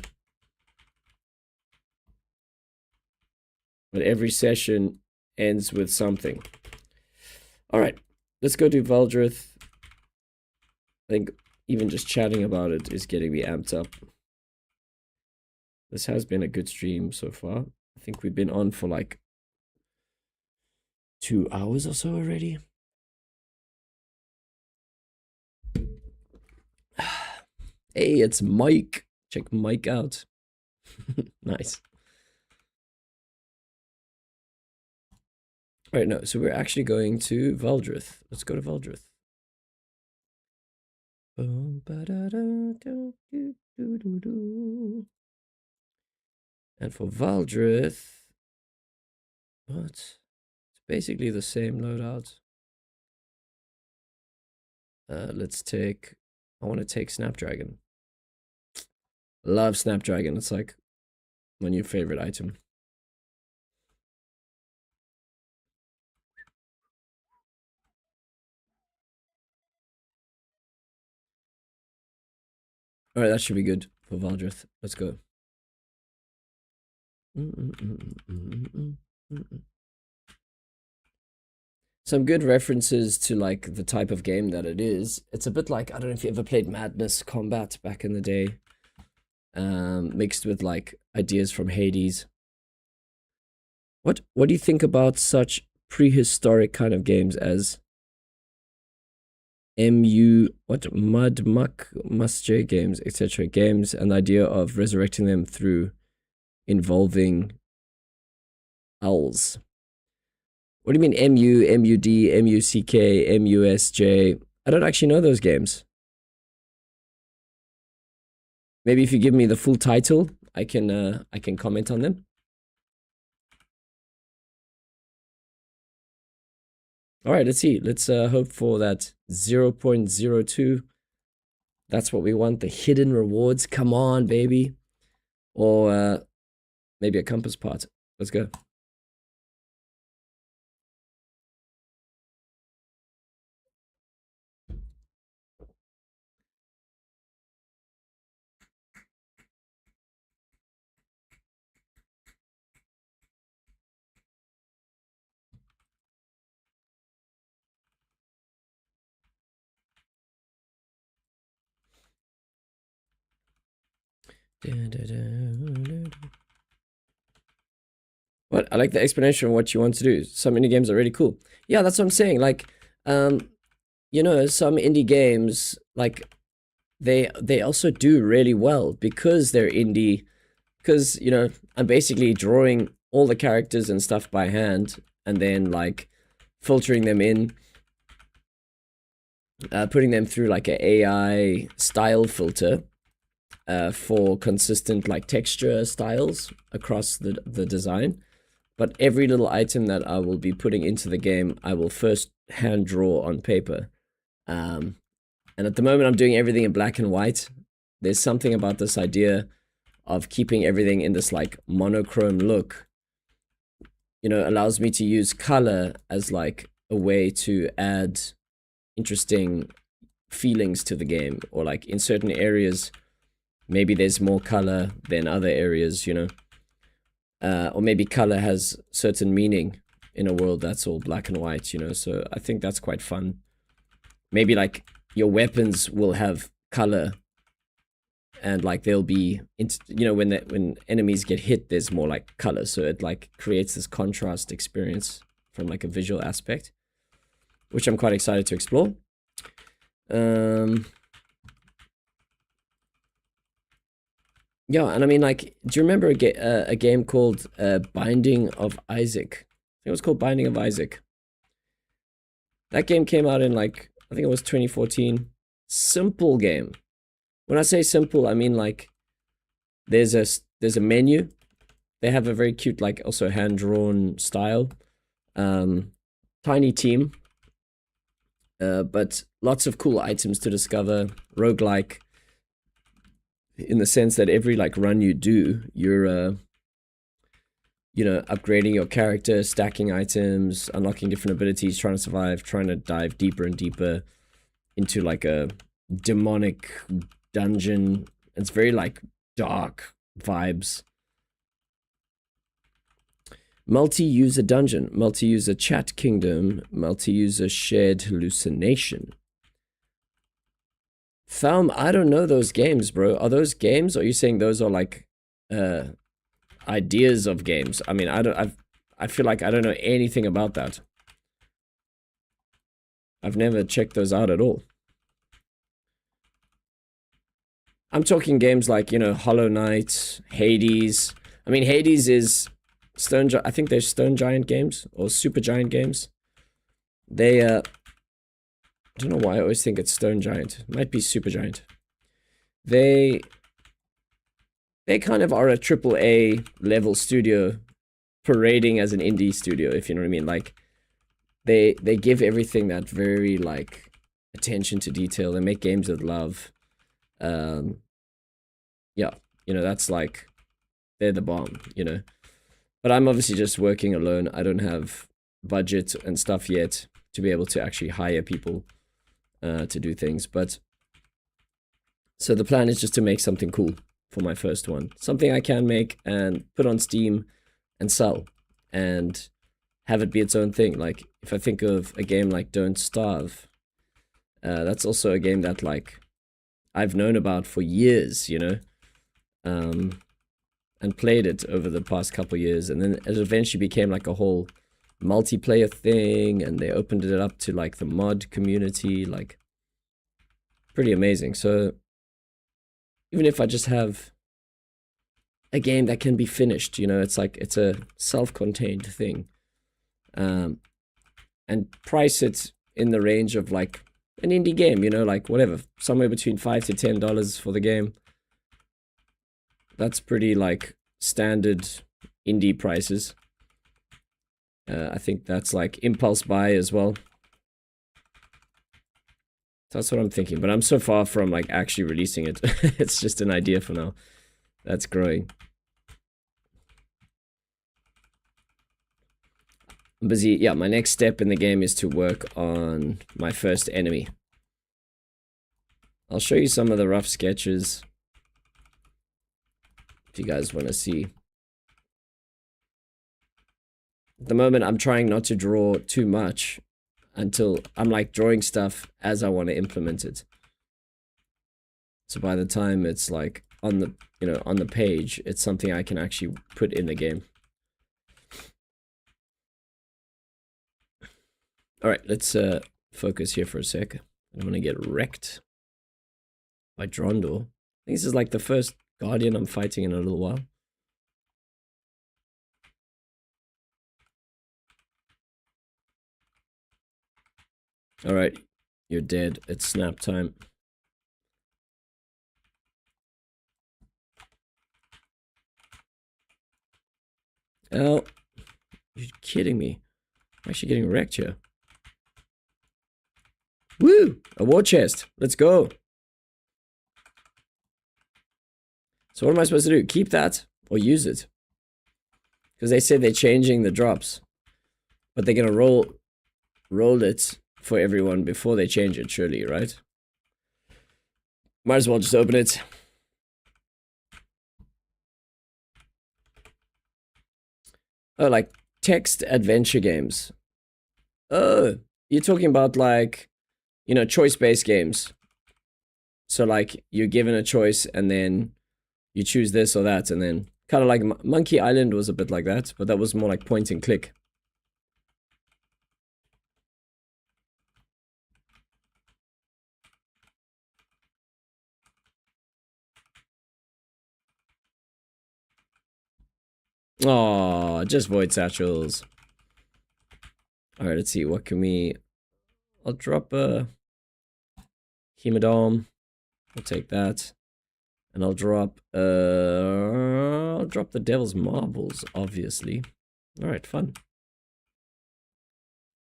But every session ends with something. All right, let's go do Valdrith. I think even just chatting about it is getting me amped up. This has been a good stream so far. I think we've been on for like 2 hours or so already. Hey, it's Mike. Check Mike out. Nice. All right, no, so we're actually going to Valdrith. Let's go to Valdrith. And for Valdrith, what? It's basically the same loadout. Let's take, I want to take Snapdragon. Love Snapdragon. It's like my new favorite item. All right, that should be good for Valdrith. Let's go. Some good references to like the type of game that it is. It's a bit like, I don't know if you ever played Madness Combat back in the day, mixed with like ideas from Hades. What do you think about such prehistoric kind of games as Mud Muck Musj games, etc. Games, and the idea of resurrecting them through involving owls. What do you mean MU, MUD, MUCK, MUSJ? I don't actually know those games. Maybe if you give me the full title, I can comment on them. All right, let's see. Let's hope for that 0.02. That's what we want. The hidden rewards. Come on, baby. Or maybe a compass part. Let's go. What? I like the explanation of what you want to do. Some indie games are really cool. Yeah, that's what I'm saying. Like, you know, some indie games, like, they also do really well because they're indie. Because, you know, I'm basically drawing all the characters and stuff by hand and then, like, filtering them in. Putting them through, like, an AI style filter. For consistent like texture styles across the design. But every little item that I will be putting into the game, I will first hand draw on paper. And at the moment I'm doing everything in black and white. There's something about this idea of keeping everything in this like monochrome look, you know, allows me to use color as like a way to add interesting feelings to the game, or like in certain areas maybe there's more color than other areas, you know. Or maybe color has certain meaning in a world that's all black and white, you know. So I think that's quite fun. Maybe like your weapons will have color, and like they'll be, you know, when enemies get hit, there's more like color. So it like creates this contrast experience from like a visual aspect, which I'm quite excited to explore. Yeah, and I mean, like, do you remember a game called Binding of Isaac? I think it was called Binding of Isaac. That game came out in, like, I think it was 2014. Simple game. When I say simple, I mean, like, there's a menu. They have a very cute, like, also hand-drawn style. tiny team, but lots of cool items to discover. Roguelike, in the sense that every like run you do, you're you know, upgrading your character, stacking items, unlocking different abilities, trying to survive, trying to dive deeper and deeper into like a demonic dungeon. It's very like dark vibes. Multi-user dungeon, multi-user chat kingdom, multi-user shared hallucination. Thelm, I don't know those games, bro. Are those games, or are you saying those are like ideas of games? I mean, I feel like I don't know anything about that. I've never checked those out at all. I'm talking games like, you know, Hollow Knight, Hades. I mean, Hades is I think they're Stone Giant games or Super Giant games. They I don't know why I always think it's Stone Giant. It might be Super Giant. They kind of are a AAA level studio parading as an indie studio, if you know what I mean. Like they give everything that very like attention to detail. They make games with love. Yeah, you know, that's like they're the bomb, you know. But I'm obviously just working alone. I don't have budget and stuff yet to be able to actually hire people to do things. But so the plan is just to make something cool for my first one. Something I can make and put on Steam and sell and have it be its own thing. Like if I think of a game like Don't Starve, that's also a game that like I've known about for years, you know, and played it over the past couple years, and then it eventually became like a whole multiplayer thing, and they opened it up to like the mod community, like pretty amazing. So even if I just have a game that can be finished, you know, it's like it's a self-contained thing, and price it in the range of like an indie game, you know, like whatever, somewhere between $5 to $10 for the game. That's pretty like standard indie prices. I think that's like impulse buy as well. So that's what I'm thinking, but I'm so far from like actually releasing it. It's just an idea for now. That's growing. I'm busy. Yeah, my next step in the game is to work on my first enemy. I'll show you some of the rough sketches if you guys want to see. At the moment, I'm trying not to draw too much until I'm like drawing stuff as I want to implement it. So by the time it's like on the, you know, on the page, it's something I can actually put in the game. All right, let's focus here for a sec. I don't want to get wrecked by Drondor. I think this is like the first Guardian I'm fighting in a little while. All right, you're dead. It's snap time. Oh, you're kidding me. I'm actually getting wrecked here. Woo! A war chest. Let's go. So what am I supposed to do? Keep that or use it? Because they said they're changing the drops. But they're going to roll it for everyone before they change it, surely, right? Might as well just open it. Oh, like text adventure games. Oh, you're talking about like, you know, choice-based games. So like you're given a choice and then you choose this or that, and then kind of like Monkey Island was a bit like that, but that was more like point and click. Oh, just void satchels. All right, let's see. What can we? I'll drop a Hemodome. I'll take that, and I'll drop the Devil's Marbles, obviously. All right, fun.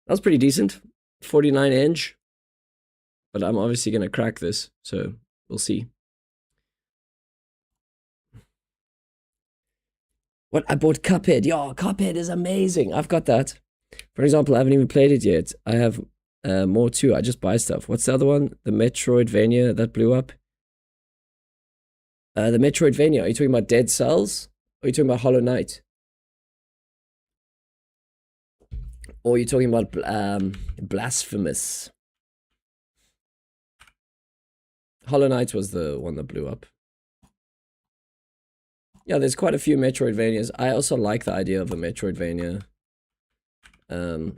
That was pretty decent. 49 inch. But I'm obviously going to crack this, so we'll see. What? I bought Cuphead. Yo, Cuphead is amazing. I've got that. For example, I haven't even played it yet. I have more too. I just buy stuff. What's the other one? The Metroidvania that blew up? The Metroidvania. Are you talking about Dead Cells? Or are you talking about Hollow Knight? Or are you talking about Blasphemous? Hollow Knight was the one that blew up. Yeah, there's quite a few Metroidvanias. I also like the idea of a Metroidvania. They're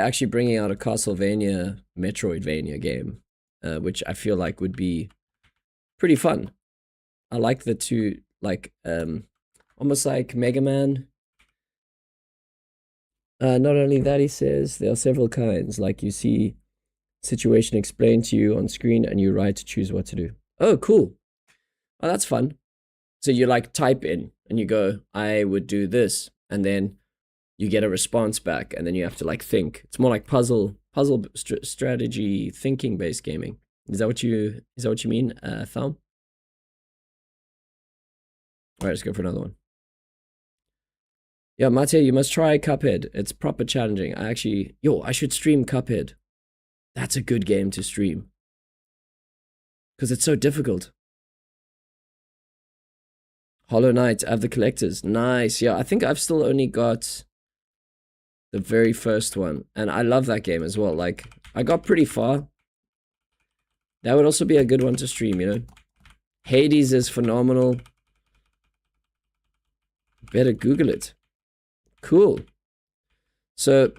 actually bringing out a Castlevania Metroidvania game, which I feel like would be pretty fun. I like the two, like, almost like Mega Man. Not only that, he says, there are several kinds, like you see situation explained to you on screen and you right to choose what to do. Oh, cool. Oh, that's fun. So you like type in and you go, I would do this, and then you get a response back, and then you have to like think. It's more like puzzle strategy thinking based gaming. Is that what you mean, Thumb? All right, let's go for another one. Yeah, Mate, you must try Cuphead. It's proper challenging. I should stream Cuphead. That's a good game to stream. Because it's so difficult. Hollow Knight, I have the collectors. Nice. Yeah, I think I've still only got the very first one. And I love that game as well. Like, I got pretty far. That would also be a good one to stream, you know? Hades is phenomenal. Better Google it. Cool. So,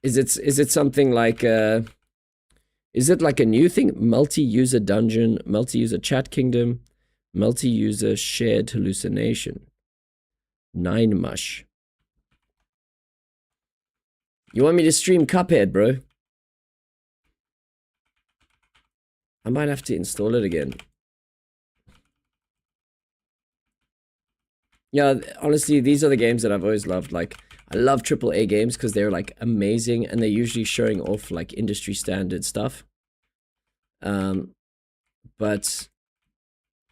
is it something like is it like a new thing? Multi-user dungeon, multi-user chat kingdom, multi-user shared hallucination. 9mush. You want me to stream Cuphead, bro? I might have to install it again. Yeah, honestly, these are the games that I've always loved. Like, I love AAA games because they're like amazing and they're usually showing off like industry standard stuff. Or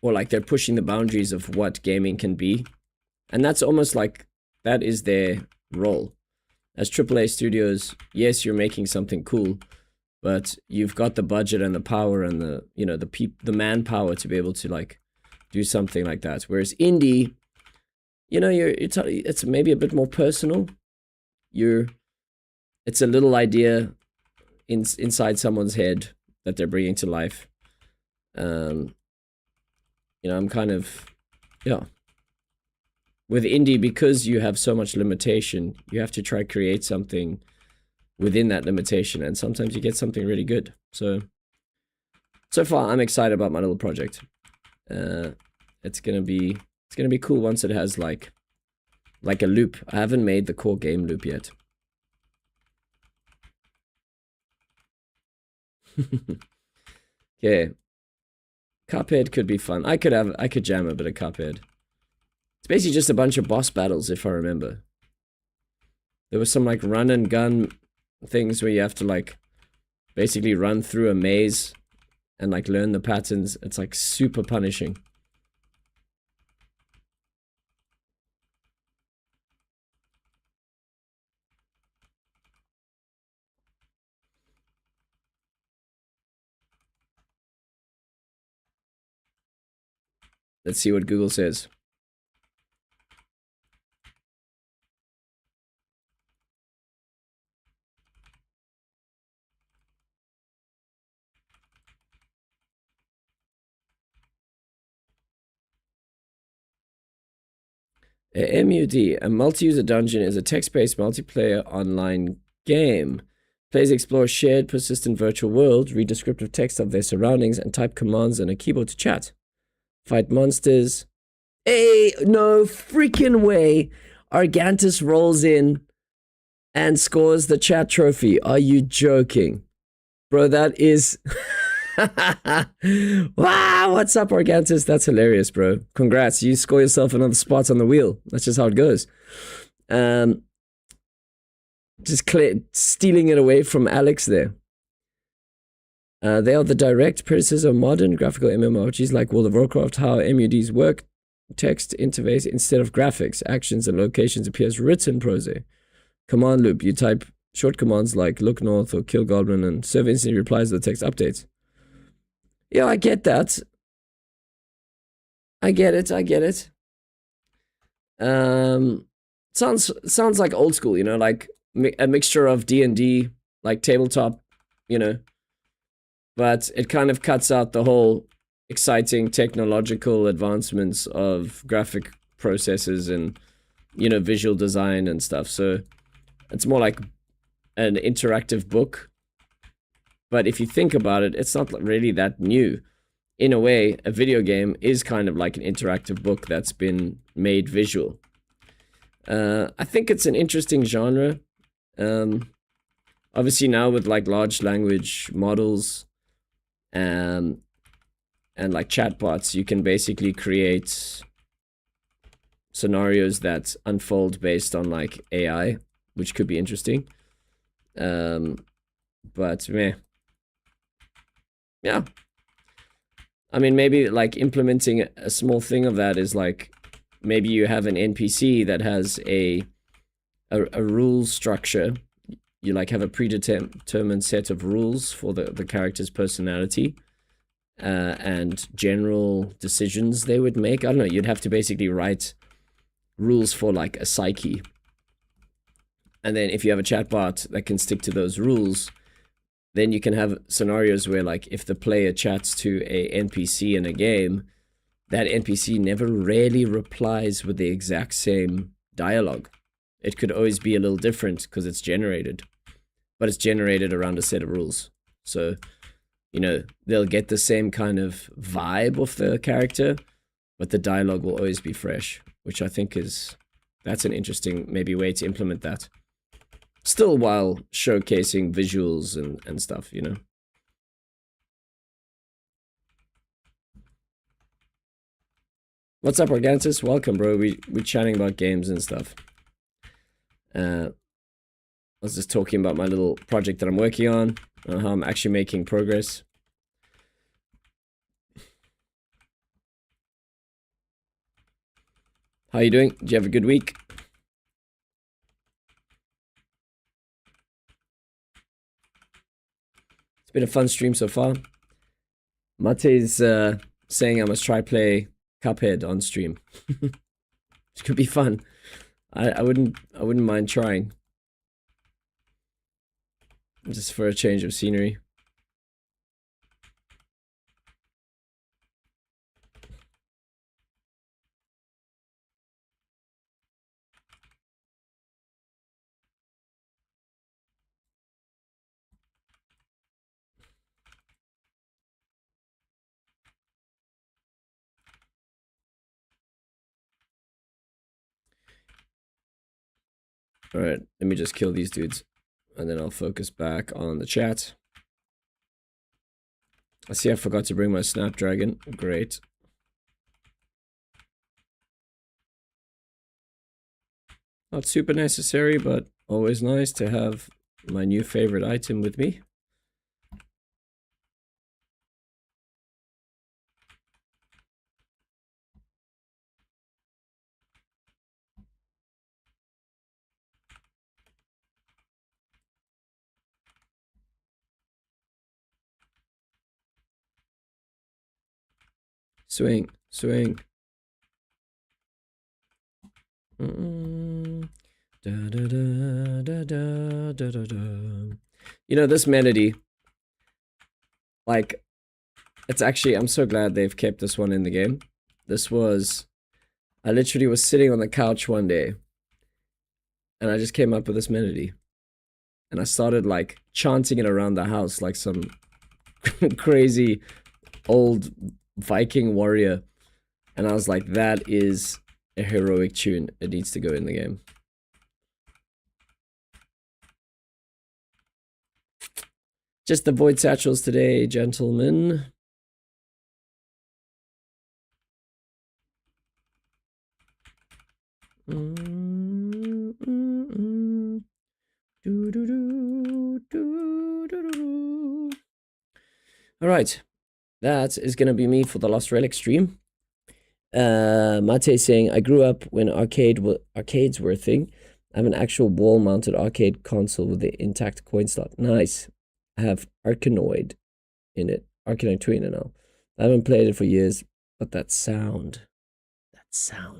like they're pushing the boundaries of what gaming can be. And that's almost like, that is their role. As AAA studios, yes, you're making something cool, but you've got the budget and the power and the, you know, the manpower to be able to like do something like that. Whereas indie, you know, it's maybe a bit more personal. It's a little idea inside someone's head that they're bringing to life. You know, I'm kind of, yeah. With indie, because you have so much limitation, you have to try create something within that limitation, and sometimes you get something really good. So far, I'm excited about my little project. It's gonna be cool once it has like a loop. I haven't made the core game loop yet. Okay. Cuphead could be fun. I could jam a bit of Cuphead. It's basically just a bunch of boss battles, if I remember. There was some like run and gun things where you have to like basically run through a maze and like learn the patterns. It's like super punishing. Let's see what Google says. MUD, a multi-user dungeon, is a text-based multiplayer online game. Players explore a shared, persistent virtual world, read descriptive text of their surroundings, and type commands on a keyboard to chat. Fight monsters. Hey, no freaking way. Argantus rolls in and scores the chat trophy. Are you joking? Bro, that is... Wow, what's up, Argantus? That's hilarious, bro. Congrats, you score yourself another spot on the wheel. That's just how it goes. Just stealing it away from Alex there. They are the direct predecessor of modern graphical MMORPGs like World of Warcraft. How MUDs work: text interface instead of graphics. Actions and locations appear as written prose. Command loop: you type short commands like look north or kill goblin, and server instantly replies to the text updates. Yeah, I get that. I get it. Sounds like old school, you know, like a mixture of D&D, like tabletop, you know. But it kind of cuts out the whole exciting technological advancements of graphic processes and, you know, visual design and stuff. So it's more like an interactive book. But if you think about it, it's not really that new. In a way, a video game is kind of like an interactive book that's been made visual. I think it's an interesting genre. Obviously now with like large language models and like chatbots, you can basically create scenarios that unfold based on like AI, which could be interesting. But meh. Yeah. I mean, maybe like implementing a small thing of that is like, maybe you have an NPC that has a rule structure. You like have a predetermined set of rules for the character's personality and general decisions they would make. I don't know, you'd have to basically write rules for like a psyche. And then if you have a chatbot that can stick to those rules, then you can have scenarios where like if the player chats to a NPC in a game, that NPC never really replies with the exact same dialogue. It could always be a little different because it's generated. But it's generated around a set of rules. So, you know, they'll get the same kind of vibe of the character, but the dialogue will always be fresh, which I think that's an interesting maybe way to implement that. Still while showcasing visuals and stuff, you know. What's up, Organtis? Welcome, bro. We're chatting about games and stuff. I was just talking about my little project that I'm working on, how I'm actually making progress. How you doing? Did you have a good week? It's been a fun stream so far. Mate's saying I must try play Cuphead on stream. It could be fun. I wouldn't mind trying. Just for a change of scenery. Alright, let me just kill these dudes. And then I'll focus back on the chat. I see I forgot to bring my Snapdragon. Great. Not super necessary, but always nice to have my new favorite item with me. Swing, swing. Da, da, da, da, da, da, da, da. You know, this melody, like, it's actually, I'm so glad they've kept this one in the game. This was, I literally was sitting on the couch one day, and I just came up with this melody. And I started, like, chanting it around the house like some crazy old Viking warrior. And I was like, that is a heroic tune. It needs to go in the game. Just the void satchels today, gentlemen. All right, that is gonna be me for the Lost Relic stream. Mate saying, I grew up when arcades were a thing. I have an actual wall-mounted arcade console with the intact coin slot. Nice. I have Arkanoid in it. Arkanoid Tweener now. I haven't played it for years, but that sound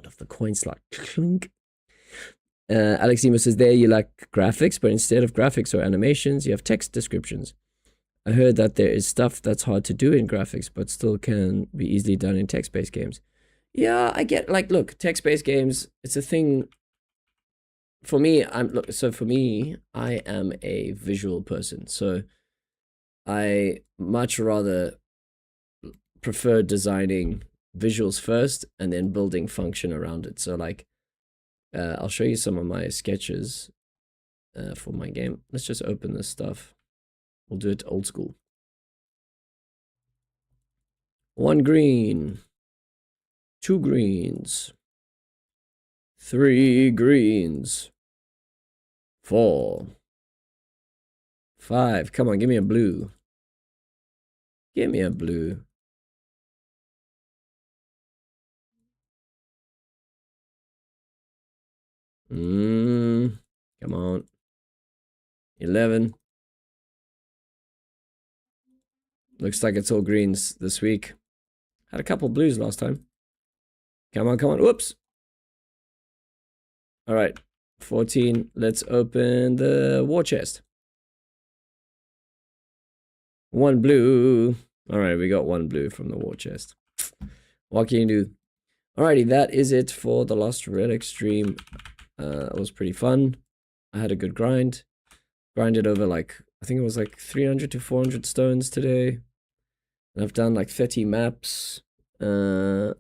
of the coin slot. Clink. Alex Emo says, there you like graphics, but instead of graphics or animations, you have text descriptions. I heard that there is stuff that's hard to do in graphics, but still can be easily done in text-based games. Yeah, I get, like, look, text-based games, it's a thing. For me, I am a visual person, so I much rather prefer designing visuals first and then building function around it. So, like, I'll show you some of my sketches for my game. Let's just open this stuff. We'll do it old school. 1 green. 2 greens. 3 greens. 4. 5. Come on, give me a blue. Give me a blue. Come on. 11. Looks like it's all greens this week. Had a couple blues last time. Come on, come on. Whoops. All right. 14. Let's open the war chest. 1 blue. All right, we got 1 blue from the war chest. What can you do? Alrighty, that is it for the Lost Relic stream. It was pretty fun. I had a good grind. Grinded over like, I think it was like 300 to 400 stones today. And I've done like 30 maps. I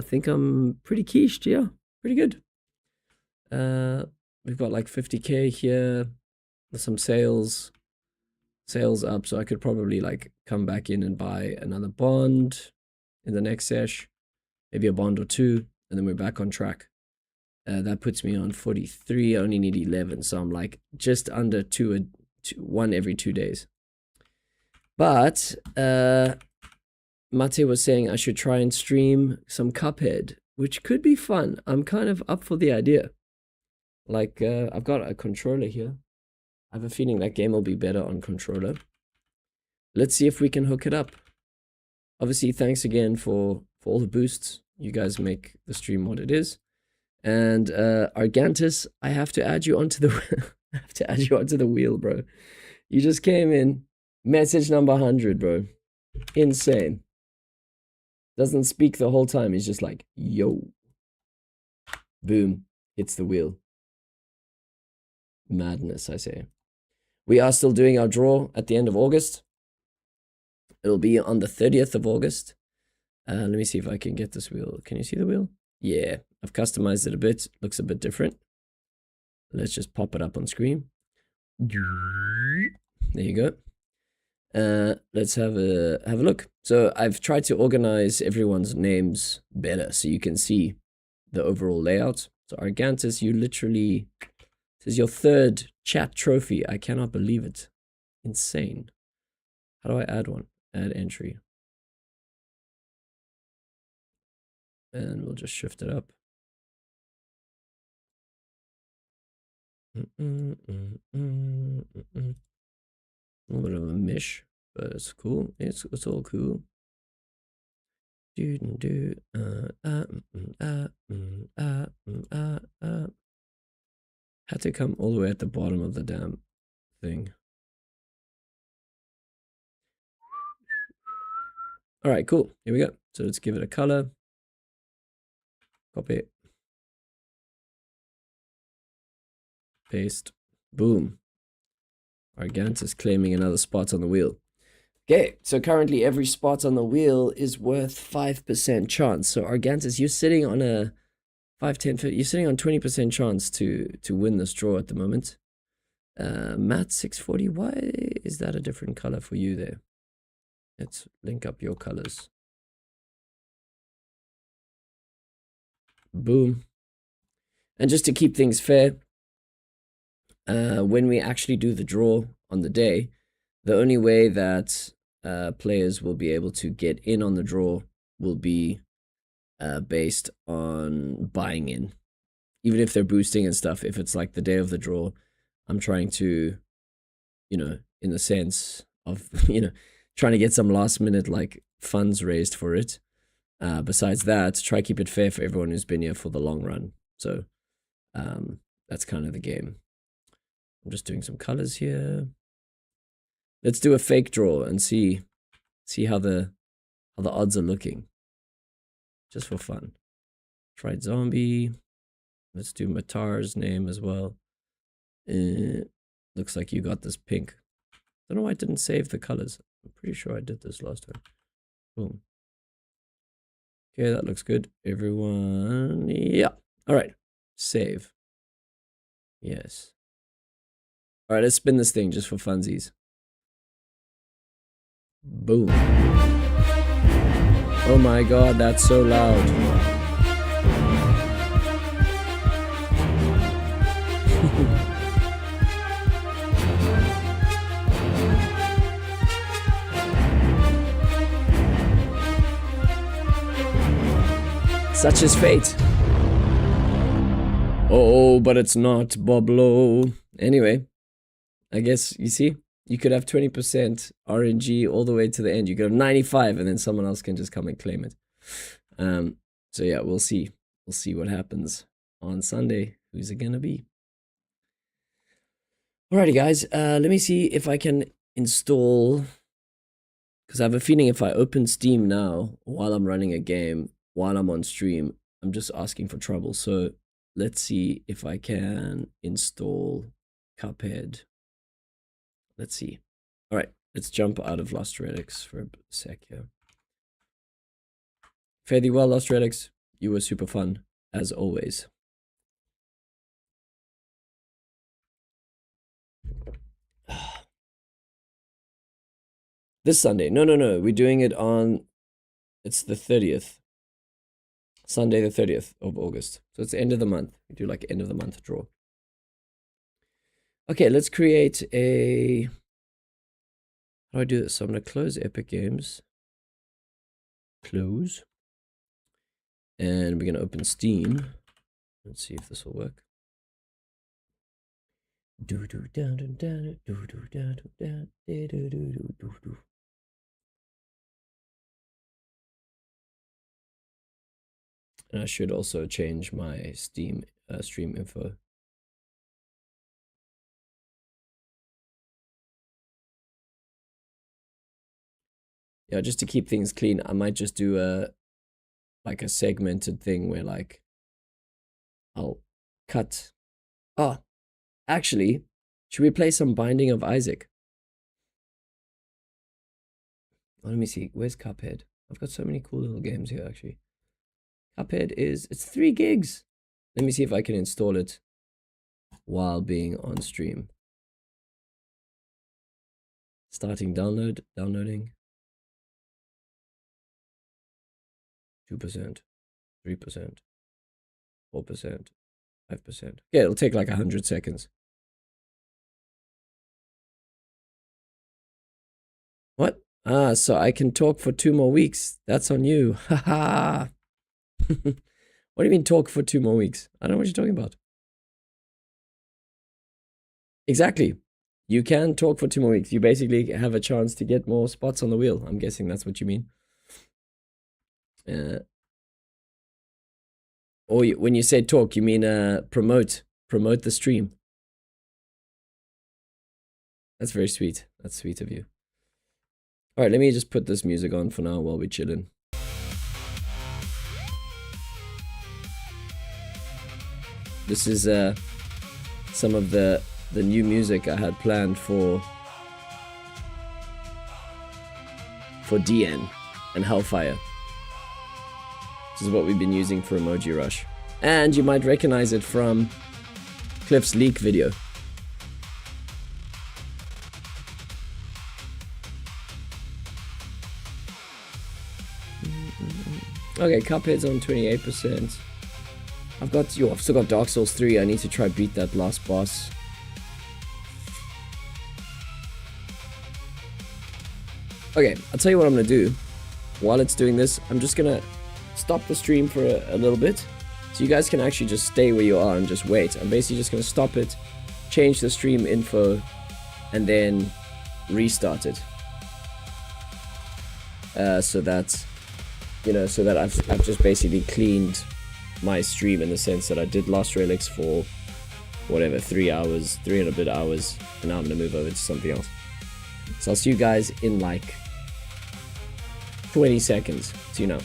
think I'm pretty quiche, yeah. Pretty good. We've got like 50k here. There's some sales up, so I could probably like come back in and buy another bond in the next sesh. Maybe a bond or 2, and then we're back on track. That puts me on 43. I only need 11, so I'm like just under 1 every 2 days. But Mate was saying I should try and stream some Cuphead, which could be fun. I'm kind of up for the idea. Like, I've got a controller here. I have a feeling that game will be better on controller. Let's see if we can hook it up. Obviously, thanks again for all the boosts. You guys make the stream what it is. And Argantus, I have to add you onto the wheel, bro. You just came in. Message number 100, bro. Insane. Doesn't speak the whole time. He's just like, yo. Boom. Hits the wheel. Madness, I say. We are still doing our draw at the end of August. It'll be on the 30th of August. Let me see if I can get this wheel. Can you see the wheel? Yeah, I've customized it a bit. Looks a bit different. Let's just pop it up on screen. There you go. Let's have a look. So I've tried to organize everyone's names better so you can see the overall layout. So Argantus, you literally, this is your 3rd chat trophy. I cannot believe it. Insane. How do I add one? Add entry. And we'll just shift it up. A little bit of a mish, but it's cool. It's all cool. Had to come all the way at the bottom of the damn thing. All right, cool. Here we go. So let's give it a color. Copy. Paste. Boom. Argant is claiming another spot on the wheel. Okay, so currently every spot on the wheel is worth 5% chance. So Argantus, you're sitting on a 5, 10, 50, you're sitting on 20% chance to win this draw at the moment. Matt 640, why is that a different color for you there? Let's link up your colors. Boom. And just to keep things fair, when we actually do the draw on the day, the only way that players will be able to get in on the draw will be based on buying in. Even if they're boosting and stuff, if it's like the day of the draw, I'm trying to, you know, in the sense of, you know, trying to get some last minute like funds raised for it. Besides that, try keep it fair for everyone who's been here for the long run. So that's kind of the game. I'm just doing some colors here. Let's do a fake draw and see how the odds are looking. Just for fun. Tried zombie. Let's do Matar's name as well. Looks like you got this pink. Don't know why I didn't save the colors. I'm pretty sure I did this last time. Boom. Okay, that looks good. Everyone, yeah. All right, save. Yes. All right, let's spin this thing just for funsies. Boom. Oh my god, that's so loud. Such is fate. Oh, but it's not, Boblo. Anyway, I guess, you see, you could have 20% RNG all the way to the end. You could have 95 and then someone else can just come and claim it. So yeah, we'll see. We'll see what happens on Sunday. Who's it gonna be? Alrighty, guys. Let me see if I can install... Because I have a feeling if I open Steam now, while I'm running a game, while I'm on stream, I'm just asking for trouble. So let's see if I can install Cuphead. Let's see. All right, let's jump out of Lost Relics for a sec here. Fare thee well, Lost Relics. You were super fun, as always. This Sunday. No. We're doing it on... It's the 30th. Sunday the 30th of August. So it's the end of the month. We do like end of the month draw. Okay, let's create a... How do I do this? So I'm going to close Epic Games. Close. And we're going to open Steam. Let's see if this will work. And I should also change my Steam stream info. Yeah, just to keep things clean, I might just do a segmented thing where like I'll cut. Oh, actually, should we play some Binding of Isaac? Oh, let me see. Where's Cuphead? I've got so many cool little games here actually. Cuphead it's 3 gigs. Let me see if I can install it while being on stream. Starting downloading. 2%, 3%, 4%, 5%. Yeah, it'll take like 100 seconds. What? Ah, so I can talk for 2 more weeks. That's on you. Haha. What do you mean talk for 2 more weeks? I don't know what you're talking about. Exactly. You can talk for 2 more weeks. You basically have a chance to get more spots on the wheel. I'm guessing that's what you mean. Or when you say talk, you mean promote the stream. That's very sweet. That's sweet of you. All right, let me just put this music on for now while we're chilling. This is some of the new music I had planned for DN and Hellfire. This is what we've been using for Emoji Rush. And you might recognize it from Cliff's leak video. Okay, Cuphead's on 28%. I've still got Dark Souls 3. I need to try beat that last boss. Okay, I'll tell you what I'm gonna do. While it's doing this, I'm just gonna stop the stream for a little bit, so you guys can actually just stay where you are and just wait. I'm basically just gonna stop it, change the stream info, and then restart it. So that, you know, so that I've just basically cleaned my stream in the sense that I did Lost Relics for whatever, 3 hours, 3 and a bit hours, and now I'm gonna move over to something else. So I'll see you guys in like 20 seconds. See you now.